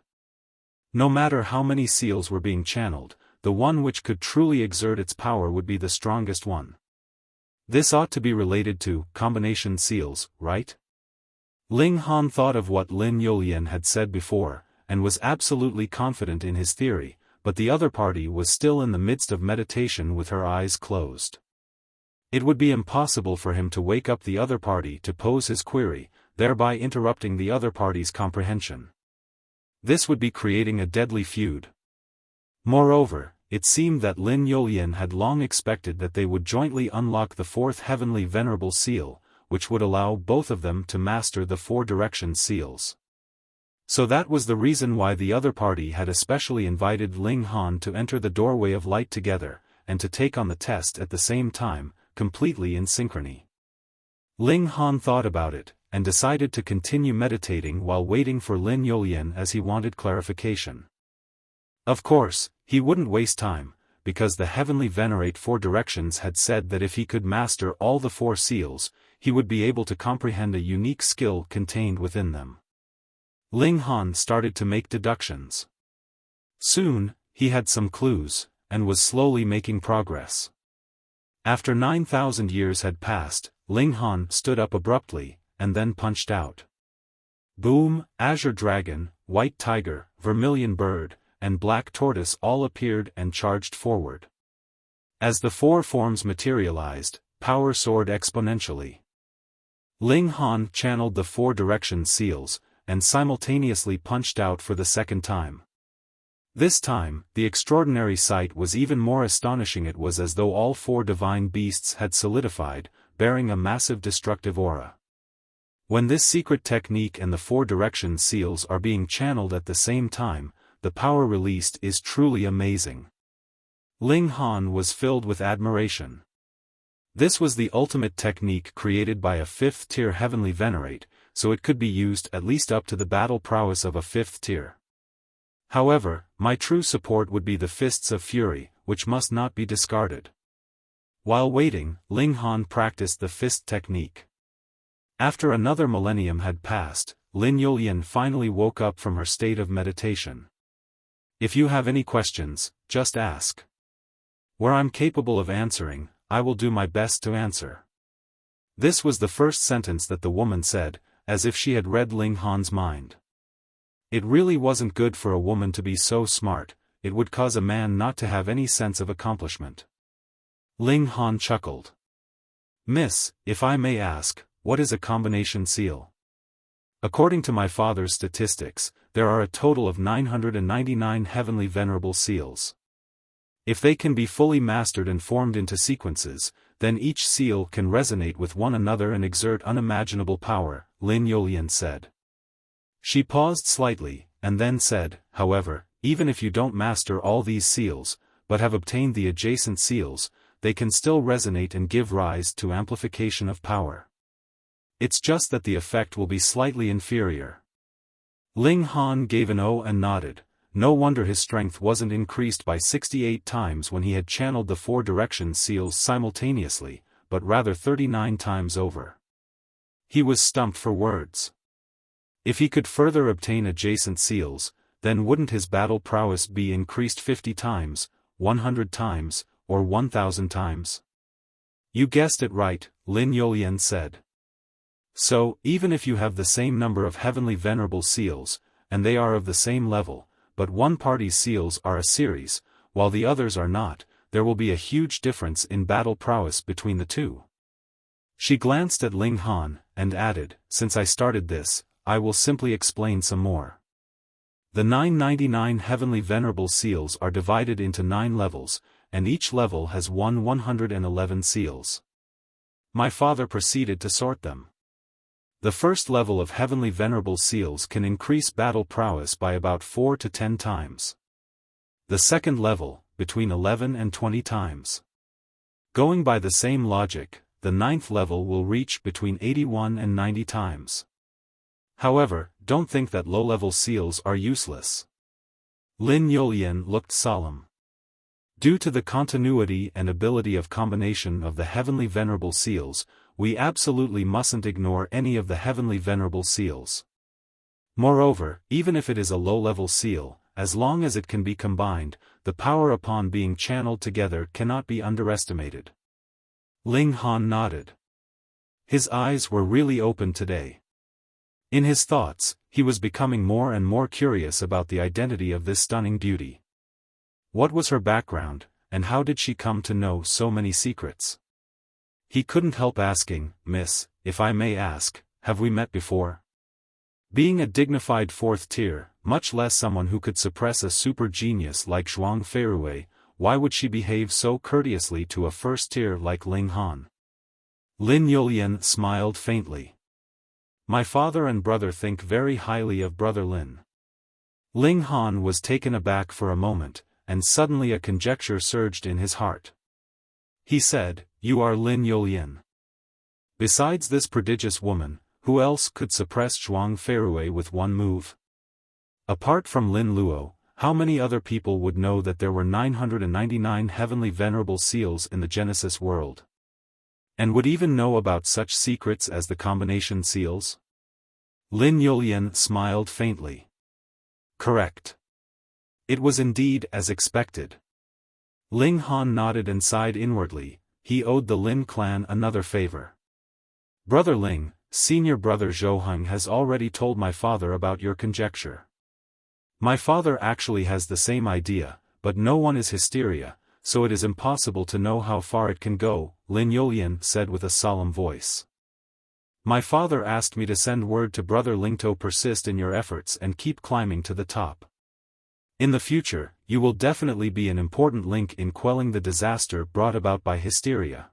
No matter how many seals were being channeled, the one which could truly exert its power would be the strongest one. This ought to be related to combination seals, right? Ling Han thought of what Lin Yolian had said before, and was absolutely confident in his theory, but the other party was still in the midst of meditation with her eyes closed. It would be impossible for him to wake up the other party to pose his query, thereby interrupting the other party's comprehension. This would be creating a deadly feud. Moreover, it seemed that Lin Yolian had long expected that they would jointly unlock the 4th heavenly venerable seal, which would allow both of them to master the four direction seals. So that was the reason why the other party had especially invited Ling Han to enter the doorway of light together, and to take on the test at the same time, completely in synchrony. Ling Han thought about it, and decided to continue meditating while waiting for Lin Yolian as he wanted clarification. Of course, he wouldn't waste time, because the Heavenly Venerate Four Directions had said that if he could master all the four seals, he would be able to comprehend a unique skill contained within them. Ling Han started to make deductions. Soon, he had some clues, and was slowly making progress. After 9,000 years had passed, Ling Han stood up abruptly, and then punched out. Boom, Azure Dragon, White Tiger, Vermillion Bird, and Black Tortoise all appeared and charged forward. As the four forms materialized, power soared exponentially. Ling Han channeled the four direction seals, and simultaneously punched out for the second time. This time, the extraordinary sight was even more astonishing. It was as though all four divine beasts had solidified, bearing a massive destructive aura. When this secret technique and the four direction seals are being channeled at the same time, the power released is truly amazing. Ling Han was filled with admiration. This was the ultimate technique created by a fifth-tier Heavenly Venerate, so it could be used at least up to the battle prowess of a fifth tier. However, my true support would be the Fists of Fury, which must not be discarded. While waiting, Ling Han practiced the fist technique. After another millennium had passed, Lin Yolian finally woke up from her state of meditation. If you have any questions, just ask. Where I'm capable of answering, I will do my best to answer. This was the first sentence that the woman said, as if she had read Ling Han's mind. It really wasn't good for a woman to be so smart, it would cause a man not to have any sense of accomplishment. Ling Han chuckled. Miss, if I may ask, what is a combination seal? According to my father's statistics, there are a total of 999 heavenly venerable seals. If they can be fully mastered and formed into sequences, then each seal can resonate with one another and exert unimaginable power, Lin Yolian said. She paused slightly, and then said, however, even if you don't master all these seals, but have obtained the adjacent seals, they can still resonate and give rise to amplification of power. It's just that the effect will be slightly inferior. Ling Han gave an "oh" and nodded. No wonder his strength wasn't increased by 68 times when he had channeled the four direction seals simultaneously, but rather 39 times over. He was stumped for words. If he could further obtain adjacent seals, then wouldn't his battle prowess be increased 50 times, 100 times, or 1,000 times? You guessed it right, Lin Yolian said. So, even if you have the same number of heavenly venerable seals, and they are of the same level, but one party's seals are a series, while the others are not, there will be a huge difference in battle prowess between the two. She glanced at Ling Han, and added, since I started this, I will simply explain some more. The 999 heavenly venerable seals are divided into 9 levels, and each level has 111 seals. My father proceeded to sort them. The first level of heavenly venerable seals can increase battle prowess by about 4 to 10 times. The second level, between 11 and 20 times. Going by the same logic, the 9th level will reach between 81 and 90 times. However, don't think that low-level seals are useless. Lin Yolian looked solemn. Due to the continuity and ability of combination of the heavenly venerable seals, we absolutely mustn't ignore any of the heavenly venerable seals. Moreover, even if it is a low-level seal, as long as it can be combined, the power upon being channeled together cannot be underestimated. Ling Han nodded. His eyes were really open today. In his thoughts, he was becoming more and more curious about the identity of this stunning beauty. What was her background, and how did she come to know so many secrets? He couldn't help asking, Miss, if I may ask, have we met before? Being a dignified 4th tier, much less someone who could suppress a super genius like Zhuang Feirui, why would she behave so courteously to a 1st tier like Ling Han? Lin Yulian smiled faintly. My father and brother think very highly of brother Lin. Ling Han was taken aback for a moment, and suddenly a conjecture surged in his heart. He said, "You are Lin Yulian. Besides this prodigious woman, who else could suppress Zhuang Feirui with one move? Apart from Lin Luo, how many other people would know that there were 999 heavenly venerable seals in the Genesis world? And would even know about such secrets as the combination seals?" Lin Yulian smiled faintly. Correct. It was indeed as expected. Ling Han nodded and sighed inwardly. He owed the Lin clan another favor. Brother Ling, senior brother Zhou has already told my father about your conjecture. My father actually has the same idea, but no one is hysteria, so it is impossible to know how far it can go, Lin Yulian said with a solemn voice. My father asked me to send word to brother Ling to persist in your efforts and keep climbing to the top. In the future, you will definitely be an important link in quelling the disaster brought about by hysteria.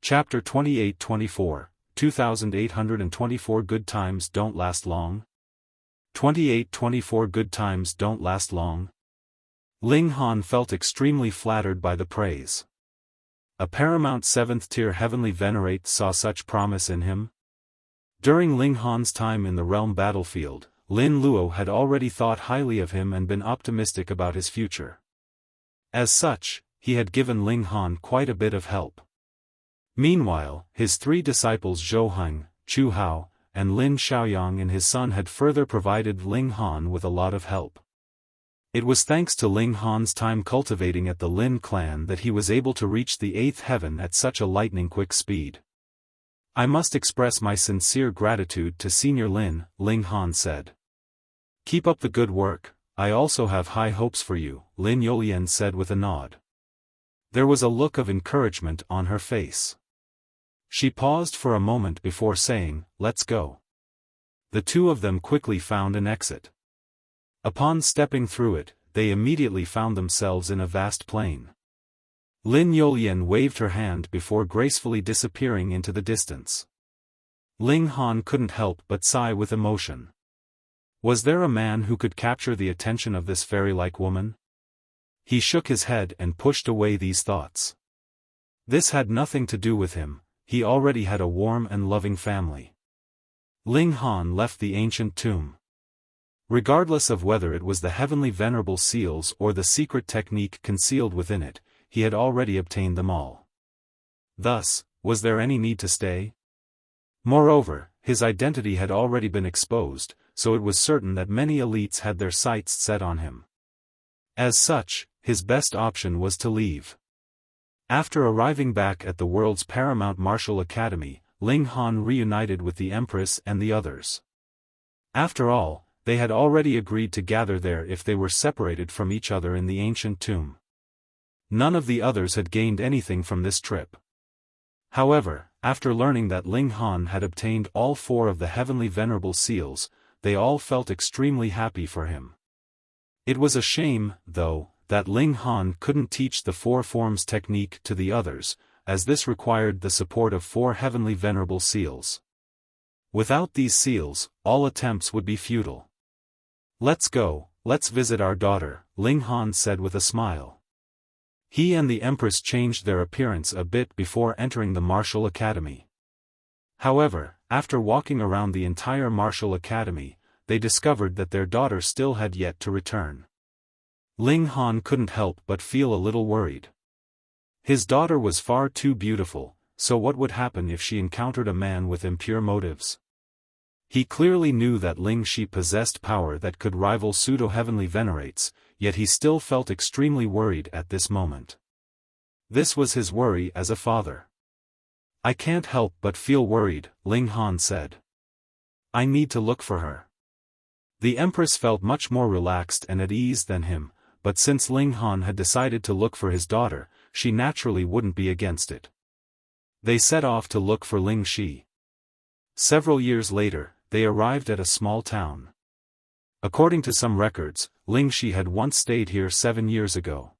Chapter 28-24, 2824 Good times don't last long? 2824 Good times don't last long? Ling Han felt extremely flattered by the praise. A paramount 7th-tier heavenly venerate saw such promise in him? During Ling Han's time in the realm battlefield, Lin Luo had already thought highly of him and been optimistic about his future. As such, he had given Ling Han quite a bit of help. Meanwhile, his 3 disciples Zhou Heng, Chu Hao, and Lin Xiaoyang and his son had further provided Ling Han with a lot of help. It was thanks to Ling Han's time cultivating at the Lin clan that he was able to reach the 8th heaven at such a lightning-quick speed. I must express my sincere gratitude to Senior Lin, Ling Han said. Keep up the good work, I also have high hopes for you, Lin Yulian said with a nod. There was a look of encouragement on her face. She paused for a moment before saying, "Let's go." The two of them quickly found an exit. Upon stepping through it, they immediately found themselves in a vast plain. Lin Yulian waved her hand before gracefully disappearing into the distance. Ling Han couldn't help but sigh with emotion. Was there a man who could capture the attention of this fairy-like woman? He shook his head and pushed away these thoughts. This had nothing to do with him, he already had a warm and loving family. Ling Han left the ancient tomb. Regardless of whether it was the heavenly venerable seals or the secret technique concealed within it, he had already obtained them all. Thus, was there any need to stay? Moreover, his identity had already been exposed, so it was certain that many elites had their sights set on him. As such, his best option was to leave. After arriving back at the world's paramount martial academy, Ling Han reunited with the Empress and the others. After all, they had already agreed to gather there if they were separated from each other in the ancient tomb. None of the others had gained anything from this trip. However, after learning that Ling Han had obtained all 4 of the heavenly venerable seals, they all felt extremely happy for him. It was a shame, though, that Ling Han couldn't teach the 4 forms technique to the others, as this required the support of 4 heavenly venerable seals. Without these seals, all attempts would be futile. Let's go, let's visit our daughter, Ling Han said with a smile. He and the Empress changed their appearance a bit before entering the martial academy. However, after walking around the entire martial academy, they discovered that their daughter still had yet to return. Ling Han couldn't help but feel a little worried. His daughter was far too beautiful, so what would happen if she encountered a man with impure motives? He clearly knew that Ling Shi possessed power that could rival pseudo-heavenly venerates, yet he still felt extremely worried at this moment. This was his worry as a father. I can't help but feel worried, Ling Han said. I need to look for her. The Empress felt much more relaxed and at ease than him, but since Ling Han had decided to look for his daughter, she naturally wouldn't be against it. They set off to look for Ling Shi. Several years later, they arrived at a small town. According to some records, Ling Shi had once stayed here 7 years ago.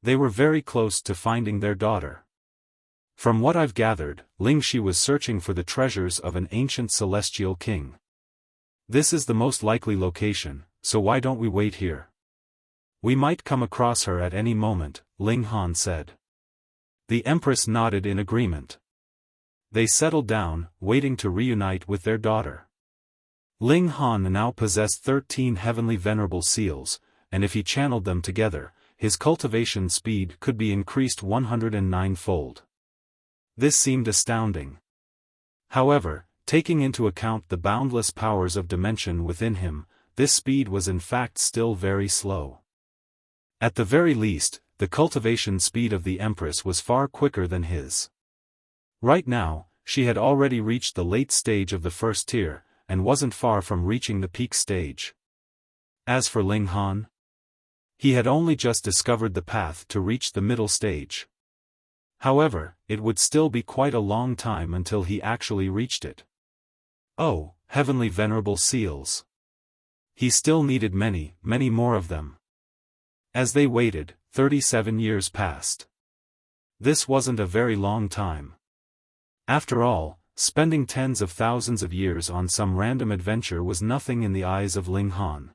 They were very close to finding their daughter. From what I've gathered, Ling Shi was searching for the treasures of an ancient celestial king. This is the most likely location, so why don't we wait here? We might come across her at any moment, Ling Han said. The Empress nodded in agreement. They settled down, waiting to reunite with their daughter. Ling Han now possessed 13 heavenly venerable seals, and if he channeled them together, his cultivation speed could be increased 109-fold. This seemed astounding. However, taking into account the boundless powers of dimension within him, this speed was in fact still very slow. At the very least, the cultivation speed of the Empress was far quicker than his. Right now, she had already reached the late stage of the first tier, and wasn't far from reaching the peak stage. As for Ling Han, he had only just discovered the path to reach the middle stage. However, it would still be quite a long time until he actually reached it. Oh, heavenly venerable seals! He still needed many, many more of them. As they waited, 37 years passed. This wasn't a very long time. After all, spending tens of thousands of years on some random adventure was nothing in the eyes of Ling Han.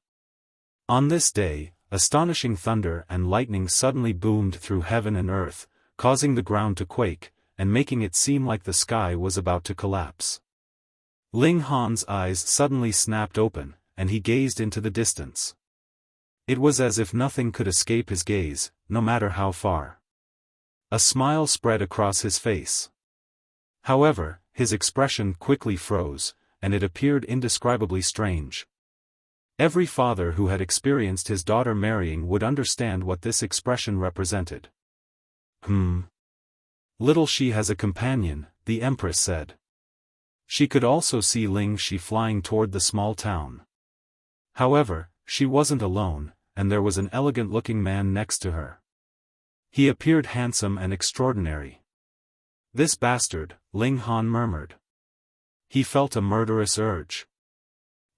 On this day, astonishing thunder and lightning suddenly boomed through heaven and earth, causing the ground to quake, and making it seem like the sky was about to collapse. Ling Han's eyes suddenly snapped open, and he gazed into the distance. It was as if nothing could escape his gaze, no matter how far. A smile spread across his face. However, his expression quickly froze, and it appeared indescribably strange. Every father who had experienced his daughter marrying would understand what this expression represented. Little Shi has a companion, the Empress said. She could also see Ling Shi flying toward the small town. However, she wasn't alone, and there was an elegant-looking man next to her. He appeared handsome and extraordinary. This bastard, Ling Han murmured. He felt a murderous urge.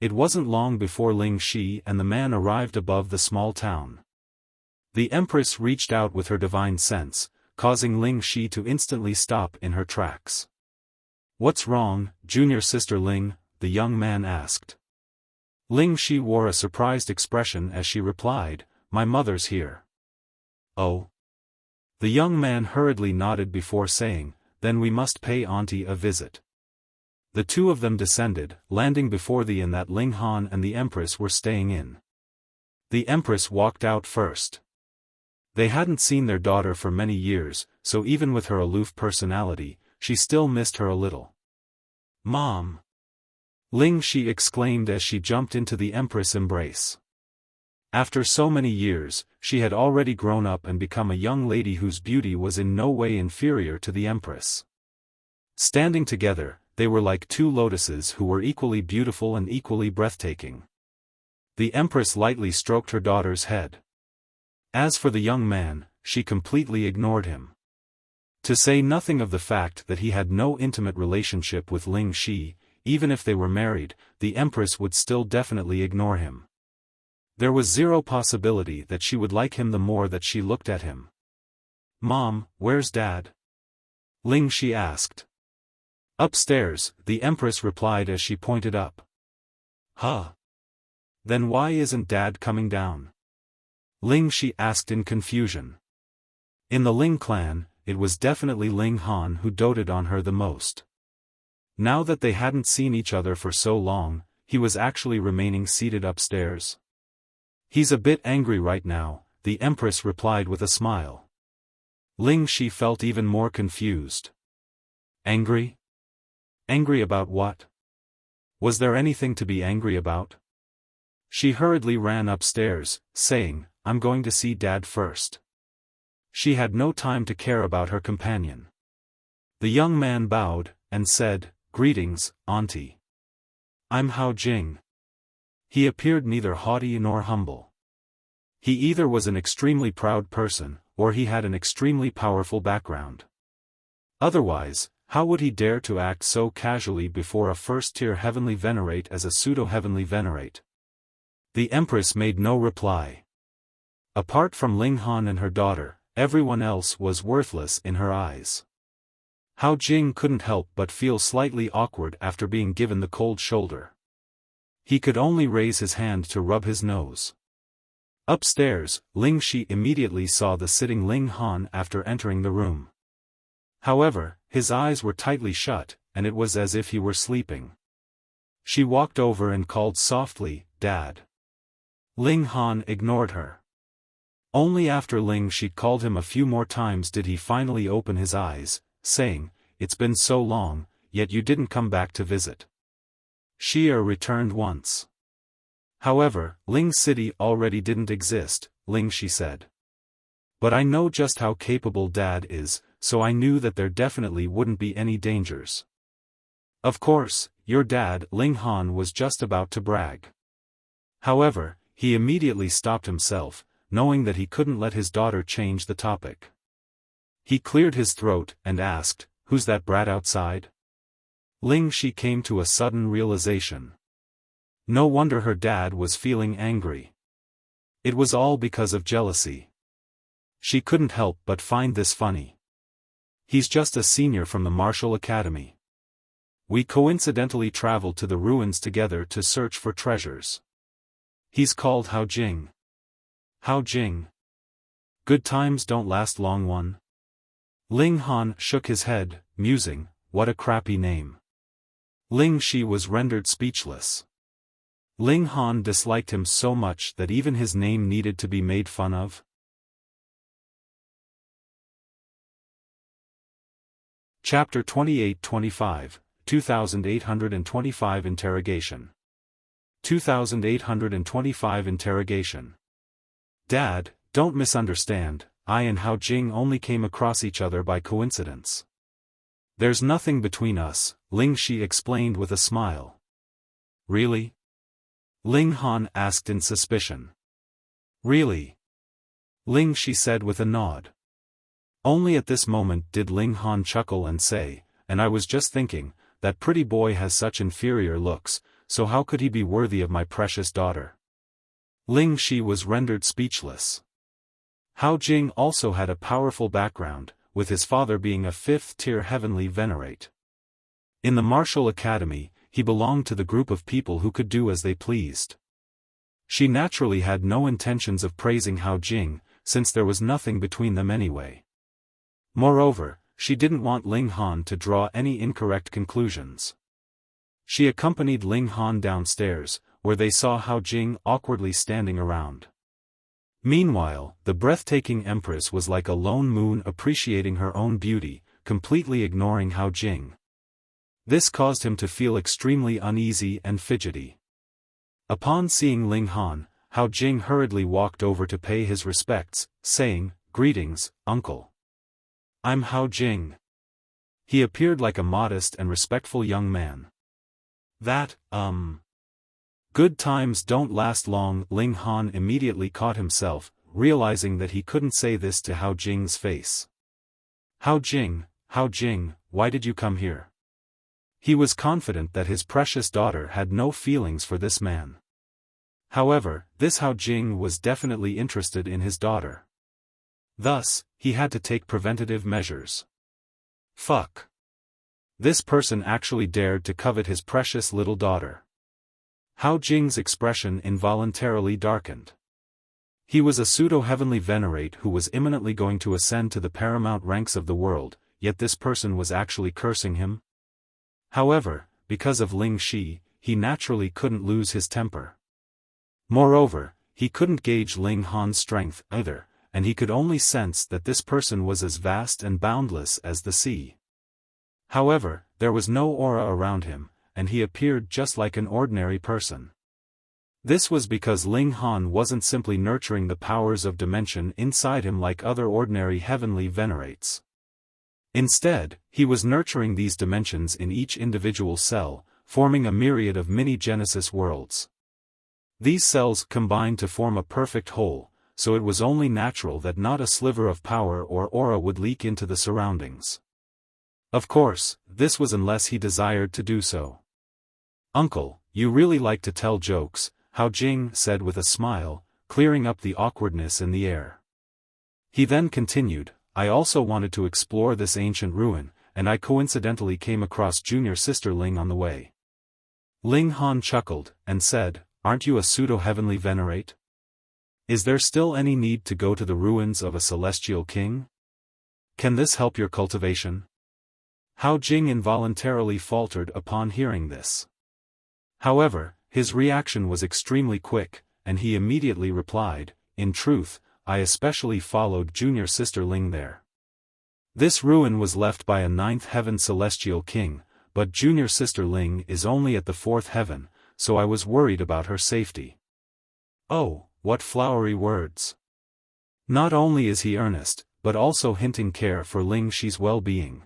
It wasn't long before Ling Shi and the man arrived above the small town. The Empress reached out with her divine sense, causing Ling Shi to instantly stop in her tracks. "What's wrong, junior sister Ling?" the young man asked. Ling Shi wore a surprised expression as she replied, "My mother's here." "Oh?" The young man hurriedly nodded before saying, "Then we must pay Auntie a visit." The two of them descended, landing before the inn that Ling Han and the Empress were staying in. The Empress walked out first. They hadn't seen their daughter for many years, so even with her aloof personality, she still missed her a little. "Mom!" Ling Shi exclaimed as she jumped into the Empress' embrace. After so many years, she had already grown up and become a young lady whose beauty was in no way inferior to the Empress. Standing together, they were like two lotuses who were equally beautiful and equally breathtaking. The Empress lightly stroked her daughter's head. As for the young man, she completely ignored him. To say nothing of the fact that he had no intimate relationship with Ling Shi, even if they were married, the Empress would still definitely ignore him. There was zero possibility that she would like him the more that she looked at him. "Mom, where's Dad?" Ling Shi asked. "Upstairs," the Empress replied as she pointed up. "Huh? Then why isn't Dad coming down?" Ling Shi asked in confusion. In the Ling clan, it was definitely Ling Han who doted on her the most. Now that they hadn't seen each other for so long, he was actually remaining seated upstairs. "He's a bit angry right now," the Empress replied with a smile. Ling Shi felt even more confused. Angry? Angry about what? Was there anything to be angry about? She hurriedly ran upstairs, saying, "I'm going to see Dad first." She had no time to care about her companion. The young man bowed, and said, "Greetings, Auntie. I'm Hao Jing." He appeared neither haughty nor humble. He either was an extremely proud person, or he had an extremely powerful background. Otherwise, how would he dare to act so casually before a first-tier heavenly venerate as a pseudo-heavenly venerate? The Empress made no reply. Apart from Ling Han and her daughter, everyone else was worthless in her eyes. Hao Jing couldn't help but feel slightly awkward after being given the cold shoulder. He could only raise his hand to rub his nose. Upstairs, Ling Shi immediately saw the sitting Ling Han after entering the room. However, his eyes were tightly shut, and it was as if he were sleeping. She walked over and called softly, "Dad." Ling Han ignored her. Only after Ling Shi called him a few more times did he finally open his eyes, saying, "It's been so long, yet you didn't come back to visit." Xia returned once. However, Ling City already didn't exist, Ling Shi said. But I know just how capable Dad is, so I knew that there definitely wouldn't be any dangers. Of course, your dad, Ling Han was just about to brag. However, he immediately stopped himself, knowing that he couldn't let his daughter change the topic. He cleared his throat and asked, "Who's that brat outside?" Ling Shi came to a sudden realization. No wonder her dad was feeling angry. It was all because of jealousy. She couldn't help but find this funny. He's just a senior from the martial academy. We coincidentally traveled to the ruins together to search for treasures. He's called Hao Jing. Hao Jing. Good times don't last long one. Ling Han shook his head, musing, what a crappy name. Ling Shi was rendered speechless. Ling Han disliked him so much that even his name needed to be made fun of. Chapter 28-25, 2825 Interrogation. 2825 Interrogation. Dad, don't misunderstand, I and Hao Jing only came across each other by coincidence. There's nothing between us, Ling Shi explained with a smile. Really? Ling Han asked in suspicion. Really? Ling Shi said with a nod. Only at this moment did Ling Han chuckle and say, and I was just thinking, that pretty boy has such inferior looks, so how could he be worthy of my precious daughter? Ling Shi was rendered speechless. Hao Jing also had a powerful background, with his father being a fifth-tier heavenly venerate. In the martial academy, he belonged to the group of people who could do as they pleased. She naturally had no intentions of praising Hao Jing, since there was nothing between them anyway. Moreover, she didn't want Ling Han to draw any incorrect conclusions. She accompanied Ling Han downstairs, where they saw Hao Jing awkwardly standing around. Meanwhile, the breathtaking empress was like a lone moon appreciating her own beauty, completely ignoring Hao Jing. This caused him to feel extremely uneasy and fidgety. Upon seeing Ling Han, Hao Jing hurriedly walked over to pay his respects, saying, "Greetings, uncle. I'm Hao Jing." He appeared like a modest and respectful young man. Good times don't last long, Ling Han immediately caught himself, realizing that he couldn't say this to Hao Jing's face. Hao Jing, why did you come here?" He was confident that his precious daughter had no feelings for this man. However, this Hao Jing was definitely interested in his daughter. Thus, he had to take preventative measures. Fuck. This person actually dared to covet his precious little daughter. Hao Jing's expression involuntarily darkened. He was a pseudo-heavenly venerate who was imminently going to ascend to the paramount ranks of the world, yet this person was actually cursing him. However, because of Ling Shi, he naturally couldn't lose his temper. Moreover, he couldn't gauge Ling Han's strength either, and he could only sense that this person was as vast and boundless as the sea. However, there was no aura around him, and he appeared just like an ordinary person. This was because Ling Han wasn't simply nurturing the powers of dimension inside him like other ordinary heavenly venerates. Instead, he was nurturing these dimensions in each individual cell, forming a myriad of mini-Genesis worlds. These cells combined to form a perfect whole, so it was only natural that not a sliver of power or aura would leak into the surroundings. Of course, this was unless he desired to do so. "Uncle, you really like to tell jokes," Hao Jing said with a smile, clearing up the awkwardness in the air. He then continued, I also wanted to explore this ancient ruin, and I coincidentally came across junior sister Ling on the way. Ling Han chuckled, and said, aren't you a pseudo-heavenly venerate? Is there still any need to go to the ruins of a celestial king? Can this help your cultivation? Hao Jing involuntarily faltered upon hearing this. However, his reaction was extremely quick, and he immediately replied, in truth, I especially followed junior sister Ling there. This ruin was left by a ninth heaven celestial king, but junior sister Ling is only at the fourth heaven, so I was worried about her safety. Oh, what flowery words! Not only is he earnest, but also hinting care for Ling Shi's well-being.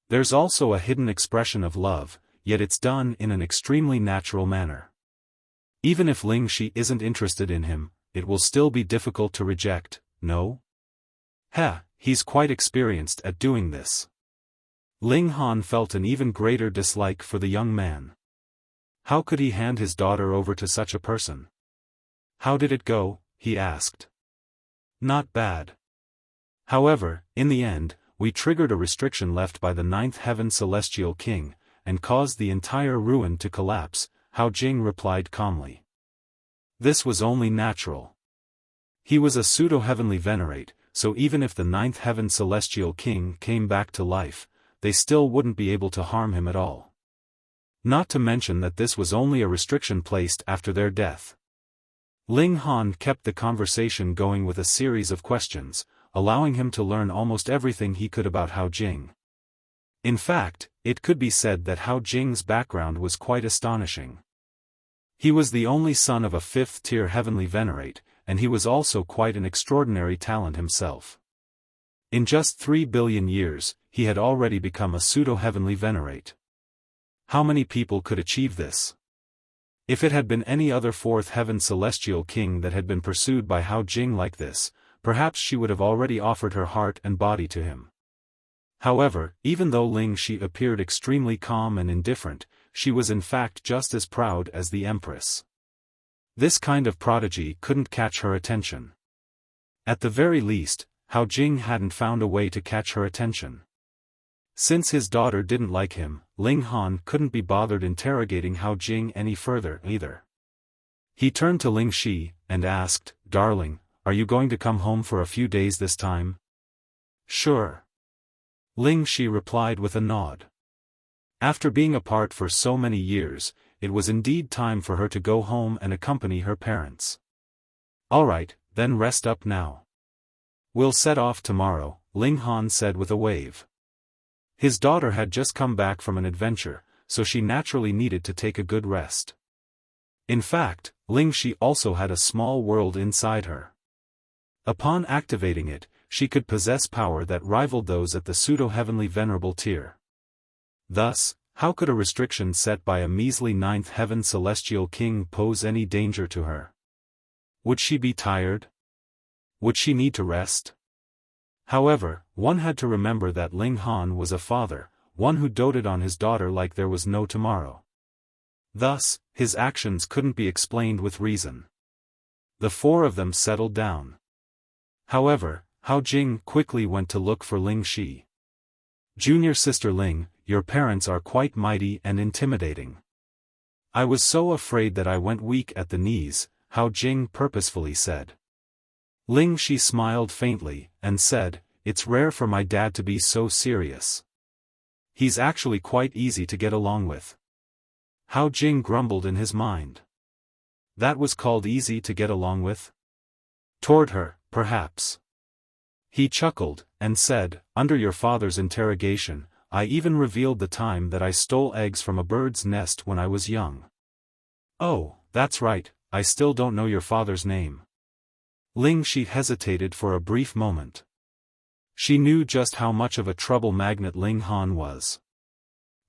There's also a hidden expression of love, yet it's done in an extremely natural manner. Even if Ling Shi isn't interested in him, it will still be difficult to reject, no? He's quite experienced at doing this. Ling Han felt an even greater dislike for the young man. How could he hand his daughter over to such a person? How did it go? He asked. Not bad. However, in the end, we triggered a restriction left by the ninth heaven celestial king, and caused the entire ruin to collapse, Hao Jing replied calmly. This was only natural. He was a pseudo-heavenly venerate, so even if the ninth heaven celestial king came back to life, they still wouldn't be able to harm him at all. Not to mention that this was only a restriction placed after their death. Ling Han kept the conversation going with a series of questions, allowing him to learn almost everything he could about Hao Jing. In fact, it could be said that Hao Jing's background was quite astonishing. He was the only son of a fifth-tier heavenly venerate, and he was also quite an extraordinary talent himself. In just 3 billion years, he had already become a pseudo-heavenly venerate. How many people could achieve this? If it had been any other fourth heaven celestial king that had been pursued by Hao Jing like this, perhaps she would have already offered her heart and body to him. However, even though Ling Shi appeared extremely calm and indifferent, she was in fact just as proud as the empress. This kind of prodigy couldn't catch her attention. At the very least, Hao Jing hadn't found a way to catch her attention. Since his daughter didn't like him, Ling Han couldn't be bothered interrogating Hao Jing any further either. He turned to Ling Shi, and asked, Darling, are you going to come home for a few days this time? Sure. Ling Shi replied with a nod. After being apart for so many years, it was indeed time for her to go home and accompany her parents. Alright, then rest up now. We'll set off tomorrow, Ling Han said with a wave. His daughter had just come back from an adventure, so she naturally needed to take a good rest. In fact, Ling Shi also had a small world inside her. Upon activating it, she could possess power that rivaled those at the pseudo-heavenly venerable tier. Thus, how could a restriction set by a measly ninth heaven celestial king pose any danger to her? Would she be tired? Would she need to rest? However, one had to remember that Ling Han was a father, one who doted on his daughter like there was no tomorrow. Thus, his actions couldn't be explained with reason. The four of them settled down. However, Hao Jing quickly went to look for Ling Shi. Junior sister Ling, your parents are quite mighty and intimidating. I was so afraid that I went weak at the knees, Hao Jing purposefully said. Ling Shi smiled faintly, and said, It's rare for my dad to be so serious. He's actually quite easy to get along with. Hao Jing grumbled in his mind. That was called easy to get along with? Toward her, perhaps. He chuckled, and said, Under your father's interrogation, I even revealed the time that I stole eggs from a bird's nest when I was young. Oh, that's right, I still don't know your father's name. Ling Shi hesitated for a brief moment. She knew just how much of a trouble magnet Ling Han was.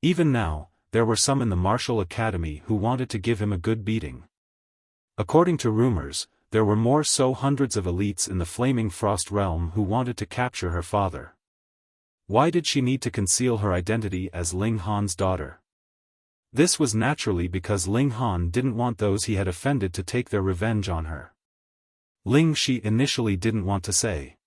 Even now, there were some in the martial academy who wanted to give him a good beating. According to rumors, there were more so hundreds of elites in the Flaming Frost realm who wanted to capture her father. Why did she need to conceal her identity as Ling Han's daughter? This was naturally because Ling Han didn't want those he had offended to take their revenge on her. Ling Shi initially didn't want to say.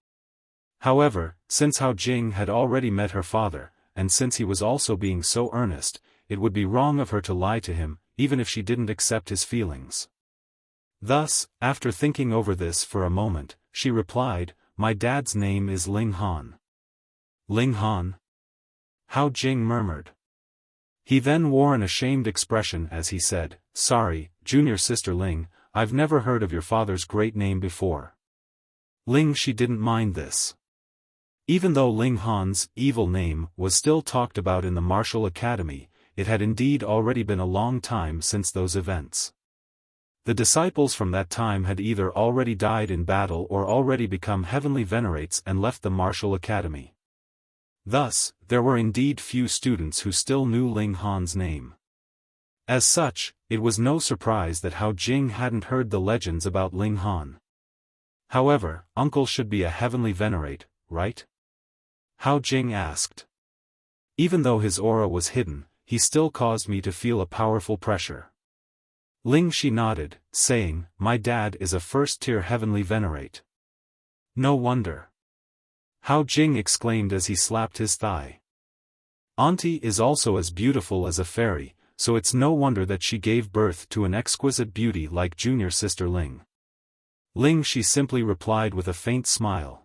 However, since Hao Jing had already met her father, and since he was also being so earnest, it would be wrong of her to lie to him, even if she didn't accept his feelings. Thus, after thinking over this for a moment, she replied, "My dad's name is Ling Han." "Ling Han?" Hao Jing murmured. He then wore an ashamed expression as he said, "Sorry, junior sister Ling, I've never heard of your father's great name before." Ling she didn't mind this. Even though Ling Han's evil name was still talked about in the martial academy, it had indeed already been a long time since those events. The disciples from that time had either already died in battle or already become heavenly venerates and left the martial academy. Thus, there were indeed few students who still knew Ling Han's name. As such, it was no surprise that Hao Jing hadn't heard the legends about Ling Han. However, uncle should be a heavenly venerate, right? Hao Jing asked. Even though his aura was hidden, he still caused me to feel a powerful pressure. Ling she nodded, saying, "My dad is a first-tier heavenly venerate." "No wonder." Hao Jing exclaimed as he slapped his thigh. "Auntie is also as beautiful as a fairy, so it's no wonder that she gave birth to an exquisite beauty like junior sister Ling." Ling she simply replied with a faint smile.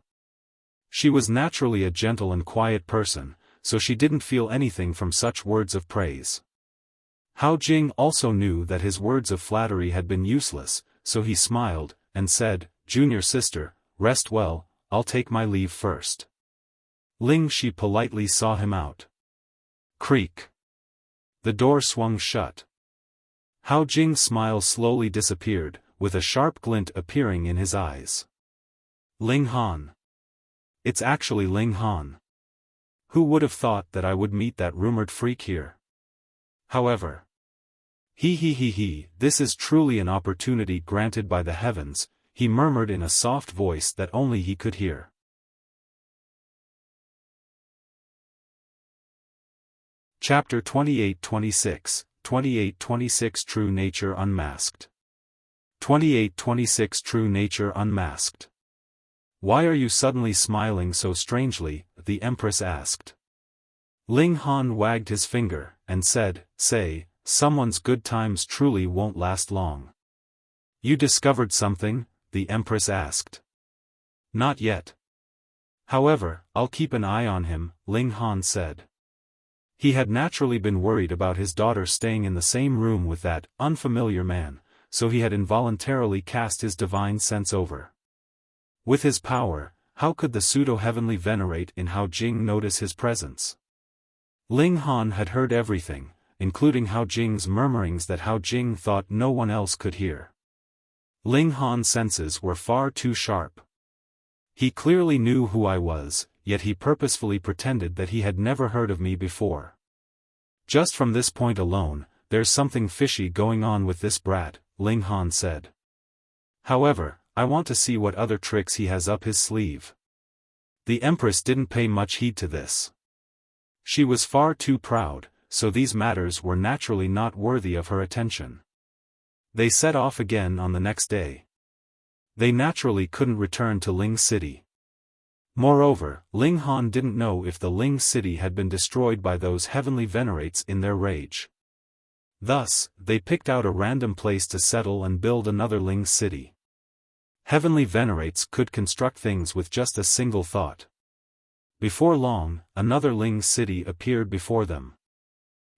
She was naturally a gentle and quiet person, so she didn't feel anything from such words of praise. Hao Jing also knew that his words of flattery had been useless, so he smiled, and said, "Junior sister, rest well, I'll take my leave first." Ling she politely saw him out. Creak. The door swung shut. Hao Jing's smile slowly disappeared, with a sharp glint appearing in his eyes. "Ling Han. It's actually Ling Han. Who would have thought that I would meet that rumored freak here? However, this is truly an opportunity granted by the heavens," he murmured in a soft voice that only he could hear. Chapter 28-26, 28-26 True Nature Unmasked. 28-26 True Nature Unmasked. "Why are you suddenly smiling so strangely?" the Empress asked. Ling Han wagged his finger, and said, "Say, someone's good times truly won't last long." "You discovered something?" the Empress asked. "Not yet. However, I'll keep an eye on him," Ling Han said. He had naturally been worried about his daughter staying in the same room with that unfamiliar man, so he had involuntarily cast his divine sense over. With his power, how could the pseudo-heavenly venerate in Hao Jing notice his presence? Ling Han had heard everything, including Hao Jing's murmurings that Hao Jing thought no one else could hear. Ling Han's senses were far too sharp. He clearly knew who I was, yet he purposefully pretended that he had never heard of me before. Just from this point alone, there's something fishy going on with this brat, Ling Han said. However, I want to see what other tricks he has up his sleeve. The Empress didn't pay much heed to this. She was far too proud, so these matters were naturally not worthy of her attention. They set off again on the next day. They naturally couldn't return to Ling City. Moreover, Ling Han didn't know if the Ling City had been destroyed by those heavenly venerates in their rage. Thus, they picked out a random place to settle and build another Ling City. Heavenly venerates could construct things with just a single thought. Before long, another Ling City appeared before them.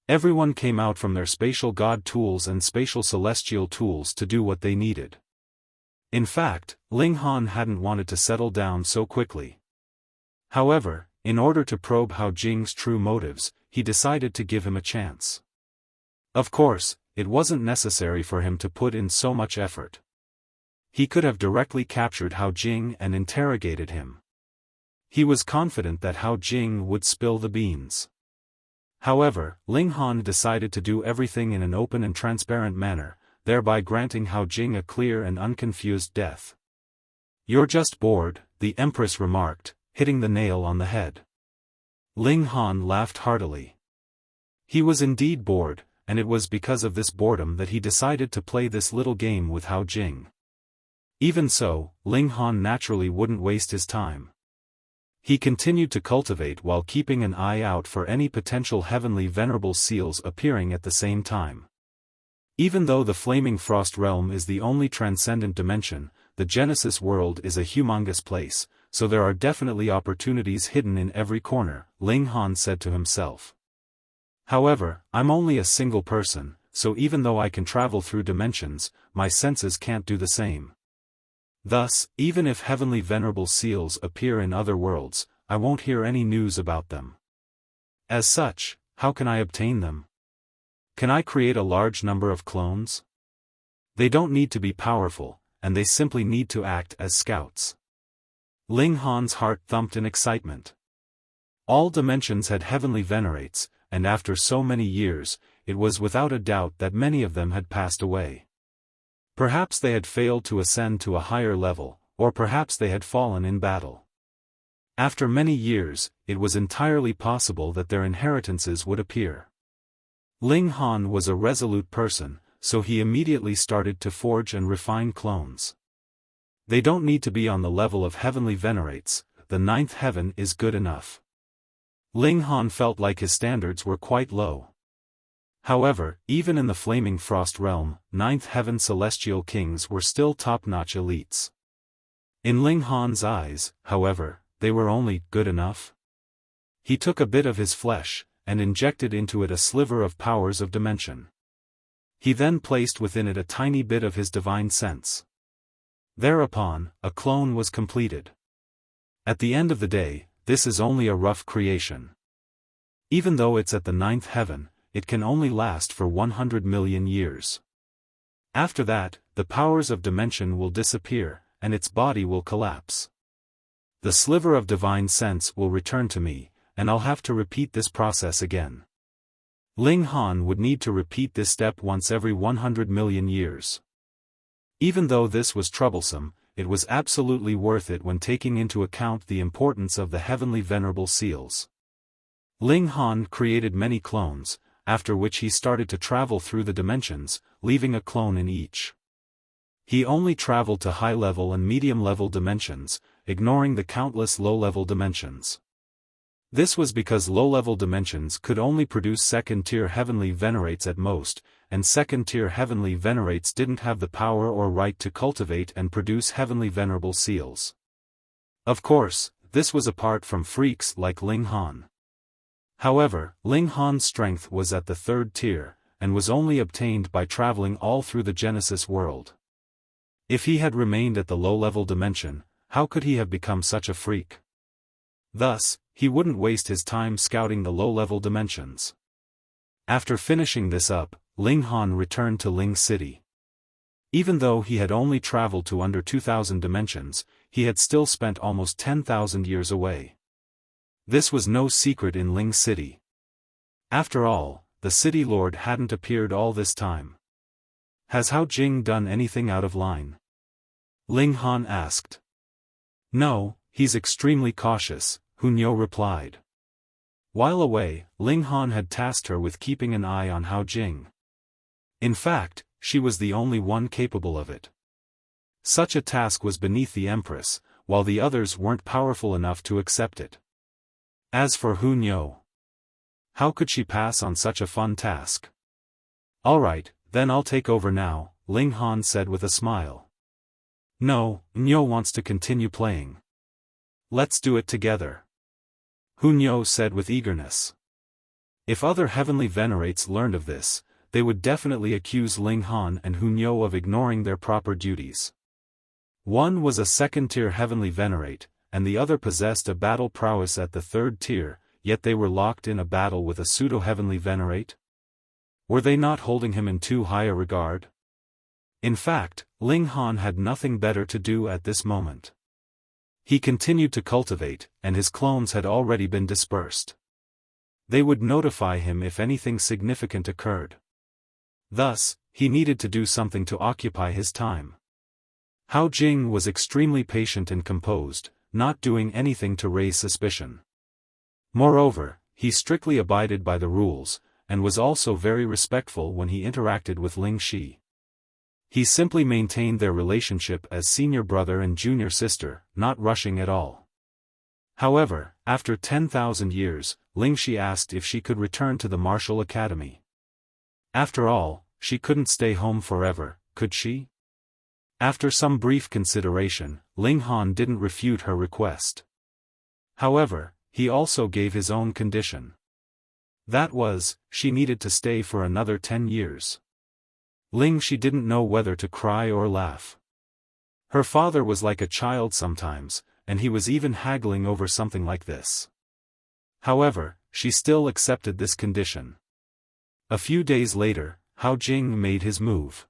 Everyone came out from their spatial god tools and spatial celestial tools to do what they needed. In fact, Ling Han hadn't wanted to settle down so quickly. However, in order to probe Hao Jing's true motives, he decided to give him a chance. Of course, it wasn't necessary for him to put in so much effort. He could have directly captured Hao Jing and interrogated him. He was confident that Hao Jing would spill the beans. However, Ling Han decided to do everything in an open and transparent manner, thereby granting Hao Jing a clear and unconfused death. "You're just bored," the Empress remarked, hitting the nail on the head. Ling Han laughed heartily. He was indeed bored, and it was because of this boredom that he decided to play this little game with Hao Jing. Even so, Ling Han naturally wouldn't waste his time. He continued to cultivate while keeping an eye out for any potential heavenly venerable seals appearing at the same time. Even though the Flaming Frost Realm is the only transcendent dimension, the Genesis world is a humongous place, so there are definitely opportunities hidden in every corner, Ling Han said to himself. However, I'm only a single person, so even though I can travel through dimensions, my senses can't do the same. Thus, even if heavenly venerable seals appear in other worlds, I won't hear any news about them. As such, how can I obtain them? Can I create a large number of clones? They don't need to be powerful, and they simply need to act as scouts. Ling Han's heart thumped in excitement. All dimensions had heavenly venerates, and after so many years, it was without a doubt that many of them had passed away. Perhaps they had failed to ascend to a higher level, or perhaps they had fallen in battle. After many years, it was entirely possible that their inheritances would appear. Ling Han was a resolute person, so he immediately started to forge and refine clones. They don't need to be on the level of heavenly venerates, the ninth heaven is good enough. Ling Han felt like his standards were quite low. However, even in the Flaming Frost Realm, ninth heaven celestial kings were still top-notch elites. In Ling Han's eyes, however, they were only good enough. He took a bit of his flesh, and injected into it a sliver of powers of dimension. He then placed within it a tiny bit of his divine sense. Thereupon, a clone was completed. At the end of the day, this is only a rough creation. Even though it's at the ninth heaven, it can only last for 100 million years. After that, the powers of dimension will disappear, and its body will collapse. The sliver of divine sense will return to me, and I'll have to repeat this process again. Ling Han would need to repeat this step once every 100 million years. Even though this was troublesome, it was absolutely worth it when taking into account the importance of the heavenly venerable seals. Ling Han created many clones, after which he started to travel through the dimensions, leaving a clone in each. He only traveled to high-level and medium-level dimensions, ignoring the countless low-level dimensions. This was because low-level dimensions could only produce second-tier heavenly venerates at most, and second-tier heavenly venerates didn't have the power or right to cultivate and produce heavenly venerable seals. Of course, this was apart from freaks like Ling Han. However, Ling Han's strength was at the third tier, and was only obtained by traveling all through the Genesis world. If he had remained at the low-level dimension, how could he have become such a freak? Thus, he wouldn't waste his time scouting the low-level dimensions. After finishing this up, Ling Han returned to Ling City. Even though he had only traveled to under 2,000 dimensions, he had still spent almost 10,000 years away. This was no secret in Ling City. After all, the city lord hadn't appeared all this time. Has Hao Jing done anything out of line? Ling Han asked. No, he's extremely cautious, Hunyo replied. While away, Ling Han had tasked her with keeping an eye on Hao Jing. In fact, she was the only one capable of it. Such a task was beneath the Empress, while the others weren't powerful enough to accept it. As for Hunyo, how could she pass on such a fun task? Alright, then I'll take over now, Ling Han said with a smile. No, Hunyo wants to continue playing. Let's do it together. Hunyo said with eagerness. If other heavenly venerates learned of this, they would definitely accuse Ling Han and Hunyo of ignoring their proper duties. One was a second-tier heavenly venerate, and the other possessed a battle prowess at the third tier, yet they were locked in a battle with a pseudo-heavenly venerate? Were they not holding him in too high a regard? In fact, Ling Han had nothing better to do at this moment. He continued to cultivate, and his clones had already been dispersed. They would notify him if anything significant occurred. Thus, he needed to do something to occupy his time. Hao Jing was extremely patient and composed, not doing anything to raise suspicion. Moreover, he strictly abided by the rules, and was also very respectful when he interacted with Ling Shi. He simply maintained their relationship as senior brother and junior sister, not rushing at all. However, after 10,000 years, Ling Shi asked if she could return to the martial academy. After all, she couldn't stay home forever, could she? After some brief consideration, Ling Han didn't refute her request. However, he also gave his own condition. That was, she needed to stay for another 10 years. Ling Shi didn't know whether to cry or laugh. Her father was like a child sometimes, and he was even haggling over something like this. However, she still accepted this condition. A few days later, Hao Jing made his move.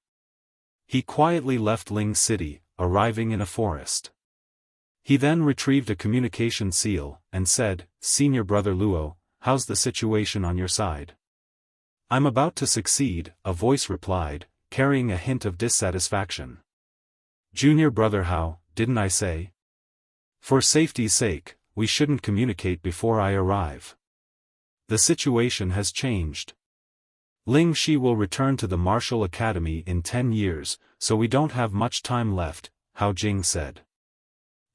He quietly left Ling City, arriving in a forest. He then retrieved a communication seal, and said, "Senior brother Luo, how's the situation on your side?" "I'm about to succeed," a voice replied, carrying a hint of dissatisfaction. "Junior brother Hao, didn't I say? For safety's sake, we shouldn't communicate before I arrive. The situation has changed. Ling Shi will return to the martial academy in 10 years, so we don't have much time left," Hao Jing said.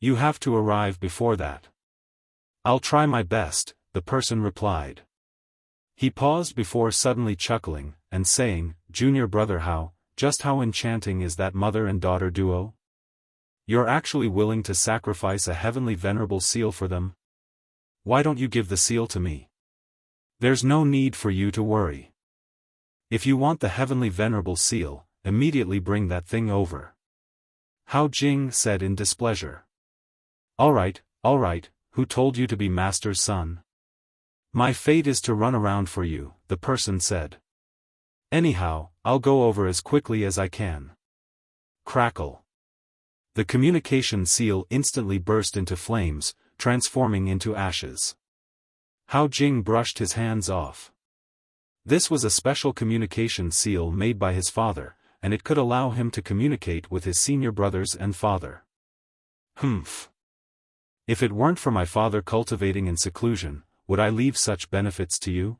"You have to arrive before that." "I'll try my best," the person replied. He paused before suddenly chuckling, and saying, "Junior brother Hao, just how enchanting is that mother and daughter duo? You're actually willing to sacrifice a heavenly venerable seal for them? Why don't you give the seal to me? There's no need for you to worry. If you want the heavenly venerable seal, immediately bring that thing over." Hao Jing said in displeasure. All right, who told you to be master's son? My fate is to run around for you," the person said. "Anyhow, I'll go over as quickly as I can." Crackle. The communication seal instantly burst into flames, transforming into ashes. Hao Jing brushed his hands off. This was a special communication seal made by his father, and it could allow him to communicate with his senior brothers and father. Humph. If it weren't for my father cultivating in seclusion, would I leave such benefits to you?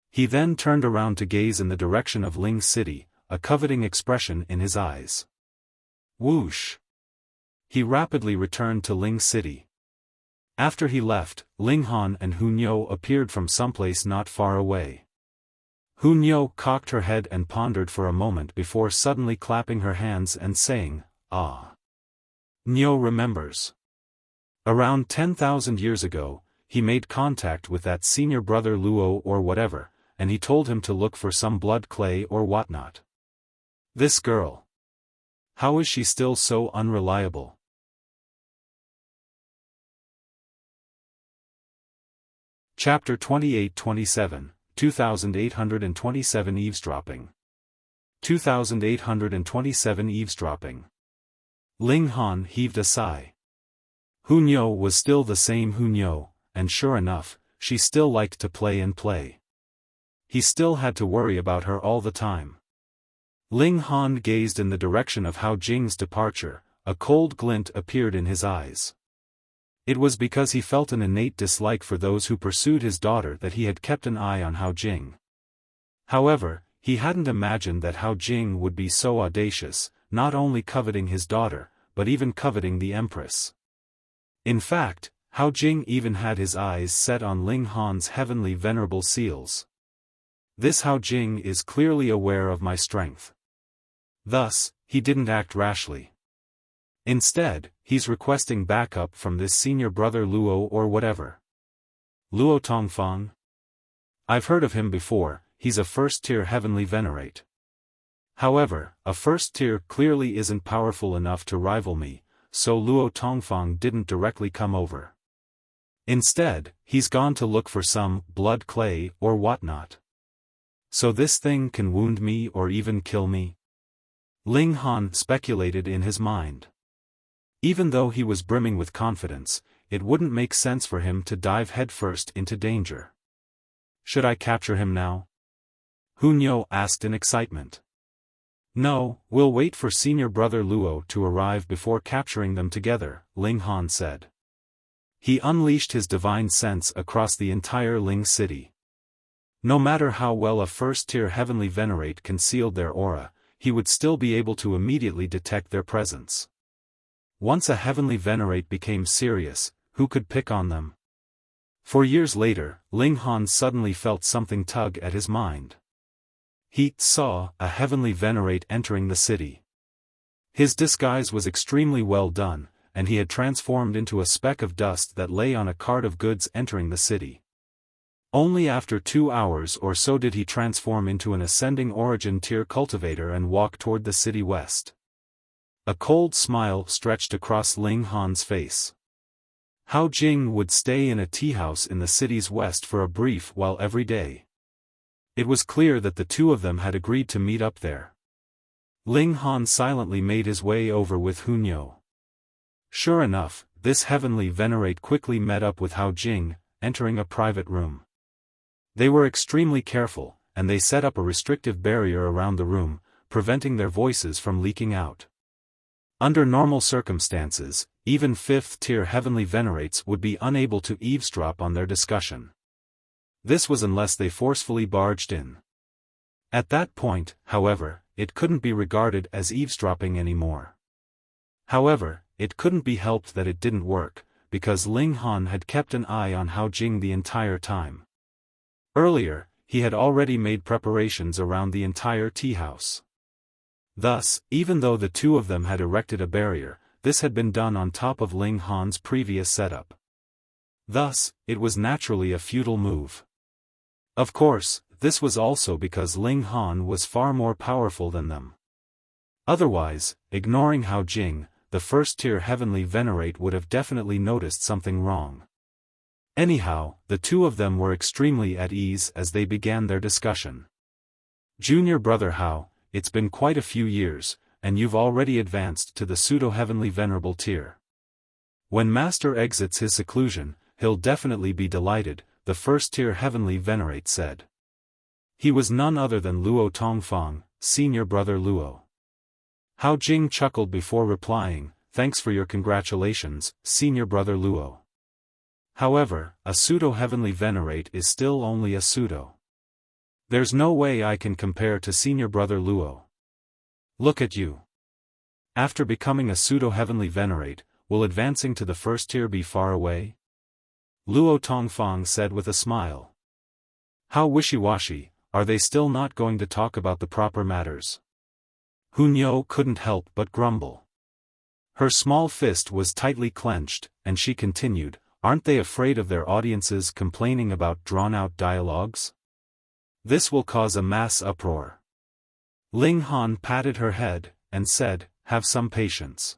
He then turned around to gaze in the direction of Ling City, a coveting expression in his eyes. Whoosh. He rapidly returned to Ling City. After he left, Ling Han and Hunyo appeared from someplace not far away. Hunyo cocked her head and pondered for a moment before suddenly clapping her hands and saying, "Ah." Nyo remembers. Around 10,000 years ago, he made contact with that senior brother Luo or whatever, and he told him to look for some blood clay or whatnot. This girl. How is she still so unreliable? Chapter 28-27, 2827 Eavesdropping. 2827 Eavesdropping. Ling Han heaved a sigh. Hunyo was still the same Hunyo, and sure enough, she still liked to play and play. He still had to worry about her all the time. Ling Han gazed in the direction of Hao Jing's departure, a cold glint appeared in his eyes. It was because he felt an innate dislike for those who pursued his daughter that he had kept an eye on Hao Jing. However, he hadn't imagined that Hao Jing would be so audacious, not only coveting his daughter, but even coveting the Empress. In fact, Hao Jing even had his eyes set on Ling Han's heavenly venerable seals. This Hao Jing is clearly aware of my strength. Thus, he didn't act rashly. Instead, he's requesting backup from this senior brother Luo or whatever. Luo Tongfang? I've heard of him before, he's a first-tier heavenly venerate. However, a first tier clearly isn't powerful enough to rival me, so Luo Tongfang didn't directly come over. Instead, he's gone to look for some blood clay or whatnot. So this thing can wound me or even kill me? Ling Han speculated in his mind. Even though he was brimming with confidence, it wouldn't make sense for him to dive headfirst into danger. Should I capture him now? Hunyo asked in excitement. No, we'll wait for senior brother Luo to arrive before capturing them together, Ling Han said. He unleashed his divine sense across the entire Ling City. No matter how well a first-tier heavenly venerate concealed their aura, he would still be able to immediately detect their presence. Once a heavenly venerate became serious, who could pick on them? For years later, Ling Han suddenly felt something tug at his mind. He saw a heavenly venerate entering the city. His disguise was extremely well done, and he had transformed into a speck of dust that lay on a cart of goods entering the city. Only after 2 hours or so did he transform into an ascending origin tier cultivator and walk toward the city west. A cold smile stretched across Ling Han's face. Hao Jing would stay in a tea house in the city's west for a brief while every day. It was clear that the two of them had agreed to meet up there. Ling Han silently made his way over with Hunyo. Sure enough, this heavenly venerate quickly met up with Hao Jing, entering a private room. They were extremely careful, and they set up a restrictive barrier around the room, preventing their voices from leaking out. Under normal circumstances, even 5th-tier heavenly venerates would be unable to eavesdrop on their discussion. This was unless they forcefully barged in. At that point, however, it couldn't be regarded as eavesdropping anymore. However, it couldn't be helped that it didn't work, because Ling Han had kept an eye on Hao Jing the entire time. Earlier, he had already made preparations around the entire tea house. Thus, even though the two of them had erected a barrier, this had been done on top of Ling Han's previous setup. Thus, it was naturally a futile move. Of course, this was also because Ling Han was far more powerful than them. Otherwise, ignoring Hao Jing, the 1st-tier heavenly venerate would have definitely noticed something wrong. Anyhow, the two of them were extremely at ease as they began their discussion. Junior brother Hao, it's been quite a few years, and you've already advanced to the pseudo-heavenly venerable tier. When Master exits his seclusion, he'll definitely be delighted, the 1st-tier heavenly venerate said. He was none other than Luo Tongfang, senior brother Luo. Hao Jing chuckled before replying, "Thanks for your congratulations, senior brother Luo. However, a pseudo-heavenly venerate is still only a pseudo. There's no way I can compare to senior brother Luo. Look at you. After becoming a pseudo-heavenly venerate, will advancing to the 1st-tier be far away?" Luo Tongfang said with a smile. "How wishy-washy, are they still not going to talk about the proper matters?" Hunyo couldn't help but grumble. Her small fist was tightly clenched, and she continued, "Aren't they afraid of their audiences complaining about drawn-out dialogues? This will cause a mass uproar." Ling Han patted her head, and said, "Have some patience.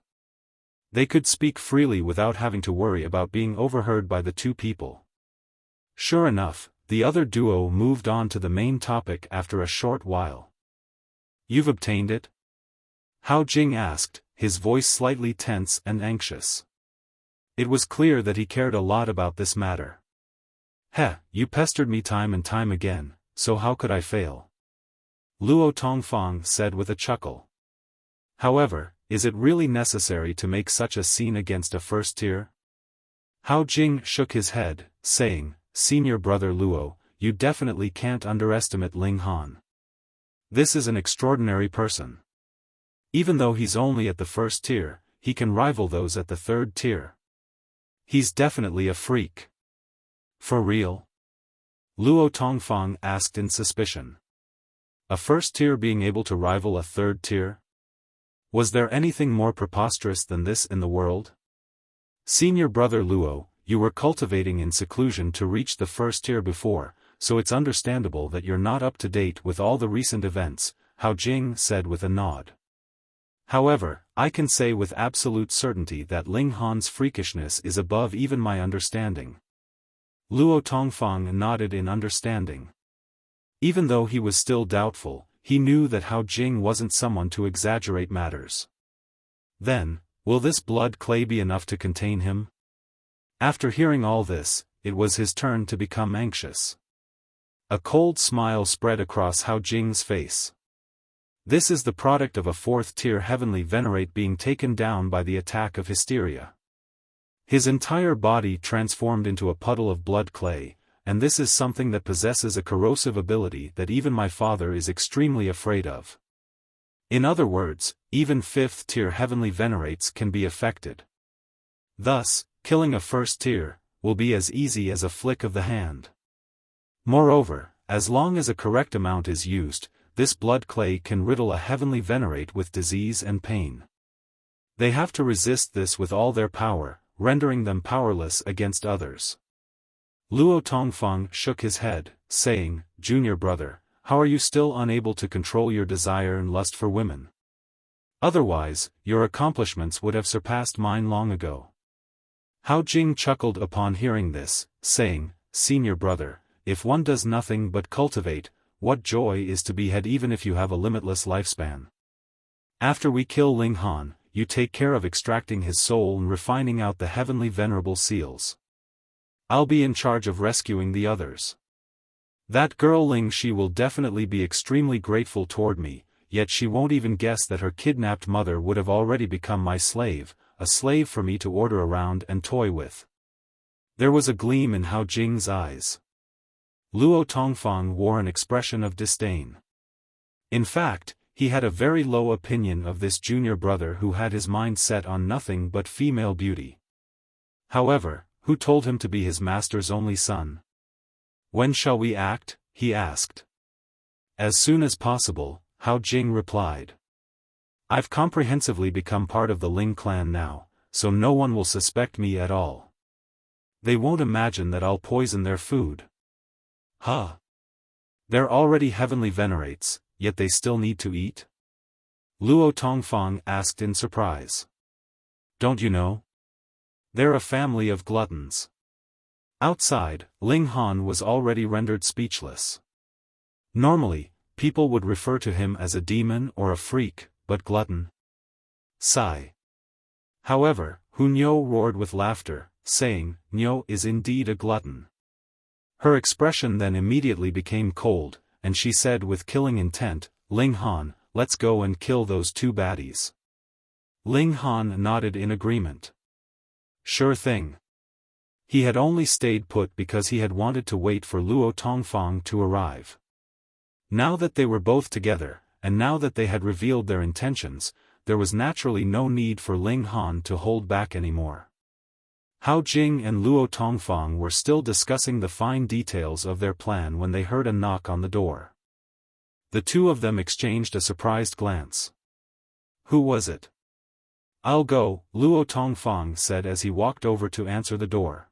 They could speak freely without having to worry about being overheard by the two people." Sure enough, the other duo moved on to the main topic after a short while. "You've obtained it?" Hao Jing asked, his voice slightly tense and anxious. It was clear that he cared a lot about this matter. "Heh, you pestered me time and time again, so how could I fail?" Luo Tongfang said with a chuckle. "However, is it really necessary to make such a scene against a 1st-tier?" Hao Jing shook his head, saying, "Senior brother Luo, you definitely can't underestimate Ling Han. This is an extraordinary person. Even though he's only at the 1st-tier, he can rival those at the 3rd-tier. He's definitely a freak." "For real?" Luo Tongfang asked in suspicion. "A 1st-tier being able to rival a 3rd-tier? Was there anything more preposterous than this in the world? Senior brother Luo, you were cultivating in seclusion to reach the 1st-tier before, so it's understandable that you're not up to date with all the recent events," Hao Jing said with a nod. "However, I can say with absolute certainty that Ling Han's freakishness is above even my understanding." Luo Tongfang nodded in understanding. Even though he was still doubtful, he knew that Hao Jing wasn't someone to exaggerate matters. Then, will this blood clay be enough to contain him? After hearing all this, it was his turn to become anxious. A cold smile spread across Hao Jing's face. This is the product of a 4th-tier heavenly venerate being taken down by the attack of hysteria. His entire body transformed into a puddle of blood clay, and this is something that possesses a corrosive ability that even my father is extremely afraid of. In other words, even 5th-tier heavenly venerates can be affected. Thus, killing a first tier, will be as easy as a flick of the hand. Moreover, as long as a correct amount is used, this blood clay can riddle a heavenly venerate with disease and pain. They have to resist this with all their power, rendering them powerless against others. Luo Tongfang shook his head, saying, "Junior brother, how are you still unable to control your desire and lust for women? Otherwise, your accomplishments would have surpassed mine long ago." Hao Jing chuckled upon hearing this, saying, "Senior brother, if one does nothing but cultivate, what joy is to be had even if you have a limitless lifespan. After we kill Ling Han, you take care of extracting his soul and refining out the heavenly venerable seals. I'll be in charge of rescuing the others. That girl Ling Shi will definitely be extremely grateful toward me, yet she won't even guess that her kidnapped mother would have already become my slave, a slave for me to order around and toy with." There was a gleam in Hao Jing's eyes. Luo Tongfang wore an expression of disdain. In fact, he had a very low opinion of this junior brother who had his mind set on nothing but female beauty. However, who told him to be his master's only son? "When shall we act?" he asked. "As soon as possible," Hao Jing replied. "I've comprehensively become part of the Ling clan now, so no one will suspect me at all. They won't imagine that I'll poison their food." "Huh? They're already heavenly venerates, yet they still need to eat?" Luo Tongfang asked in surprise. "Don't you know? They're a family of gluttons." Outside, Ling Han was already rendered speechless. Normally, people would refer to him as a demon or a freak, but glutton? Sigh. However, Hu Niu roared with laughter, saying, "Niu is indeed a glutton." Her expression then immediately became cold, and she said with killing intent, "Ling Han, let's go and kill those two baddies." Ling Han nodded in agreement. Sure thing. He had only stayed put because he had wanted to wait for Luo Tongfang to arrive. Now that they were both together, and now that they had revealed their intentions, there was naturally no need for Ling Han to hold back anymore. Hao Jing and Luo Tongfang were still discussing the fine details of their plan when they heard a knock on the door. The two of them exchanged a surprised glance. "Who was it?" "I'll go," Luo Tongfang said as he walked over to answer the door.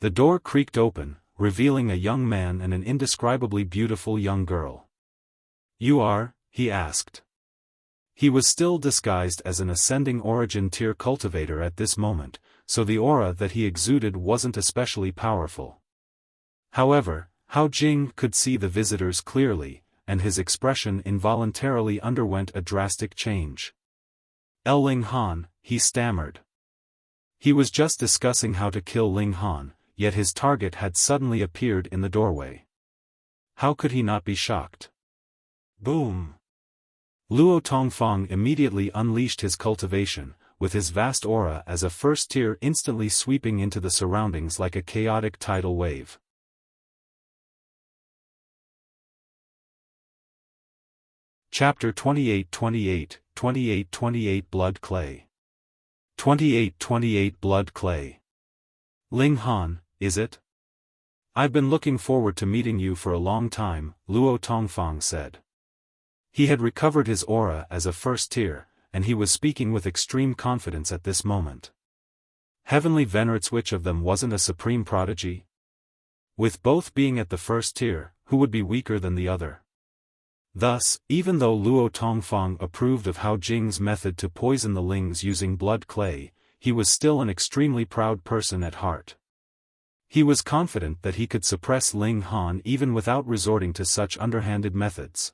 The door creaked open, revealing a young man and an indescribably beautiful young girl. "You are?" he asked. He was still disguised as an ascending origin tier cultivator at this moment, so the aura that he exuded wasn't especially powerful. However, Hao Jing could see the visitors clearly, and his expression involuntarily underwent a drastic change. "Ling Han," he stammered. He was just discussing how to kill Ling Han, yet his target had suddenly appeared in the doorway. How could he not be shocked? Boom! Luo Tongfang immediately unleashed his cultivation, with his vast aura as a first tier instantly sweeping into the surroundings like a chaotic tidal wave. Chapter 28 Blood Clay. 28 Blood Clay. "Ling Han, is it? I've been looking forward to meeting you for a long time," Luo Tongfang said. He had recovered his aura as a first tier, and he was speaking with extreme confidence at this moment. Heavenly venerates, which of them wasn't a supreme prodigy? With both being at the first tier, who would be weaker than the other? Thus, even though Luo Tongfang approved of Hao Jing's method to poison the Lings using blood clay, he was still an extremely proud person at heart. He was confident that he could suppress Ling Han even without resorting to such underhanded methods.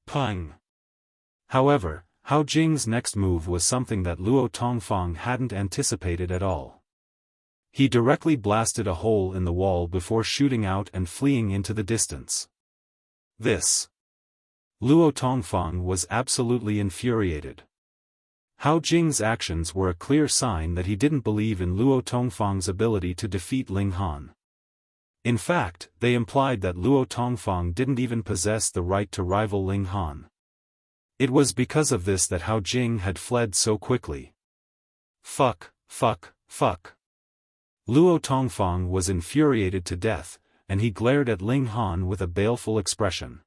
Pung! However, Hao Jing's next move was something that Luo Tongfang hadn't anticipated at all. He directly blasted a hole in the wall before shooting out and fleeing into the distance. This. Luo Tongfang was absolutely infuriated. Hao Jing's actions were a clear sign that he didn't believe in Luo Tongfang's ability to defeat Ling Han. In fact, they implied that Luo Tongfang didn't even possess the right to rival Ling Han. It was because of this that Hao Jing had fled so quickly. Fuck. Luo Tongfang was infuriated to death, and he glared at Ling Han with a baleful expression.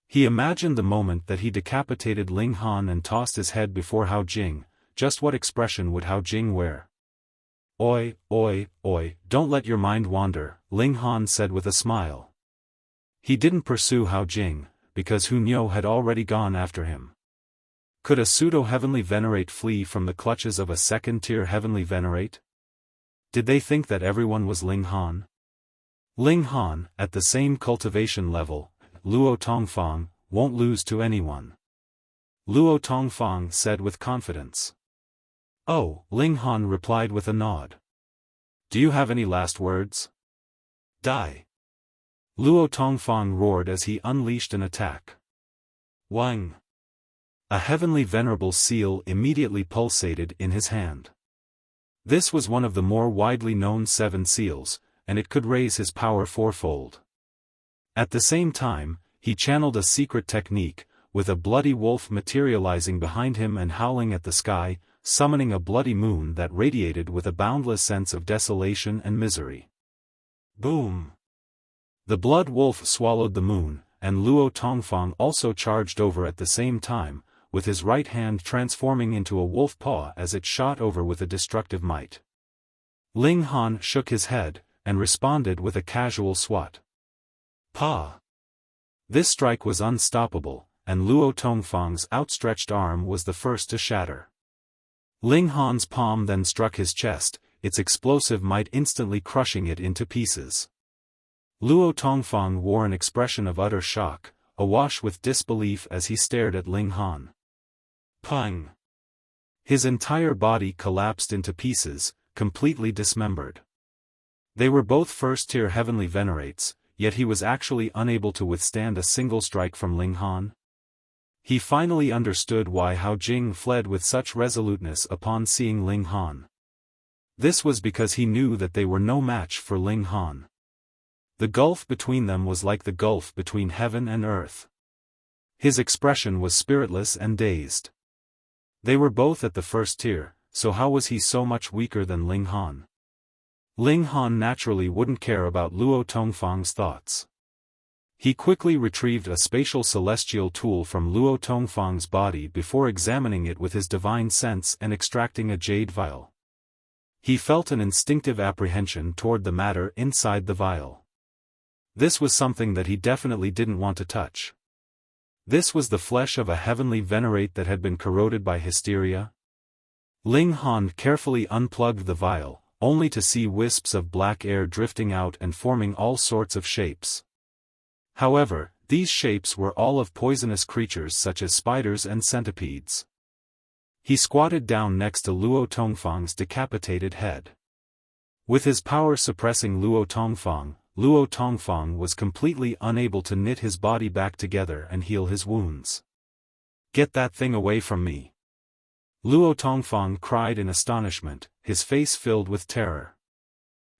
He imagined the moment that he decapitated Ling Han and tossed his head before Hao Jing. Just what expression would Hao Jing wear? Oi, don't let your mind wander, Ling Han said with a smile. He didn't pursue Hao Jing, because Hu Niu had already gone after him. Could a pseudo-heavenly venerate flee from the clutches of a second-tier heavenly venerate? Did they think that everyone was Ling Han? Ling Han, at the same cultivation level, Luo Tongfang, won't lose to anyone. Luo Tongfang said with confidence. Oh, Ling Han replied with a nod. Do you have any last words? Die. Luo Tongfang roared as he unleashed an attack. Wang. A heavenly venerable seal immediately pulsated in his hand. This was one of the more widely known 7 seals, and it could raise his power 4-fold. At the same time, he channeled a secret technique, with a bloody wolf materializing behind him and howling at the sky, summoning a bloody moon that radiated with a boundless sense of desolation and misery. Boom! The blood wolf swallowed the moon, and Luo Tongfang also charged over at the same time, with his right hand transforming into a wolf paw as it shot over with a destructive might. Ling Han shook his head, and responded with a casual swat. Pa! This strike was unstoppable, and Luo Tongfang's outstretched arm was the first to shatter. Ling Han's palm then struck his chest, its explosive might instantly crushing it into pieces. Luo Tongfang wore an expression of utter shock, awash with disbelief as he stared at Ling Han. Pang! His entire body collapsed into pieces, completely dismembered. They were both first-tier heavenly venerates, yet he was actually unable to withstand a single strike from Ling Han. He finally understood why Hao Jing fled with such resoluteness upon seeing Ling Han. This was because he knew that they were no match for Ling Han. The gulf between them was like the gulf between heaven and earth. His expression was spiritless and dazed. They were both at the first tier, so how was he so much weaker than Ling Han? Ling Han naturally wouldn't care about Luo Tongfang's thoughts. He quickly retrieved a spatial celestial tool from Luo Tongfang's body before examining it with his divine sense and extracting a jade vial. He felt an instinctive apprehension toward the matter inside the vial. This was something that he definitely didn't want to touch. This was the flesh of a heavenly venerate that had been corroded by hysteria. Ling Han carefully unplugged the vial, only to see wisps of black air drifting out and forming all sorts of shapes. However, these shapes were all of poisonous creatures such as spiders and centipedes. He squatted down next to Luo Tongfang's decapitated head. With his power suppressing Luo Tongfang was completely unable to knit his body back together and heal his wounds. Get that thing away from me! Luo Tongfang cried in astonishment, his face filled with terror.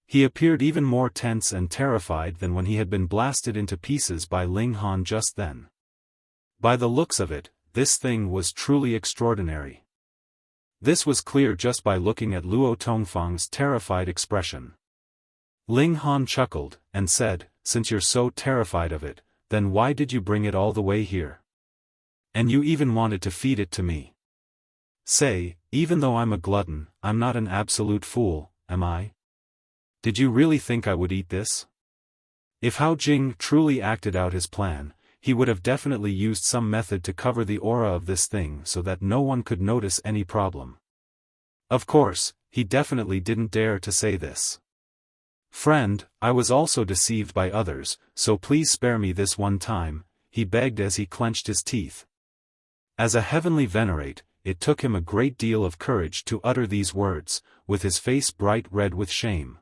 He appeared even more tense and terrified than when he had been blasted into pieces by Ling Han just then. By the looks of it, this thing was truly extraordinary. This was clear just by looking at Luo Tongfang's terrified expression. Ling Han chuckled, and said, "Since you're so terrified of it, then why did you bring it all the way here? And you even wanted to feed it to me. Say, even though I'm a glutton, I'm not an absolute fool, am I? Did you really think I would eat this?" If Hao Jing truly acted out his plan, he would have definitely used some method to cover the aura of this thing so that no one could notice any problem. Of course, he definitely didn't dare to say this. "Friend, I was also deceived by others, so please spare me this one time," he begged as he clenched his teeth. As a heavenly venerate, it took him a great deal of courage to utter these words, with his face bright red with shame.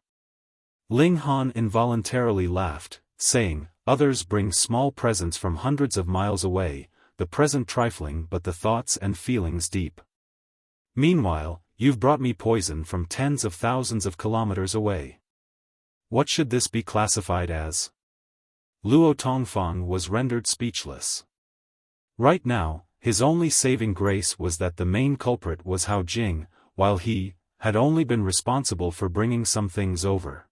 Ling Han involuntarily laughed, saying, "Others bring small presents from hundreds of miles away, the present trifling but the thoughts and feelings deep. Meanwhile, you've brought me poison from tens of thousands of kilometers away. What should this be classified as?" Luo Tongfang was rendered speechless. Right now, his only saving grace was that the main culprit was Hao Jing, while he, had only been responsible for bringing some things over.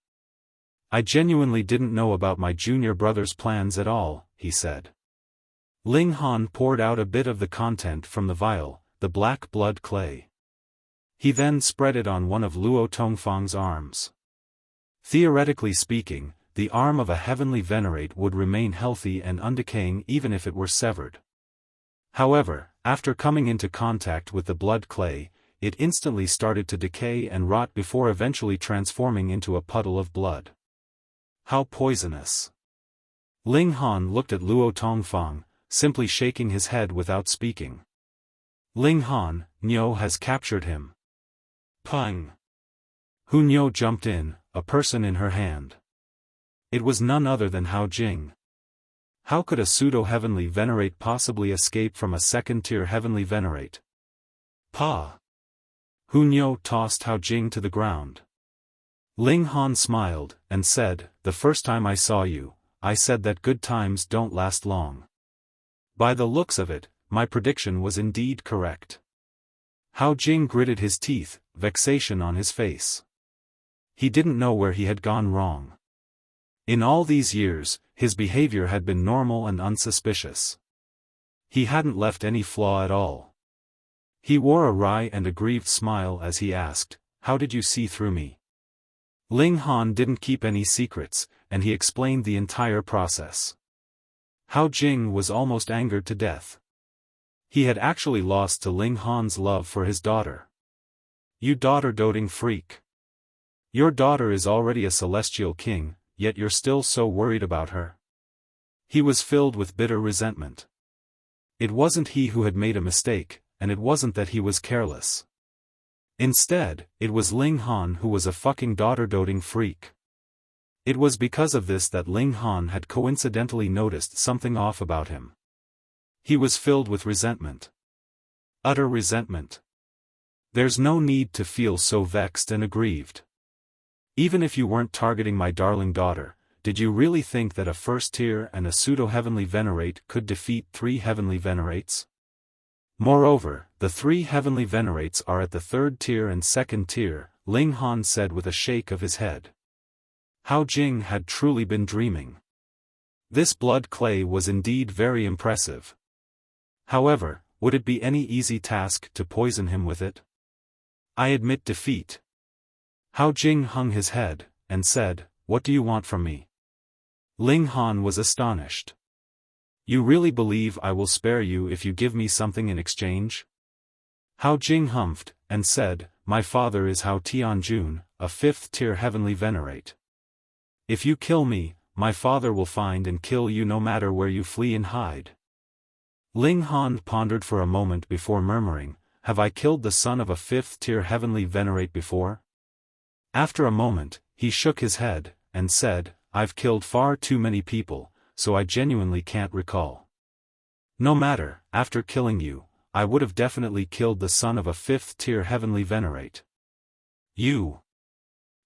I genuinely didn't know about my junior brother's plans at all, he said. Ling Han poured out a bit of the content from the vial, the black blood clay. He then spread it on one of Luo Tongfang's arms. Theoretically speaking, the arm of a heavenly venerate would remain healthy and undecaying even if it were severed. However, after coming into contact with the blood clay, it instantly started to decay and rot before eventually transforming into a puddle of blood. How poisonous! Ling Han looked at Luo Tongfang, simply shaking his head without speaking. Ling Han, Niu has captured him. Pang! Hu Niu jumped in, a person in her hand. It was none other than Hao Jing. How could a pseudo-heavenly venerate possibly escape from a second-tier heavenly venerate? Pa! Hu Niu tossed Hao Jing to the ground. Ling Han smiled, and said, "The first time I saw you, I said that good times don't last long. By the looks of it, my prediction was indeed correct." Hao Jing gritted his teeth, vexation on his face. He didn't know where he had gone wrong. In all these years, his behavior had been normal and unsuspicious. He hadn't left any flaw at all. He wore a wry and aggrieved smile as he asked, "How did you see through me?" Ling Han didn't keep any secrets, and he explained the entire process. Hao Jing was almost angered to death. He had actually lost to Ling Han's love for his daughter. "You daughter-doting freak. Your daughter is already a celestial king, yet you're still so worried about her." He was filled with bitter resentment. It wasn't he who had made a mistake, and it wasn't that he was careless. Instead, it was Ling Han who was a fucking daughter-doting freak. It was because of this that Ling Han had coincidentally noticed something off about him. He was filled with resentment. Utter resentment. There's no need to feel so vexed and aggrieved. Even if you weren't targeting my darling daughter, did you really think that a first-tier and a pseudo-heavenly venerate could defeat 3 heavenly venerates? Moreover, the 3 heavenly venerates are at the 3rd tier and 2nd tier, Ling Han said with a shake of his head. Hao Jing had truly been dreaming. This blood clay was indeed very impressive. However, would it be any easy task to poison him with it? "I admit defeat." Hao Jing hung his head, and said, "What do you want from me?" Ling Han was astonished. "You really believe I will spare you if you give me something in exchange?" Hao Jing humphed, and said, "My father is Hao Tianjun, a 5th-tier heavenly venerate. If you kill me, my father will find and kill you no matter where you flee and hide." Ling Han pondered for a moment before murmuring, "Have I killed the son of a 5th-tier heavenly venerate before?" After a moment, he shook his head, and said, "I've killed far too many people, so I genuinely can't recall. No matter, after killing you, I would have definitely killed the son of a 5th-tier heavenly venerate." "You?"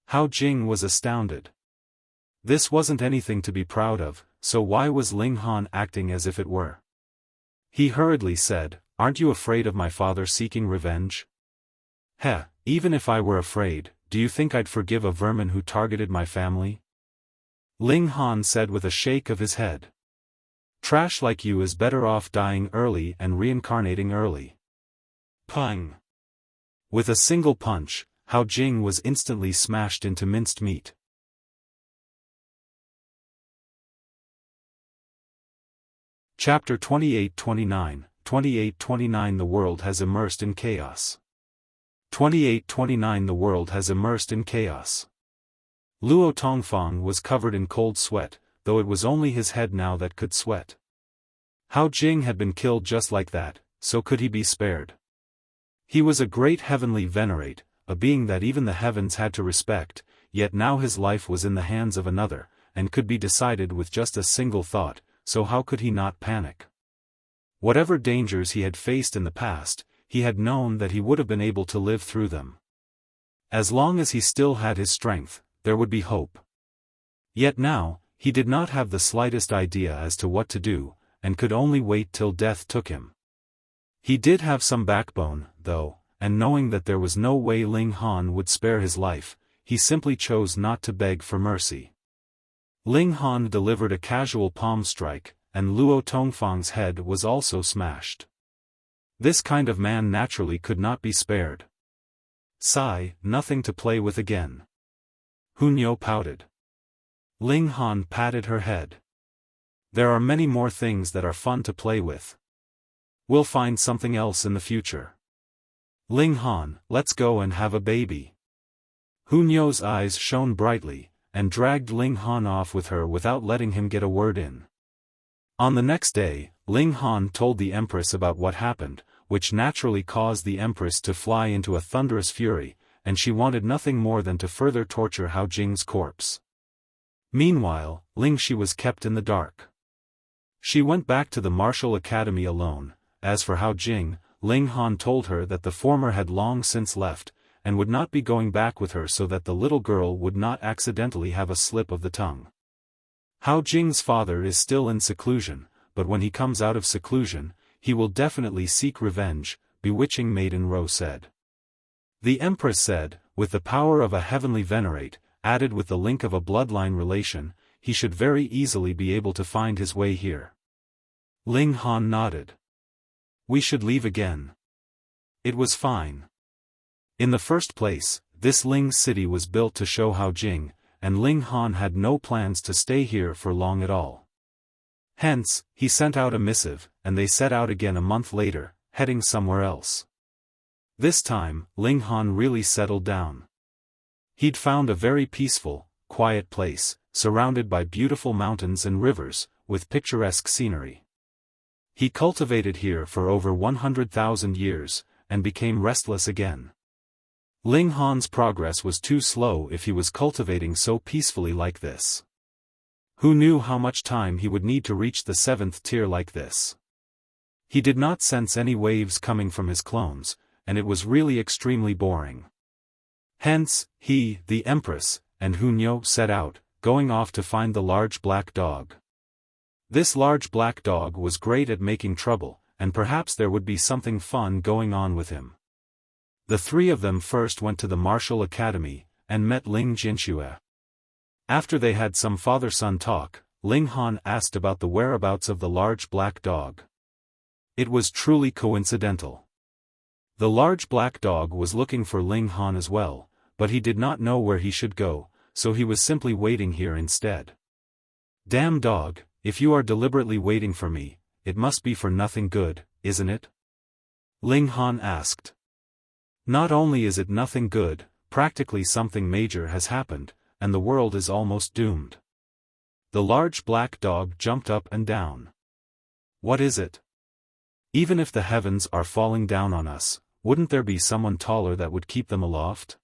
Hao Jing was astounded. This wasn't anything to be proud of, so why was Ling Han acting as if it were? He hurriedly said, "Aren't you afraid of my father seeking revenge?" "Heh, even if I were afraid, do you think I'd forgive a vermin who targeted my family?" Ling Han said with a shake of his head. "Trash like you is better off dying early and reincarnating early." Pang! With a single punch, Hao Jing was instantly smashed into minced meat. Chapter 28-29, 28-29 The world has immersed in chaos. 28-29 The world has immersed in chaos. Luo Tongfang was covered in cold sweat, though it was only his head now that could sweat. Hao Jing had been killed just like that, so could he be spared? He was a great heavenly venerate, a being that even the heavens had to respect, yet now his life was in the hands of another, and could be decided with just a single thought, so how could he not panic? Whatever dangers he had faced in the past, he had known that he would have been able to live through them. As long as he still had his strength, there would be hope. Yet now, he did not have the slightest idea as to what to do, and could only wait till death took him. He did have some backbone, though, and knowing that there was no way Ling Han would spare his life, he simply chose not to beg for mercy. Ling Han delivered a casual palm strike, and Luo Tongfang's head was also smashed. This kind of man naturally could not be spared. Sigh, nothing to play with again. Hunyo pouted. Ling Han patted her head. There are many more things that are fun to play with. We'll find something else in the future. Ling Han, let's go and have a baby. Hunyo's eyes shone brightly, and dragged Ling Han off with her without letting him get a word in. On the next day, Ling Han told the Empress about what happened, which naturally caused the Empress to fly into a thunderous fury, and she wanted nothing more than to further torture Hao Jing's corpse. Meanwhile, Ling Shi was kept in the dark. She went back to the martial academy alone. As for Hao Jing, Ling Han told her that the former had long since left, and would not be going back with her so that the little girl would not accidentally have a slip of the tongue. Hao Jing's father is still in seclusion, but when he comes out of seclusion, he will definitely seek revenge, bewitching Maiden Ro said. The Empress said, with the power of a heavenly venerate, added with the link of a bloodline relation, he should very easily be able to find his way here. Ling Han nodded. We should leave again. It was fine. In the first place, this Ling city was built to show Hao Jing, and Ling Han had no plans to stay here for long at all. Hence, he sent out a missive, and they set out again a month later, heading somewhere else. This time, Ling Han really settled down. He'd found a very peaceful, quiet place, surrounded by beautiful mountains and rivers, with picturesque scenery. He cultivated here for over 100,000 years, and became restless again. Ling Han's progress was too slow if he was cultivating so peacefully like this. Who knew how much time he would need to reach the 7th tier like this? He did not sense any waves coming from his clones, and it was really extremely boring. Hence, he, the Empress, and Hunyo set out, going off to find the large black dog. This large black dog was great at making trouble, and perhaps there would be something fun going on with him. The three of them first went to the martial academy, and met Ling Jinxue. After they had some father-son talk, Ling Han asked about the whereabouts of the large black dog. It was truly coincidental. The large black dog was looking for Ling Han as well, but he did not know where he should go, so he was simply waiting here instead. Damn dog, if you are deliberately waiting for me, it must be for nothing good, isn't it? Ling Han asked. Not only is it nothing good, practically something major has happened, and the world is almost doomed. The large black dog jumped up and down. What is it? Even if the heavens are falling down on us, wouldn't there be someone taller that would keep them aloft?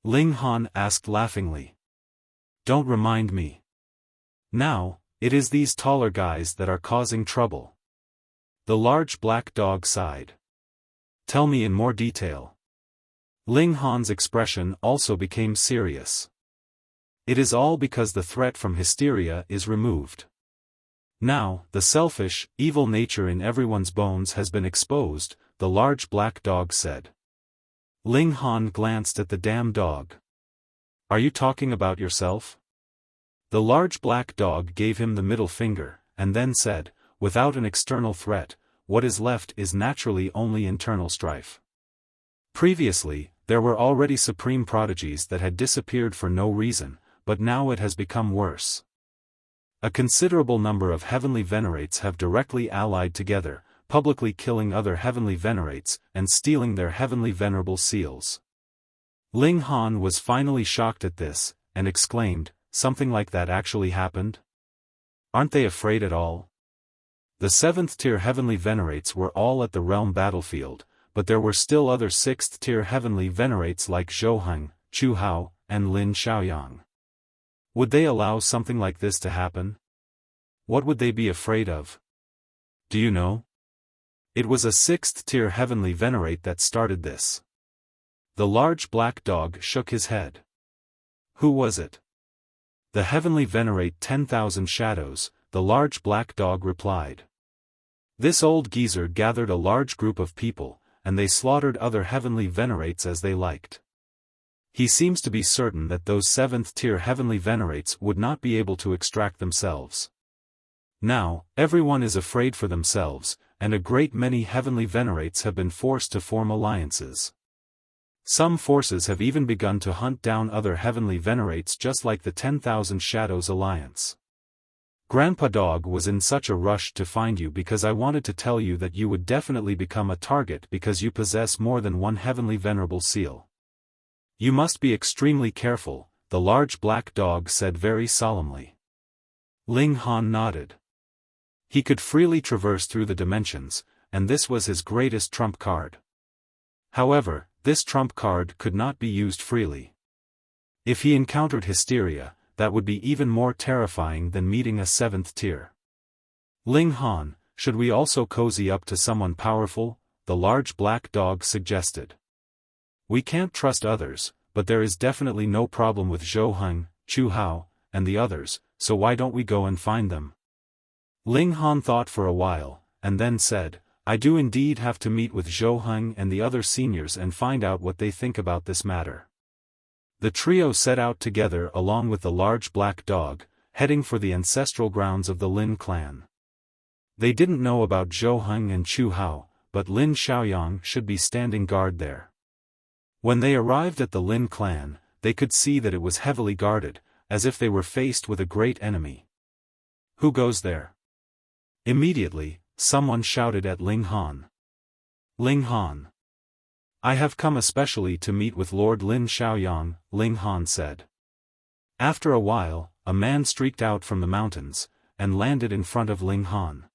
Ling Han asked laughingly. Don't remind me. Now, it is these taller guys that are causing trouble. The large black dog sighed. Tell me in more detail. Ling Han's expression also became serious. It is all because the threat from hysteria is removed. Now, the selfish, evil nature in everyone's bones has been exposed, the large black dog said. Ling Han glanced at the damn dog. Are you talking about yourself? The large black dog gave him the middle finger, and then said, without an external threat, what is left is naturally only internal strife. Previously, there were already supreme prodigies that had disappeared for no reason, but now it has become worse. A considerable number of heavenly venerates have directly allied together, publicly killing other heavenly venerates, and stealing their heavenly venerable seals. Ling Han was finally shocked at this, and exclaimed, something like that actually happened? Aren't they afraid at all? The 7th tier heavenly venerates were all at the realm battlefield, but there were still other 6th tier heavenly venerates like Zhou Heng, Chu Hao, and Lin Xiaoyang. Would they allow something like this to happen? What would they be afraid of? Do you know? It was a 6th tier heavenly venerate that started this. The large black dog shook his head. Who was it? The heavenly venerate 10,000 shadows, the large black dog replied. This old geezer gathered a large group of people, and they slaughtered other heavenly venerates as they liked. He seems to be certain that those 7th-tier heavenly venerates would not be able to extract themselves. Now, everyone is afraid for themselves, and a great many heavenly venerates have been forced to form alliances. Some forces have even begun to hunt down other heavenly venerates just like the 10,000 Shadows Alliance. Grandpa Dog was in such a rush to find you because I wanted to tell you that you would definitely become a target because you possess more than one heavenly venerable seal. You must be extremely careful, the large black dog said very solemnly. Ling Han nodded. He could freely traverse through the dimensions, and this was his greatest trump card. However, this trump card could not be used freely. If he encountered hysteria, that would be even more terrifying than meeting a 7th tier. Ling Han, should we also cozy up to someone powerful? The large black dog suggested. We can't trust others, but there is definitely no problem with Zhou Heng, Chu Hao, and the others, so why don't we go and find them? Ling Han thought for a while, and then said, I do indeed have to meet with Zhou Heng and the other seniors and find out what they think about this matter. The trio set out together along with the large black dog, heading for the ancestral grounds of the Lin clan. They didn't know about Zhou Heng and Chu Hao, but Lin Xiaoyang should be standing guard there. When they arrived at the Lin clan, they could see that it was heavily guarded, as if they were faced with a great enemy. Who goes there? Immediately, someone shouted at Ling Han. Ling Han. I have come especially to meet with Lord Lin Xiaoyang, Ling Han said. After a while, a man streaked out from the mountains, and landed in front of Ling Han.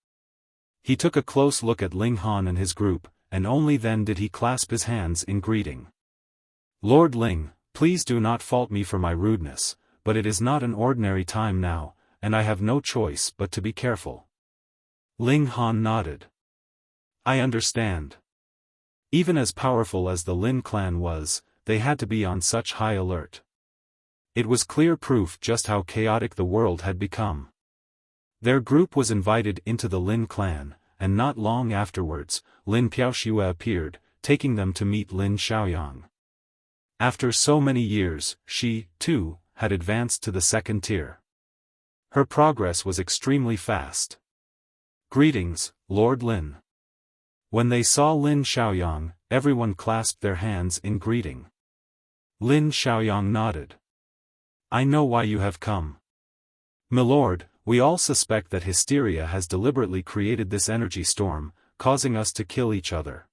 He took a close look at Ling Han and his group, and only then did he clasp his hands in greeting. Lord Ling, please do not fault me for my rudeness, but it is not an ordinary time now, and I have no choice but to be careful. Ling Han nodded. I understand. Even as powerful as the Lin clan was, they had to be on such high alert. It was clear proof just how chaotic the world had become. Their group was invited into the Lin clan, and not long afterwards, Lin Piaoxue appeared, taking them to meet Lin Xiaoyang. After so many years, she, too, had advanced to the 2nd tier. Her progress was extremely fast. Greetings, Lord Lin. When they saw Lin Xiaoyang, everyone clasped their hands in greeting. Lin Xiaoyang nodded. I know why you have come. Milord, we all suspect that hysteria has deliberately created this energy storm, causing us to kill each other.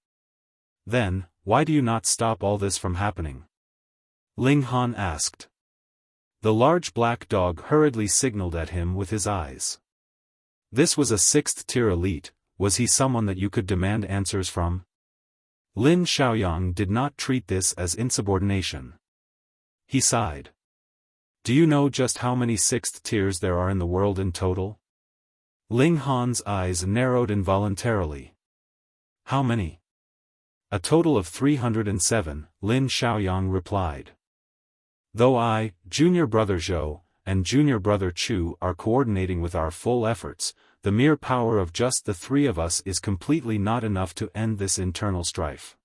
Then, why do you not stop all this from happening? Ling Han asked. The large black dog hurriedly signaled at him with his eyes. This was a 6th tier elite, was he someone that you could demand answers from? Lin Xiaoyang did not treat this as insubordination. He sighed. Do you know just how many 6th tiers there are in the world in total? Ling Han's eyes narrowed involuntarily. How many? A total of 307, Lin Xiaoyang replied. Though I, Junior Brother Zhou, and Junior Brother Chu are coordinating with our full efforts, the mere power of just the 3 of us is completely not enough to end this internal strife.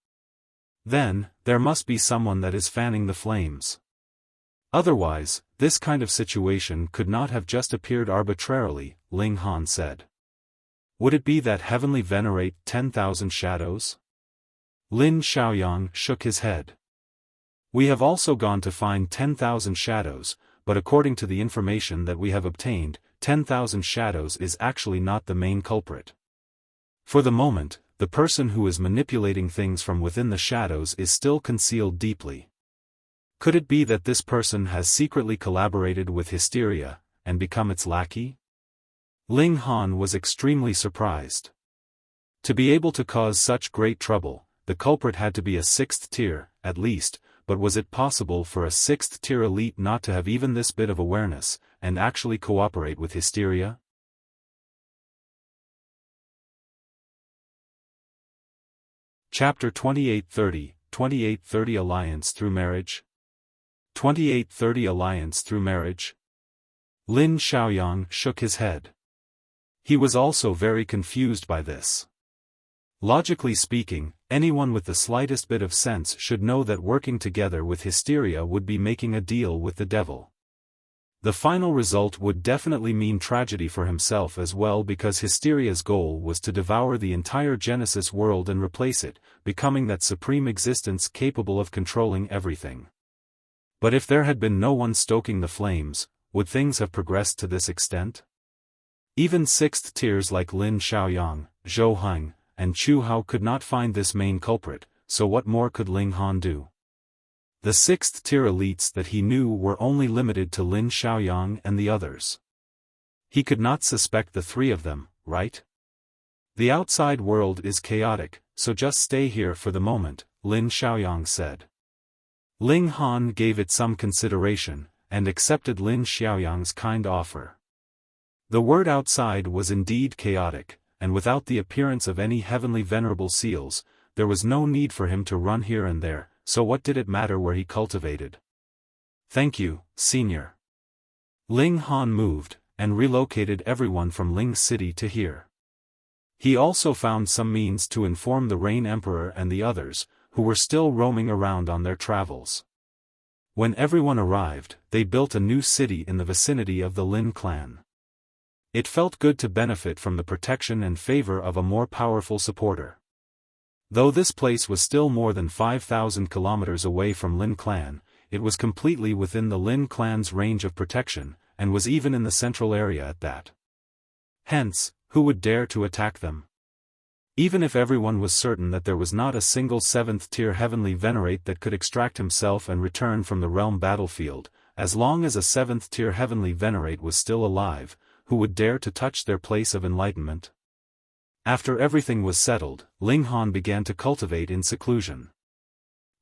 Then, there must be someone that is fanning the flames. Otherwise, this kind of situation could not have just appeared arbitrarily, Ling Han said. Would it be that heavenly venerate 10,000 shadows? Lin Xiaoyang shook his head. We have also gone to find 10,000 shadows, but according to the information that we have obtained, 10,000 shadows is actually not the main culprit. For the moment, the person who is manipulating things from within the shadows is still concealed deeply. Could it be that this person has secretly collaborated with hysteria, and become its lackey? Ling Han was extremely surprised. To be able to cause such great trouble, the culprit had to be a 6th tier, at least, but was it possible for a 6th tier elite not to have even this bit of awareness, and actually cooperate with hysteria? Chapter 2830, 2830 Alliance Through Marriage. 2830 Alliance Through Marriage. Lin Xiaoyang shook his head. He was also very confused by this. Logically speaking, anyone with the slightest bit of sense should know that working together with Hysteria would be making a deal with the devil. The final result would definitely mean tragedy for himself as well, because Hysteria's goal was to devour the entire Genesis world and replace it, becoming that supreme existence capable of controlling everything. But if there had been no one stoking the flames, would things have progressed to this extent? Even sixth tiers like Lin Xiaoyang, Zhou Heng, and Chu Hao could not find this main culprit, so what more could Ling Han do? The sixth-tier elites that he knew were only limited to Lin Xiaoyang and the others. He could not suspect the three of them, right? The outside world is chaotic, so just stay here for the moment, Lin Xiaoyang said. Ling Han gave it some consideration, and accepted Lin Xiaoyang's kind offer. The word outside was indeed chaotic, and without the appearance of any heavenly venerable seals, there was no need for him to run here and there. So what did it matter where he cultivated? Thank you, Senior. Ling Han moved, and relocated everyone from Ling City to here. He also found some means to inform the Rain Emperor and the others, who were still roaming around on their travels. When everyone arrived, they built a new city in the vicinity of the Lin clan. It felt good to benefit from the protection and favor of a more powerful supporter. Though this place was still more than 5,000 kilometers away from Lin clan, it was completely within the Lin clan's range of protection, and was even in the central area at that. Hence, who would dare to attack them? Even if everyone was certain that there was not a single 7th-tier heavenly venerate that could extract himself and return from the realm battlefield, as long as a 7th-tier heavenly venerate was still alive, who would dare to touch their place of enlightenment? After everything was settled, Ling Han began to cultivate in seclusion.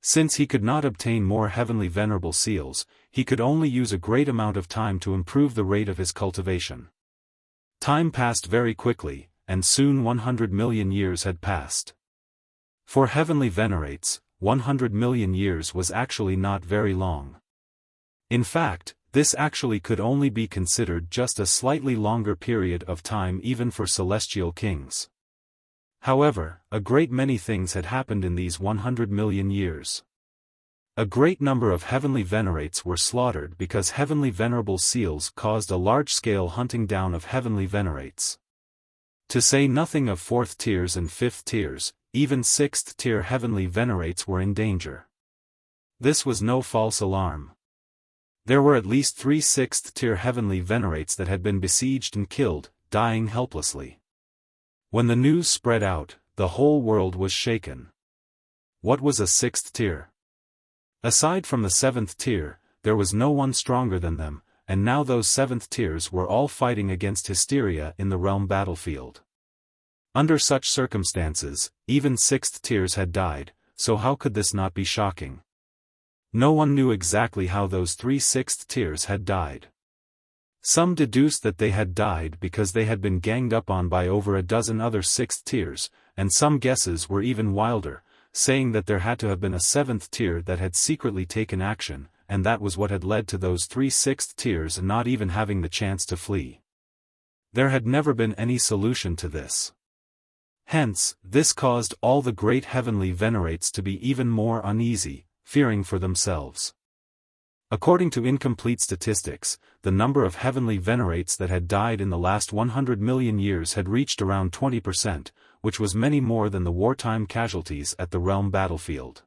Since he could not obtain more heavenly venerable seals, he could only use a great amount of time to improve the rate of his cultivation. Time passed very quickly, and soon 100 million years had passed. For heavenly venerates, 100 million years was actually not very long. In fact, this actually could only be considered just a slightly longer period of time even for celestial kings. However, a great many things had happened in these 100 million years. A great number of heavenly venerates were slaughtered because heavenly venerable seals caused a large-scale hunting down of heavenly venerates. To say nothing of 4th tiers and 5th tiers, even 6th tier heavenly venerates were in danger. This was no false alarm. There were at least 3 6th-tier heavenly venerates that had been besieged and killed, dying helplessly. When the news spread out, the whole world was shaken. What was a 6th tier? Aside from the 7th tier, there was no one stronger than them, and now those 7th tiers were all fighting against Hysteria in the realm battlefield. Under such circumstances, even 6th tiers had died, so how could this not be shocking? No one knew exactly how those 3 6th tiers had died. Some deduced that they had died because they had been ganged up on by over a dozen other 6th tiers, and some guesses were even wilder, saying that there had to have been a 7th tier that had secretly taken action, and that was what had led to those 3 6th tiers not even having the chance to flee. There had never been any solution to this. Hence, this caused all the great heavenly venerates to be even more uneasy, fearing for themselves. According to incomplete statistics, the number of heavenly venerates that had died in the last 100 million years had reached around 20%, which was many more than the wartime casualties at the realm battlefield.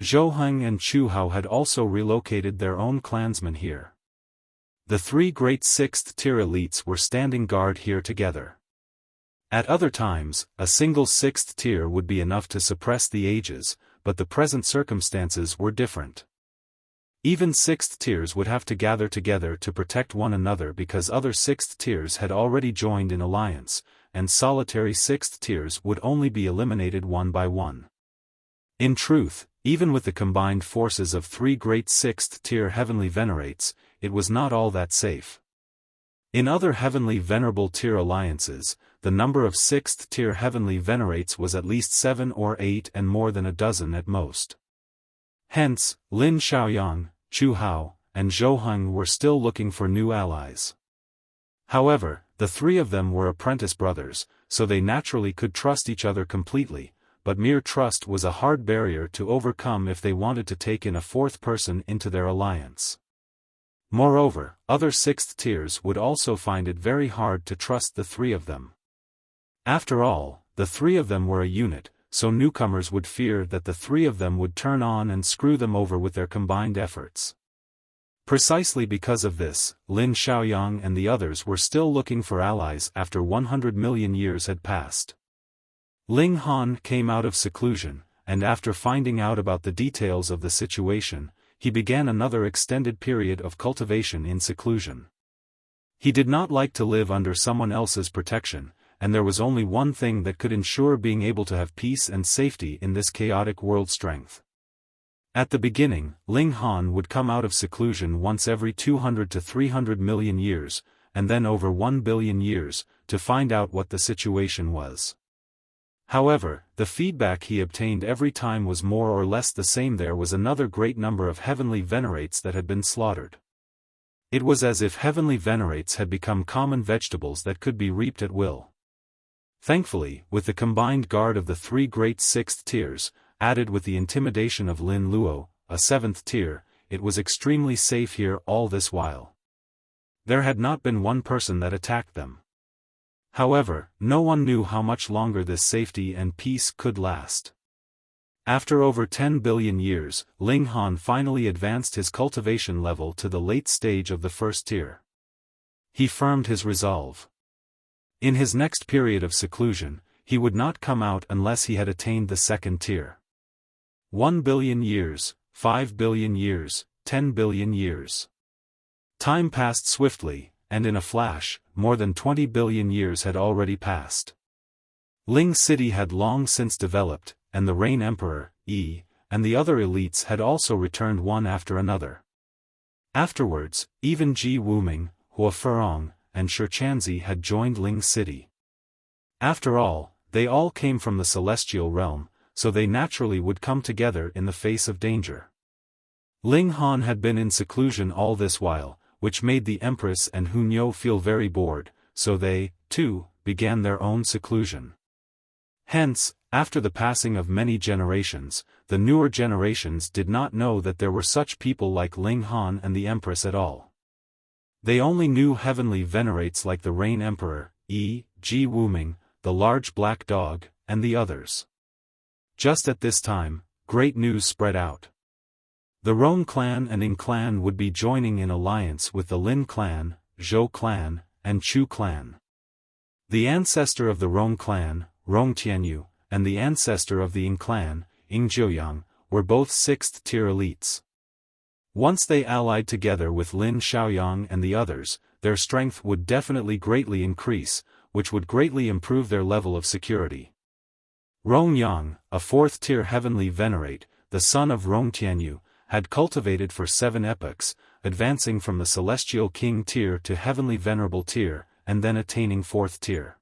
Zhou Heng and Chu Hao had also relocated their own clansmen here. The 3 great 6th-tier elites were standing guard here together. At other times, a single 6th tier would be enough to suppress the ages, but the present circumstances were different. Even 6th tiers would have to gather together to protect one another because other 6th tiers had already joined in alliance, and solitary 6th tiers would only be eliminated one by one. In truth, even with the combined forces of 3 great 6th-tier heavenly venerates, it was not all that safe. In other heavenly venerable tier alliances, the number of 6th-tier heavenly venerates was at least 7 or 8 and more than a dozen at most. Hence, Lin Xiaoyang, Chu Hao, and Zhou Heng were still looking for new allies. However, The three of them were apprentice brothers, so they naturally could trust each other completely, but mere trust was a hard barrier to overcome if they wanted to take in a fourth person into their alliance. Moreover, other sixth tiers would also find it very hard to trust the three of them. After all, the three of them were a unit, so newcomers would fear that the three of them would turn on and screw them over with their combined efforts. Precisely because of this, Lin Xiaoyang and the others were still looking for allies after 100 million years had passed. Ling Han came out of seclusion, and after finding out about the details of the situation, he began another extended period of cultivation in seclusion. He did not like to live under someone else's protection, and there was only one thing that could ensure being able to have peace and safety in this chaotic world: strength. At the beginning, Ling Han would come out of seclusion once every 200 to 300 million years, and then over 1 billion years, to find out what the situation was. However, the feedback he obtained every time was more or less the same: there was another great number of heavenly venerates that had been slaughtered. It was as if heavenly venerates had become common vegetables that could be reaped at will. Thankfully, with the combined guard of the three great sixth tiers, added with the intimidation of Lin Luo, a seventh tier, it was extremely safe here all this while. There had not been one person that attacked them. However, no one knew how much longer this safety and peace could last. After over 10 billion years, Ling Han finally advanced his cultivation level to the late stage of the first tier. He firmed his resolve. In his next period of seclusion, he would not come out unless he had attained the second tier. 1 billion years, 5 billion years, 10 billion years. Time passed swiftly, and in a flash, more than 20 billion years had already passed. Ling City had long since developed, and the Rain Emperor, Yi, and the other elites had also returned one after another. Afterwards, even Ji Wuming, Hua Furong, and Shichanzi had joined Ling City. After all, they all came from the celestial realm, so they naturally would come together in the face of danger. Ling Han had been in seclusion all this while, which made the Empress and Hunyo feel very bored, so they, too, began their own seclusion. Hence, after the passing of many generations, the newer generations did not know that there were such people like Ling Han and the Empress at all. They only knew heavenly venerates like the Rain Emperor, Ji Wuming, the large black dog, and the others. Just at this time, great news spread out. The Rong clan and Ing clan would be joining in alliance with the Lin clan, Zhou clan, and Chu clan. The ancestor of the Rong clan, Rong Tianyu, and the ancestor of the Ing clan, Ing Jiuyang, were both sixth-tier elites. Once they allied together with Lin Xiaoyang and the others, their strength would definitely greatly increase, which would greatly improve their level of security. Rong Yang, a fourth-tier heavenly venerate, the son of Rong Tianyu, had cultivated for 7 epochs, advancing from the celestial king tier to heavenly venerable tier, and then attaining 4th tier.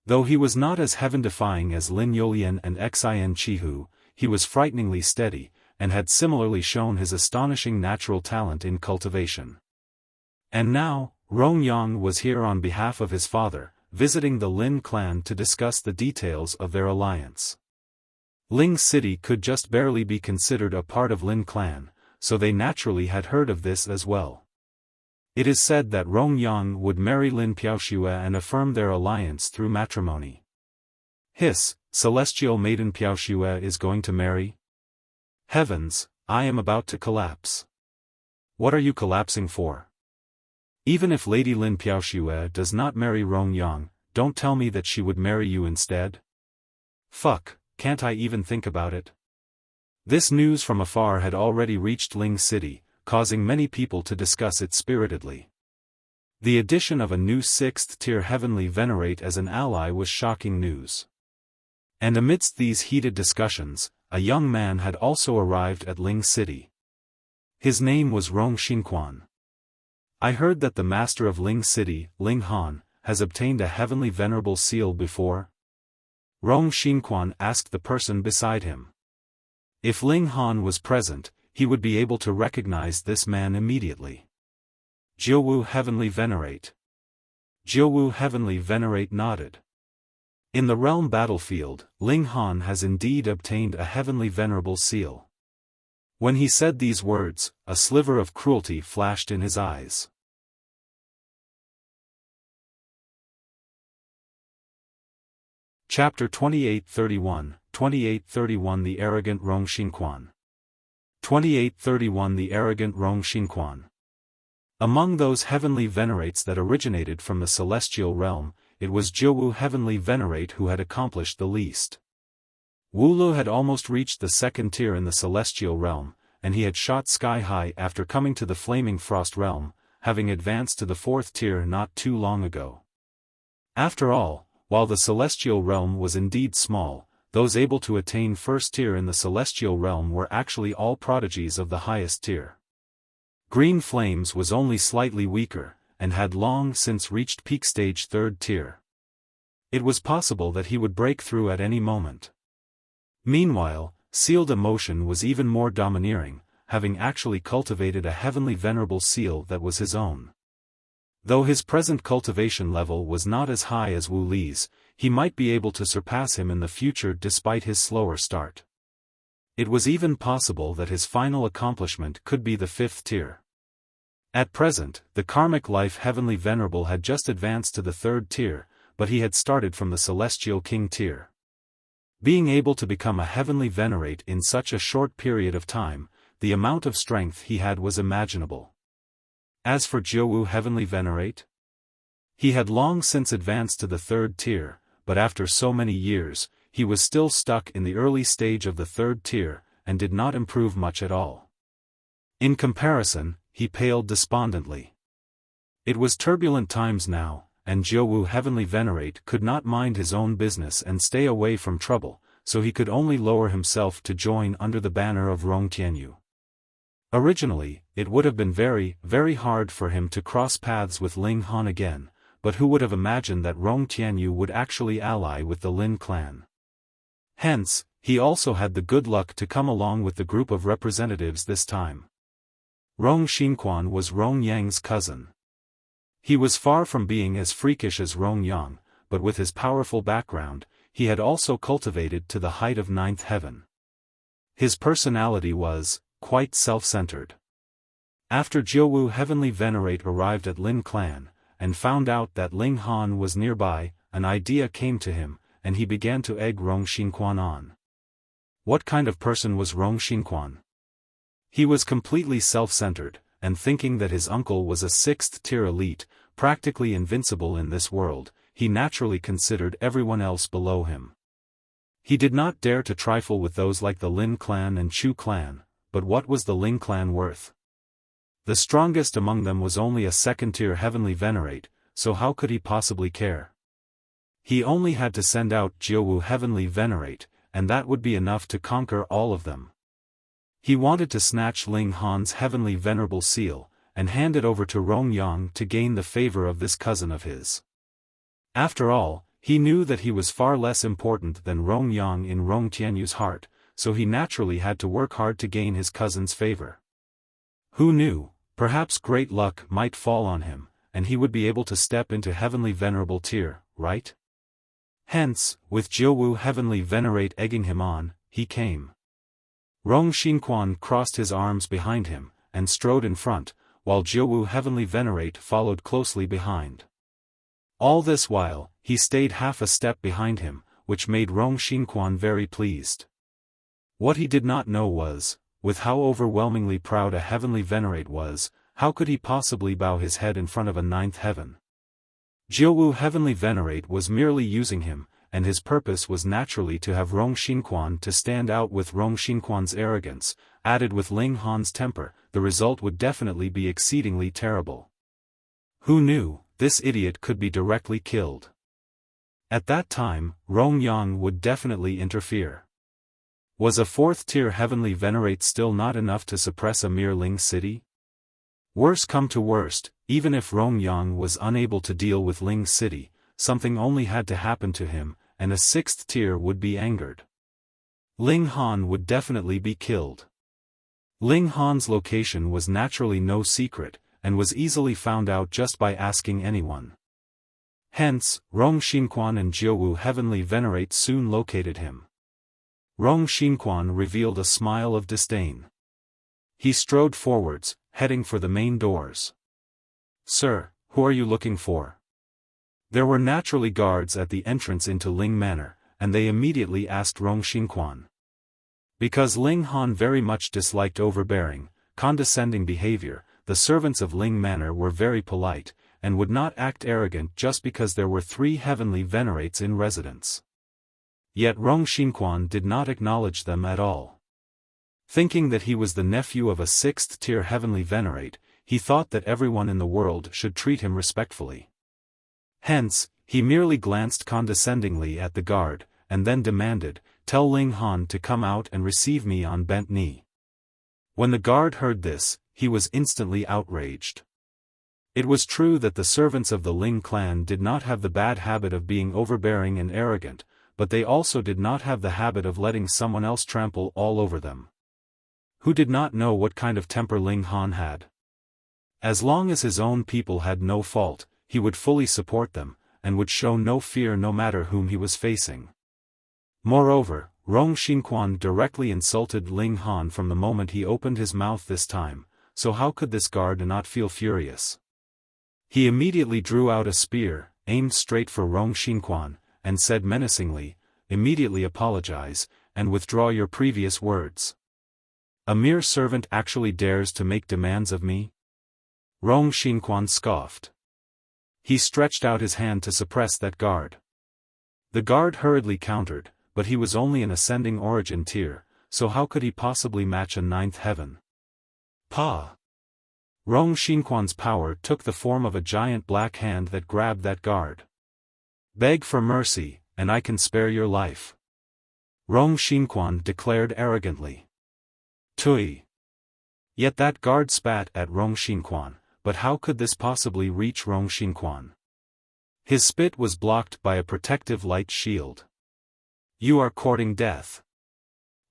Though he was not as heaven-defying as Lin Yolian and Xin Chihu, he was frighteningly steady, and had similarly shown his astonishing natural talent in cultivation. And now, Rong Yang was here on behalf of his father, visiting the Lin clan to discuss the details of their alliance. Ling City could just barely be considered a part of Lin clan, so they naturally had heard of this as well. It is said that Rong Yang would marry Lin Piaoxue and affirm their alliance through matrimony. Hiss, celestial maiden Piaoxue is going to marry? Heavens, I am about to collapse. What are you collapsing for? Even if Lady Lin Piaoxue does not marry Rong Yang, don't tell me that she would marry you instead? Fuck, can't I even think about it? This news from afar had already reached Ling City, causing many people to discuss it spiritedly. The addition of a new 6th-tier heavenly venerate as an ally was shocking news. And amidst these heated discussions, a young man had also arrived at Ling City. His name was Rong Xinkuan. I heard that the master of Ling City, Ling Han, has obtained a heavenly venerable seal before? Rong Xinkuan asked the person beside him. If Ling Han was present, he would be able to recognize this man immediately. Jiuwu Heavenly Venerate. Jiuwu Heavenly Venerate nodded. In the realm battlefield, Ling Han has indeed obtained a heavenly venerable seal. When he said these words, a sliver of cruelty flashed in his eyes. Chapter 2831, 2831 The Arrogant Rong Xinkuan. 2831 The Arrogant Rong Xinkuan. Among those heavenly venerates that originated from the celestial realm, it was Jiuwu Heavenly Venerate who had accomplished the least. Wu Lu had almost reached the second tier in the celestial realm, and he had shot sky high after coming to the flaming frost realm, having advanced to the fourth tier not too long ago. After all, while the celestial realm was indeed small, those able to attain first tier in the celestial realm were actually all prodigies of the highest tier. Green Flames was only slightly weaker, and had long since reached peak stage third tier. It was possible that he would break through at any moment. Meanwhile, Sealed Emotion was even more domineering, having actually cultivated a heavenly venerable seal that was his own. Though his present cultivation level was not as high as Wu Li's, he might be able to surpass him in the future despite his slower start. It was even possible that his final accomplishment could be the fifth tier. At present, the Karmic Life Heavenly Venerable had just advanced to the third tier, but he had started from the Celestial King tier. Being able to become a Heavenly Venerate in such a short period of time, the amount of strength he had was imaginable. As for Jiuwu Heavenly Venerate, he had long since advanced to the third tier, but after so many years, he was still stuck in the early stage of the third tier, and did not improve much at all. In comparison, he paled despondently. It was turbulent times now, and Jiuwu Heavenly Venerate could not mind his own business and stay away from trouble, so he could only lower himself to join under the banner of Rong Tianyu. Originally, it would have been very, very hard for him to cross paths with Ling Han again, but who would have imagined that Rong Tianyu would actually ally with the Lin clan? Hence, he also had the good luck to come along with the group of representatives this time. Rong Xinkuan was Rong Yang's cousin. He was far from being as freakish as Rong Yang, but with his powerful background, he had also cultivated to the height of ninth heaven. His personality was quite self-centered. After Jiuwu Heavenly Venerate arrived at Lin clan, and found out that Ling Han was nearby, an idea came to him, and he began to egg Rong Xinkuan on. What kind of person was Rong Xinkuan? He was completely self-centered, and thinking that his uncle was a sixth-tier elite, practically invincible in this world, he naturally considered everyone else below him. He did not dare to trifle with those like the Lin clan and Chu clan, but what was the Ling clan worth? The strongest among them was only a second-tier Heavenly Venerate, so how could he possibly care? He only had to send out Jiuwu Heavenly Venerate, and that would be enough to conquer all of them. He wanted to snatch Ling Han's Heavenly Venerable Seal, and hand it over to Rong Yang to gain the favor of this cousin of his. After all, he knew that he was far less important than Rong Yang in Rong Tianyu's heart, so he naturally had to work hard to gain his cousin's favor. Who knew, perhaps great luck might fall on him, and he would be able to step into Heavenly Venerable tier, right? Hence, with Jiuwu Heavenly Venerate egging him on, he came. Rong Xinkuan crossed his arms behind him, and strode in front, while Jiuwu Heavenly Venerate followed closely behind. All this while, he stayed half a step behind him, which made Rong Xinkuan very pleased. What he did not know was, with how overwhelmingly proud a Heavenly Venerate was, how could he possibly bow his head in front of a ninth heaven? Jiuwu Heavenly Venerate was merely using him, and his purpose was naturally to have Rong Xinkuan to stand out. With Rong Xinkuan's arrogance, added with Ling Han's temper, the result would definitely be exceedingly terrible. Who knew, this idiot could be directly killed. At that time, Rong Yang would definitely interfere. Was a fourth-tier Heavenly Venerate still not enough to suppress a mere Ling city? Worse come to worst, even if Rong Yang was unable to deal with Ling city, something only had to happen to him, and a sixth tier would be angered. Ling Han would definitely be killed. Ling Han's location was naturally no secret, and was easily found out just by asking anyone. Hence, Rong Xinkuan and Jiuwu heavenly venerate soon located him. Rong Xinkuan revealed a smile of disdain. He strode forwards, heading for the main doors. "Sir, who are you looking for?" There were naturally guards at the entrance into Ling Manor, and they immediately asked Rong Xinkuan. Because Ling Han very much disliked overbearing, condescending behavior, the servants of Ling Manor were very polite, and would not act arrogant just because there were 3 heavenly venerates in residence. Yet Rong Xinkuan did not acknowledge them at all. Thinking that he was the nephew of a 6th-tier heavenly venerate, he thought that everyone in the world should treat him respectfully. Hence, he merely glanced condescendingly at the guard, and then demanded, "Tell Ling Han to come out and receive me on bent knee." When the guard heard this, he was instantly outraged. It was true that the servants of the Ling clan did not have the bad habit of being overbearing and arrogant, but they also did not have the habit of letting someone else trample all over them. Who did not know what kind of temper Ling Han had? As long as his own people had no fault, he would fully support them, and would show no fear no matter whom he was facing. Moreover, Rong Xinkuan directly insulted Ling Han from the moment he opened his mouth this time, so how could this guard not feel furious? He immediately drew out a spear, aimed straight for Rong Xinkuan, and said menacingly, "Immediately apologize, and withdraw your previous words. A mere servant actually dares to make demands of me?" Rong Xinkuan scoffed. He stretched out his hand to suppress that guard. The guard hurriedly countered, but he was only an ascending origin tier, so how could he possibly match a 9th heaven? Pa! Rong Xinkuan's power took the form of a giant black hand that grabbed that guard. "Beg for mercy, and I can spare your life," Rong Xinkuan declared arrogantly. "Tui!" Yet that guard spat at Rong Xinkuan, but how could this possibly reach Rong Xinkuan? His spit was blocked by a protective light shield. "You are courting death."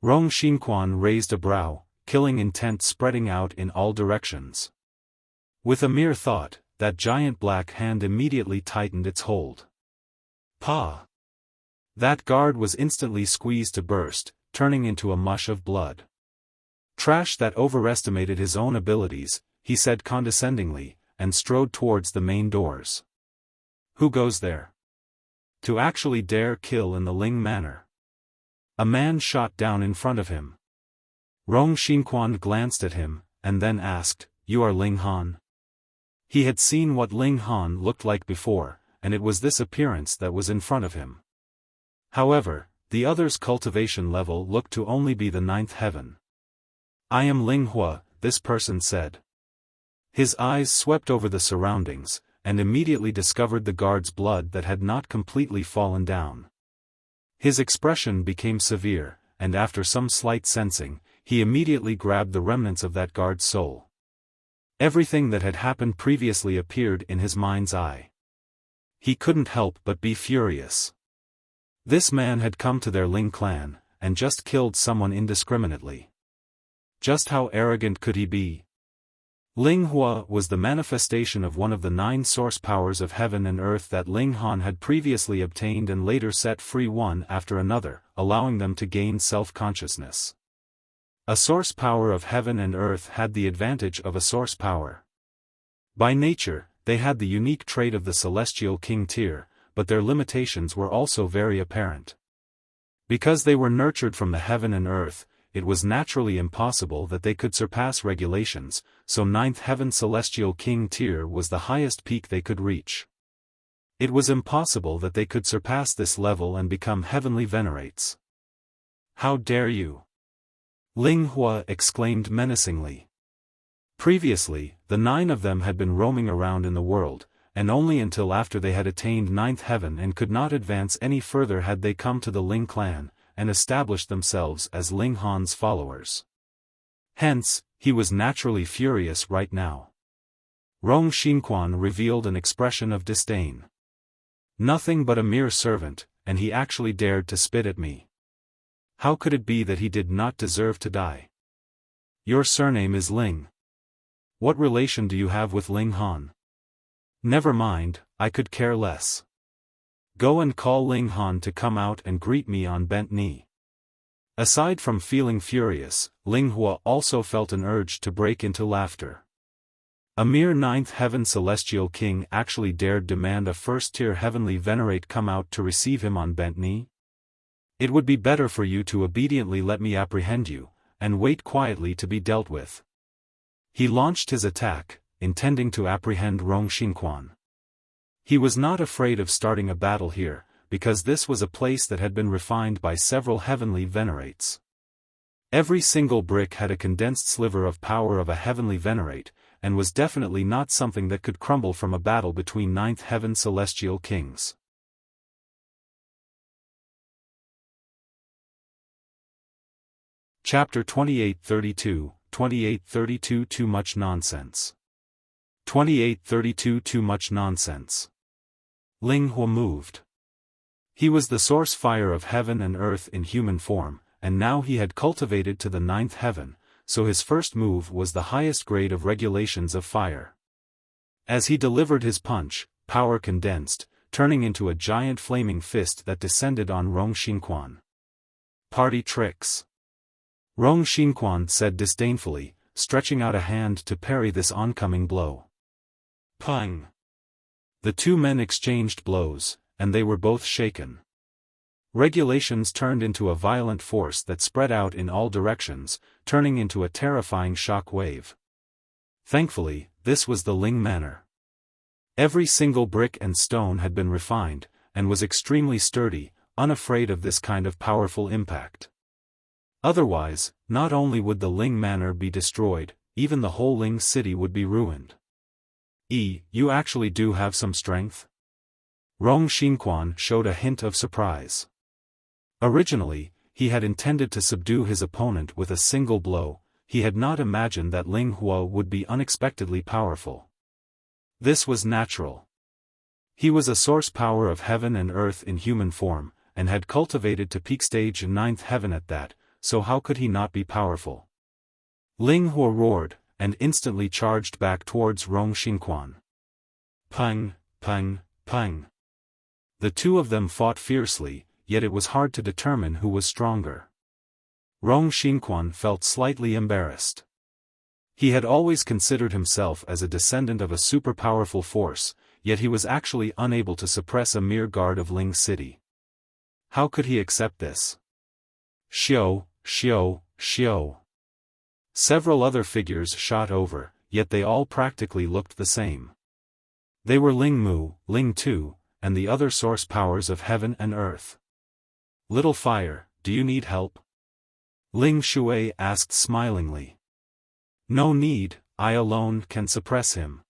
Rong Xinkuan raised a brow, killing intent spreading out in all directions. With a mere thought, that giant black hand immediately tightened its hold. Pa! That guard was instantly squeezed to burst, turning into a mush of blood. Trash that overestimated his own abilities, he said condescendingly, and strode towards the main doors. "Who goes there? To actually dare kill in the Ling Manor?" A man shot down in front of him. Rong Xinkuan glanced at him, and then asked, "You are Ling Han?" He had seen what Ling Han looked like before, and it was this appearance that was in front of him. However, the other's cultivation level looked to only be the 9th heaven. "I am Ling Hua," this person said. His eyes swept over the surroundings, and immediately discovered the guard's blood that had not completely fallen down. His expression became severe, and after some slight sensing, he immediately grabbed the remnants of that guard's soul. Everything that had happened previously appeared in his mind's eye. He couldn't help but be furious. This man had come to their Ling clan, and just killed someone indiscriminately. Just how arrogant could he be? Ling Hua was the manifestation of one of the 9 source powers of heaven and earth that Ling Han had previously obtained and later set free one after another, allowing them to gain self-consciousness. A source power of heaven and earth had the advantage of a source power. By nature, they had the unique trait of the celestial king tier, but their limitations were also very apparent. Because they were nurtured from the heaven and earth, it was naturally impossible that they could surpass regulations, so 9th heaven celestial king tier was the highest peak they could reach. It was impossible that they could surpass this level and become heavenly venerates. "How dare you!" Ling Hua exclaimed menacingly. Previously, the 9 of them had been roaming around in the world, and only until after they had attained 9th heaven and could not advance any further had they come to the Ling clan, and established themselves as Ling Han's followers. Hence, he was naturally furious right now. Rong Xinkuan revealed an expression of disdain. "Nothing but a mere servant, and he actually dared to spit at me. How could it be that he did not deserve to die? Your surname is Ling. What relation do you have with Ling Han?" "Never mind, I could care less." Go and call Ling Han to come out and greet me on bent knee. Aside from feeling furious, Ling Hua also felt an urge to break into laughter. A mere ninth heaven celestial king actually dared demand a first-tier heavenly venerate come out to receive him on bent knee? It would be better for you to obediently let me apprehend you, and wait quietly to be dealt with. He launched his attack, intending to apprehend Rong Xinkuan. He was not afraid of starting a battle here, because this was a place that had been refined by several heavenly venerates. Every single brick had a condensed sliver of power of a heavenly venerate, and was definitely not something that could crumble from a battle between ninth heaven celestial kings. Chapter 2832, 2832 Too much nonsense. 2832 Too much nonsense. Ling Hua moved. He was the source fire of heaven and earth in human form, and now he had cultivated to the ninth heaven, so his first move was the highest grade of regulations of fire. As he delivered his punch, power condensed, turning into a giant flaming fist that descended on Rong Xinkuan. Party tricks. Rong Xinkuan said disdainfully, stretching out a hand to parry this oncoming blow. Pang! The two men exchanged blows, and they were both shaken. Regulations turned into a violent force that spread out in all directions, turning into a terrifying shock wave. Thankfully, this was the Ling manner. Every single brick and stone had been refined, and was extremely sturdy, unafraid of this kind of powerful impact. Otherwise, not only would the Ling manor be destroyed, even the whole Ling city would be ruined. You actually do have some strength? Rong Xinkuan showed a hint of surprise. Originally, he had intended to subdue his opponent with a single blow. He had not imagined that Ling Hua would be unexpectedly powerful. This was natural. He was a source power of heaven and earth in human form, and had cultivated to peak stage in ninth heaven at that, so how could he not be powerful? Ling Hua roared, and instantly charged back towards Rong Xinkuan. Pang, pang, pang. The two of them fought fiercely, yet it was hard to determine who was stronger. Rong Xinkuan felt slightly embarrassed. He had always considered himself as a descendant of a super-powerful force, yet he was actually unable to suppress a mere guard of Ling City. How could he accept this? Xiao, Xiao, Xiao. Several other figures shot over, yet they all practically looked the same. They were Ling Mu, Ling Tu, and the other source powers of heaven and earth. Little Fire, do you need help? Ling Shui asked smilingly. No need, I alone can suppress him.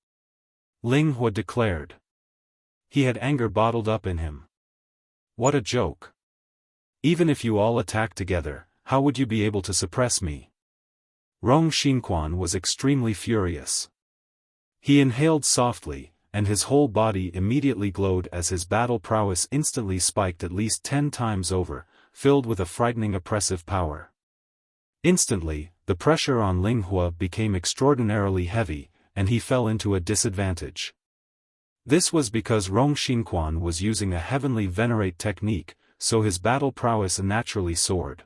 Ling Hua declared. He had anger bottled up in him. What a joke. Even if you all attack together, how would you be able to suppress me? Rong Xinkuan was extremely furious. He inhaled softly, and his whole body immediately glowed as his battle prowess instantly spiked at least 10 times over, filled with a frightening oppressive power. Instantly, the pressure on Ling Hua became extraordinarily heavy, and he fell into a disadvantage. This was because Rong Xinkuan was using a heavenly venerate technique, so his battle prowess naturally soared.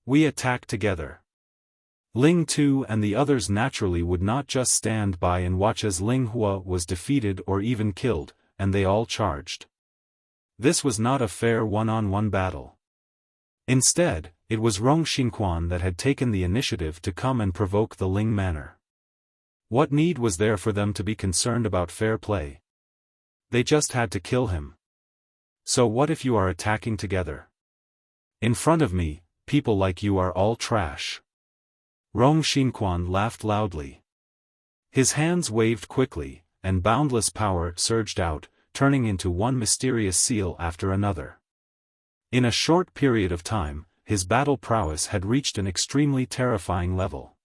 We attack together. Ling Tu and the others naturally would not just stand by and watch as Ling Hua was defeated or even killed, and they all charged. This was not a fair one-on-one battle. Instead, it was Rong Xinkuan that had taken the initiative to come and provoke the Ling manor. What need was there for them to be concerned about fair play? They just had to kill him. So what if you are attacking together? In front of me, people like you are all trash. Rong Xinkuan laughed loudly. His hands waved quickly, and boundless power surged out, turning into one mysterious seal after another. In a short period of time, his battle prowess had reached an extremely terrifying level.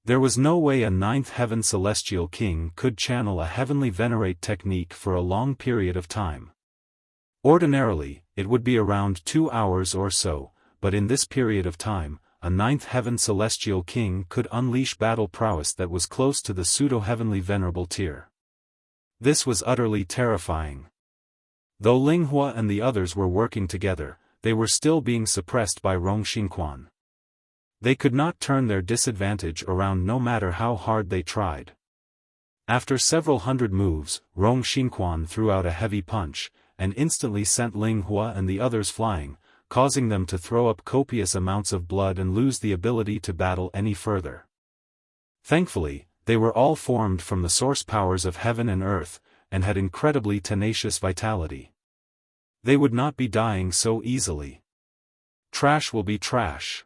There was no way a ninth heaven celestial king could channel a heavenly venerate technique for a long period of time. Ordinarily, it would be around 2 hours or so, but in this period of time, a ninth heaven celestial king could unleash battle prowess that was close to the pseudo-heavenly venerable tier. This was utterly terrifying. Though Ling Hua and the others were working together, they were still being suppressed by Rong Xinkuan. They could not turn their disadvantage around no matter how hard they tried. After several hundred moves, Rong Xinkuan threw out a heavy punch, and instantly sent Ling Hua and the others flying, causing them to throw up copious amounts of blood and lose the ability to battle any further. Thankfully, they were all formed from the source powers of heaven and earth, and had incredibly tenacious vitality. They would not be dying so easily. Trash will be trash.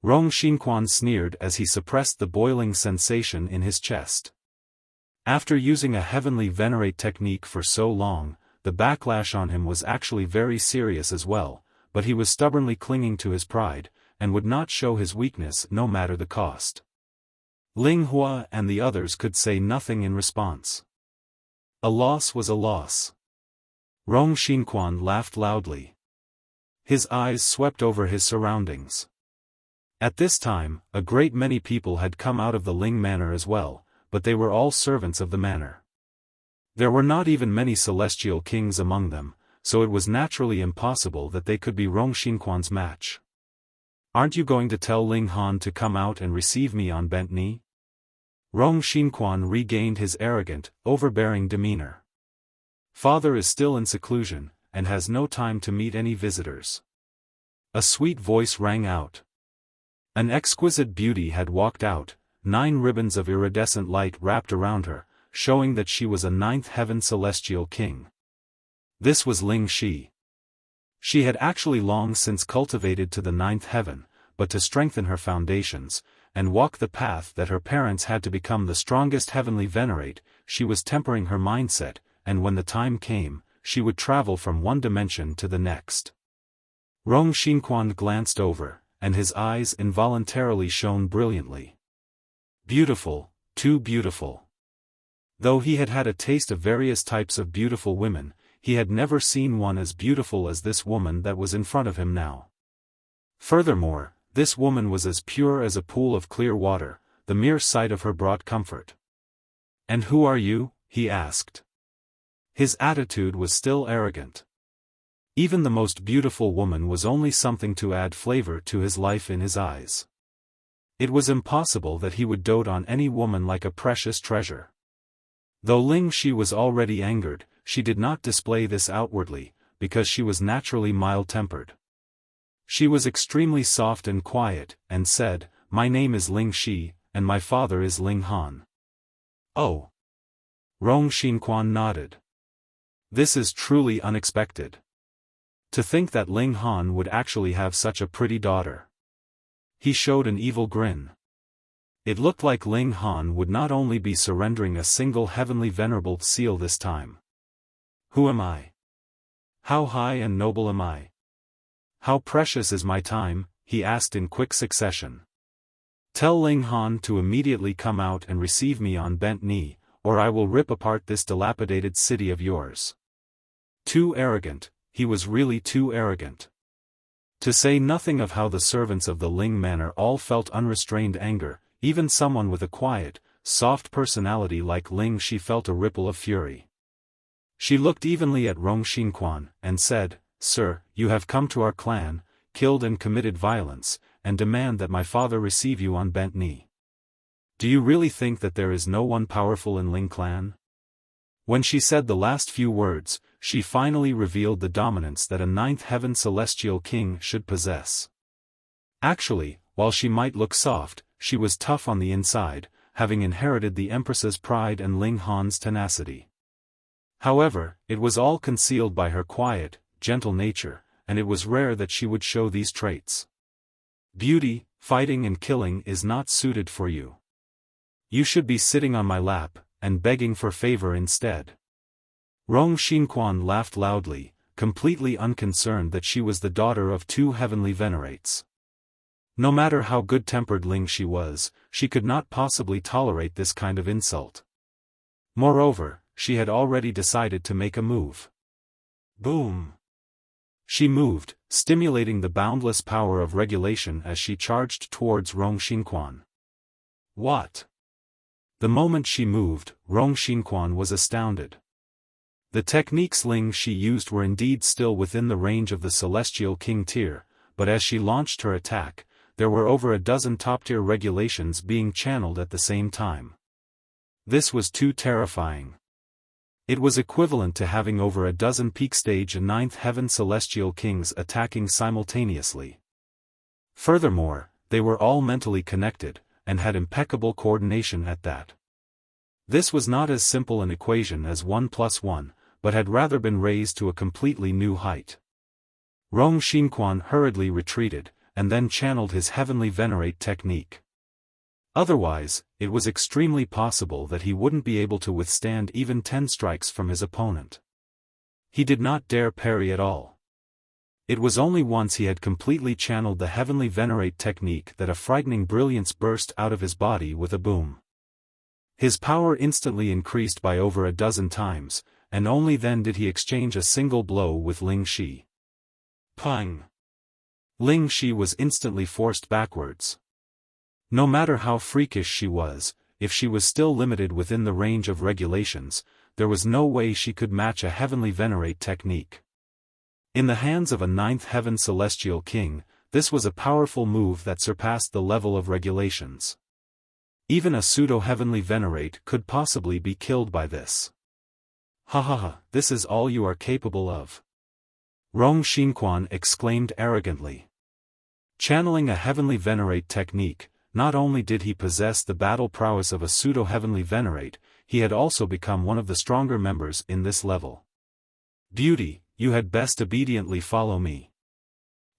Rong Xinkuan sneered as he suppressed the boiling sensation in his chest. After using a heavenly venerate technique for so long, the backlash on him was actually very serious as well, but he was stubbornly clinging to his pride, and would not show his weakness no matter the cost. Ling Hua and the others could say nothing in response. A loss was a loss. Rong Xinkuan laughed loudly. His eyes swept over his surroundings. At this time, a great many people had come out of the Ling Manor as well, but they were all servants of the manor. There were not even many celestial kings among them, so it was naturally impossible that they could be Rong Xinkuan's match. "Aren't you going to tell Ling Han to come out and receive me on bent knee?" Rong Xinkuan regained his arrogant, overbearing demeanor. "Father is still in seclusion, and has no time to meet any visitors." A sweet voice rang out. An exquisite beauty had walked out, 9 ribbons of iridescent light wrapped around her, showing that she was a 9th heaven celestial king. This was Ling Shi. She had actually long since cultivated to the 9th heaven, but to strengthen her foundations, and walk the path that her parents had to become the strongest heavenly venerate, she was tempering her mindset, and when the time came, she would travel from one dimension to the next. Rong Xinkuan glanced over, and his eyes involuntarily shone brilliantly. Beautiful, too beautiful. Though he had had a taste of various types of beautiful women, he had never seen one as beautiful as this woman that was in front of him now. Furthermore, this woman was as pure as a pool of clear water, the mere sight of her brought comfort. "And who are you?" he asked. His attitude was still arrogant. Even the most beautiful woman was only something to add flavor to his life in his eyes. It was impossible that he would dote on any woman like a precious treasure. Though Ling Shi was already angered, she did not display this outwardly, because she was naturally mild-tempered. She was extremely soft and quiet, and said, "My name is Ling Shi, and my father is Ling Han." "Oh." Rong Xinkuan nodded. "This is truly unexpected. To think that Ling Han would actually have such a pretty daughter." He showed an evil grin. It looked like Ling Han would not only be surrendering a single heavenly venerable seal this time. "Who am I? How high and noble am I? How precious is my time?" he asked in quick succession. "Tell Ling Han to immediately come out and receive me on bent knee, or I will rip apart this dilapidated city of yours." Too arrogant, he was really too arrogant. To say nothing of how the servants of the Ling Manor all felt unrestrained anger, even someone with a quiet, soft personality like Ling Shi felt a ripple of fury. She looked evenly at Rong Xinkuan, and said, "Sir, you have come to our clan, killed and committed violence, and demand that my father receive you on bent knee. Do you really think that there is no one powerful in Ling clan?" When she said the last few words, she finally revealed the dominance that a 9th heaven celestial king should possess. Actually, while she might look soft, she was tough on the inside, having inherited the Empress's pride and Ling Han's tenacity. However, it was all concealed by her quiet, gentle nature, and it was rare that she would show these traits. "Beauty, fighting and killing is not suited for you. You should be sitting on my lap, and begging for favor instead." Rong Xinkuan laughed loudly, completely unconcerned that she was the daughter of 2 heavenly venerates. No matter how good-tempered Ling Shi was, she could not possibly tolerate this kind of insult. Moreover, she had already decided to make a move. Boom! She moved, stimulating the boundless power of regulation as she charged towards Rong Xinkuan. What? The moment she moved, Rong Xinkuan was astounded. The techniques Ling Shi used were indeed still within the range of the Celestial King tier, but as she launched her attack, there were over a dozen top-tier regulations being channeled at the same time. This was too terrifying. It was equivalent to having over a dozen peak stage and 9th heaven Celestial Kings attacking simultaneously. Furthermore, they were all mentally connected, and had impeccable coordination at that. This was not as simple an equation as 1 plus 1, but had rather been raised to a completely new height. Rong Xinkuan hurriedly retreated, and then channeled his heavenly venerate technique. Otherwise, it was extremely possible that he wouldn't be able to withstand even 10 strikes from his opponent. He did not dare parry at all. It was only once he had completely channeled the heavenly venerate technique that a frightening brilliance burst out of his body with a boom. His power instantly increased by over a dozen times, and only then did he exchange a single blow with Ling Shi. Pang! Ling Shi was instantly forced backwards. No matter how freakish she was, if she was still limited within the range of regulations, there was no way she could match a heavenly venerate technique. In the hands of a 9th heaven celestial king, this was a powerful move that surpassed the level of regulations. Even a pseudo-heavenly venerate could possibly be killed by this. Ha ha ha, this is all you are capable of. Rong Xinkuan exclaimed arrogantly. Channeling a heavenly venerate technique, not only did he possess the battle prowess of a pseudo-heavenly venerate, he had also become one of the stronger members in this level. Beauty, you had best obediently follow me.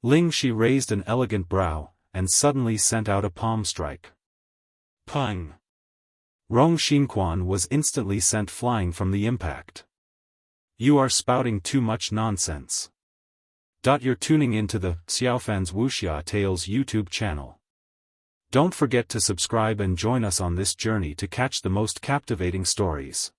Ling Shi raised an elegant brow, and suddenly sent out a palm strike. Pang! Rong Xinkuan was instantly sent flying from the impact. You are spouting too much nonsense. You're tuning into the Xiaofan's Wuxia Tales YouTube channel. Don't forget to subscribe and join us on this journey to catch the most captivating stories.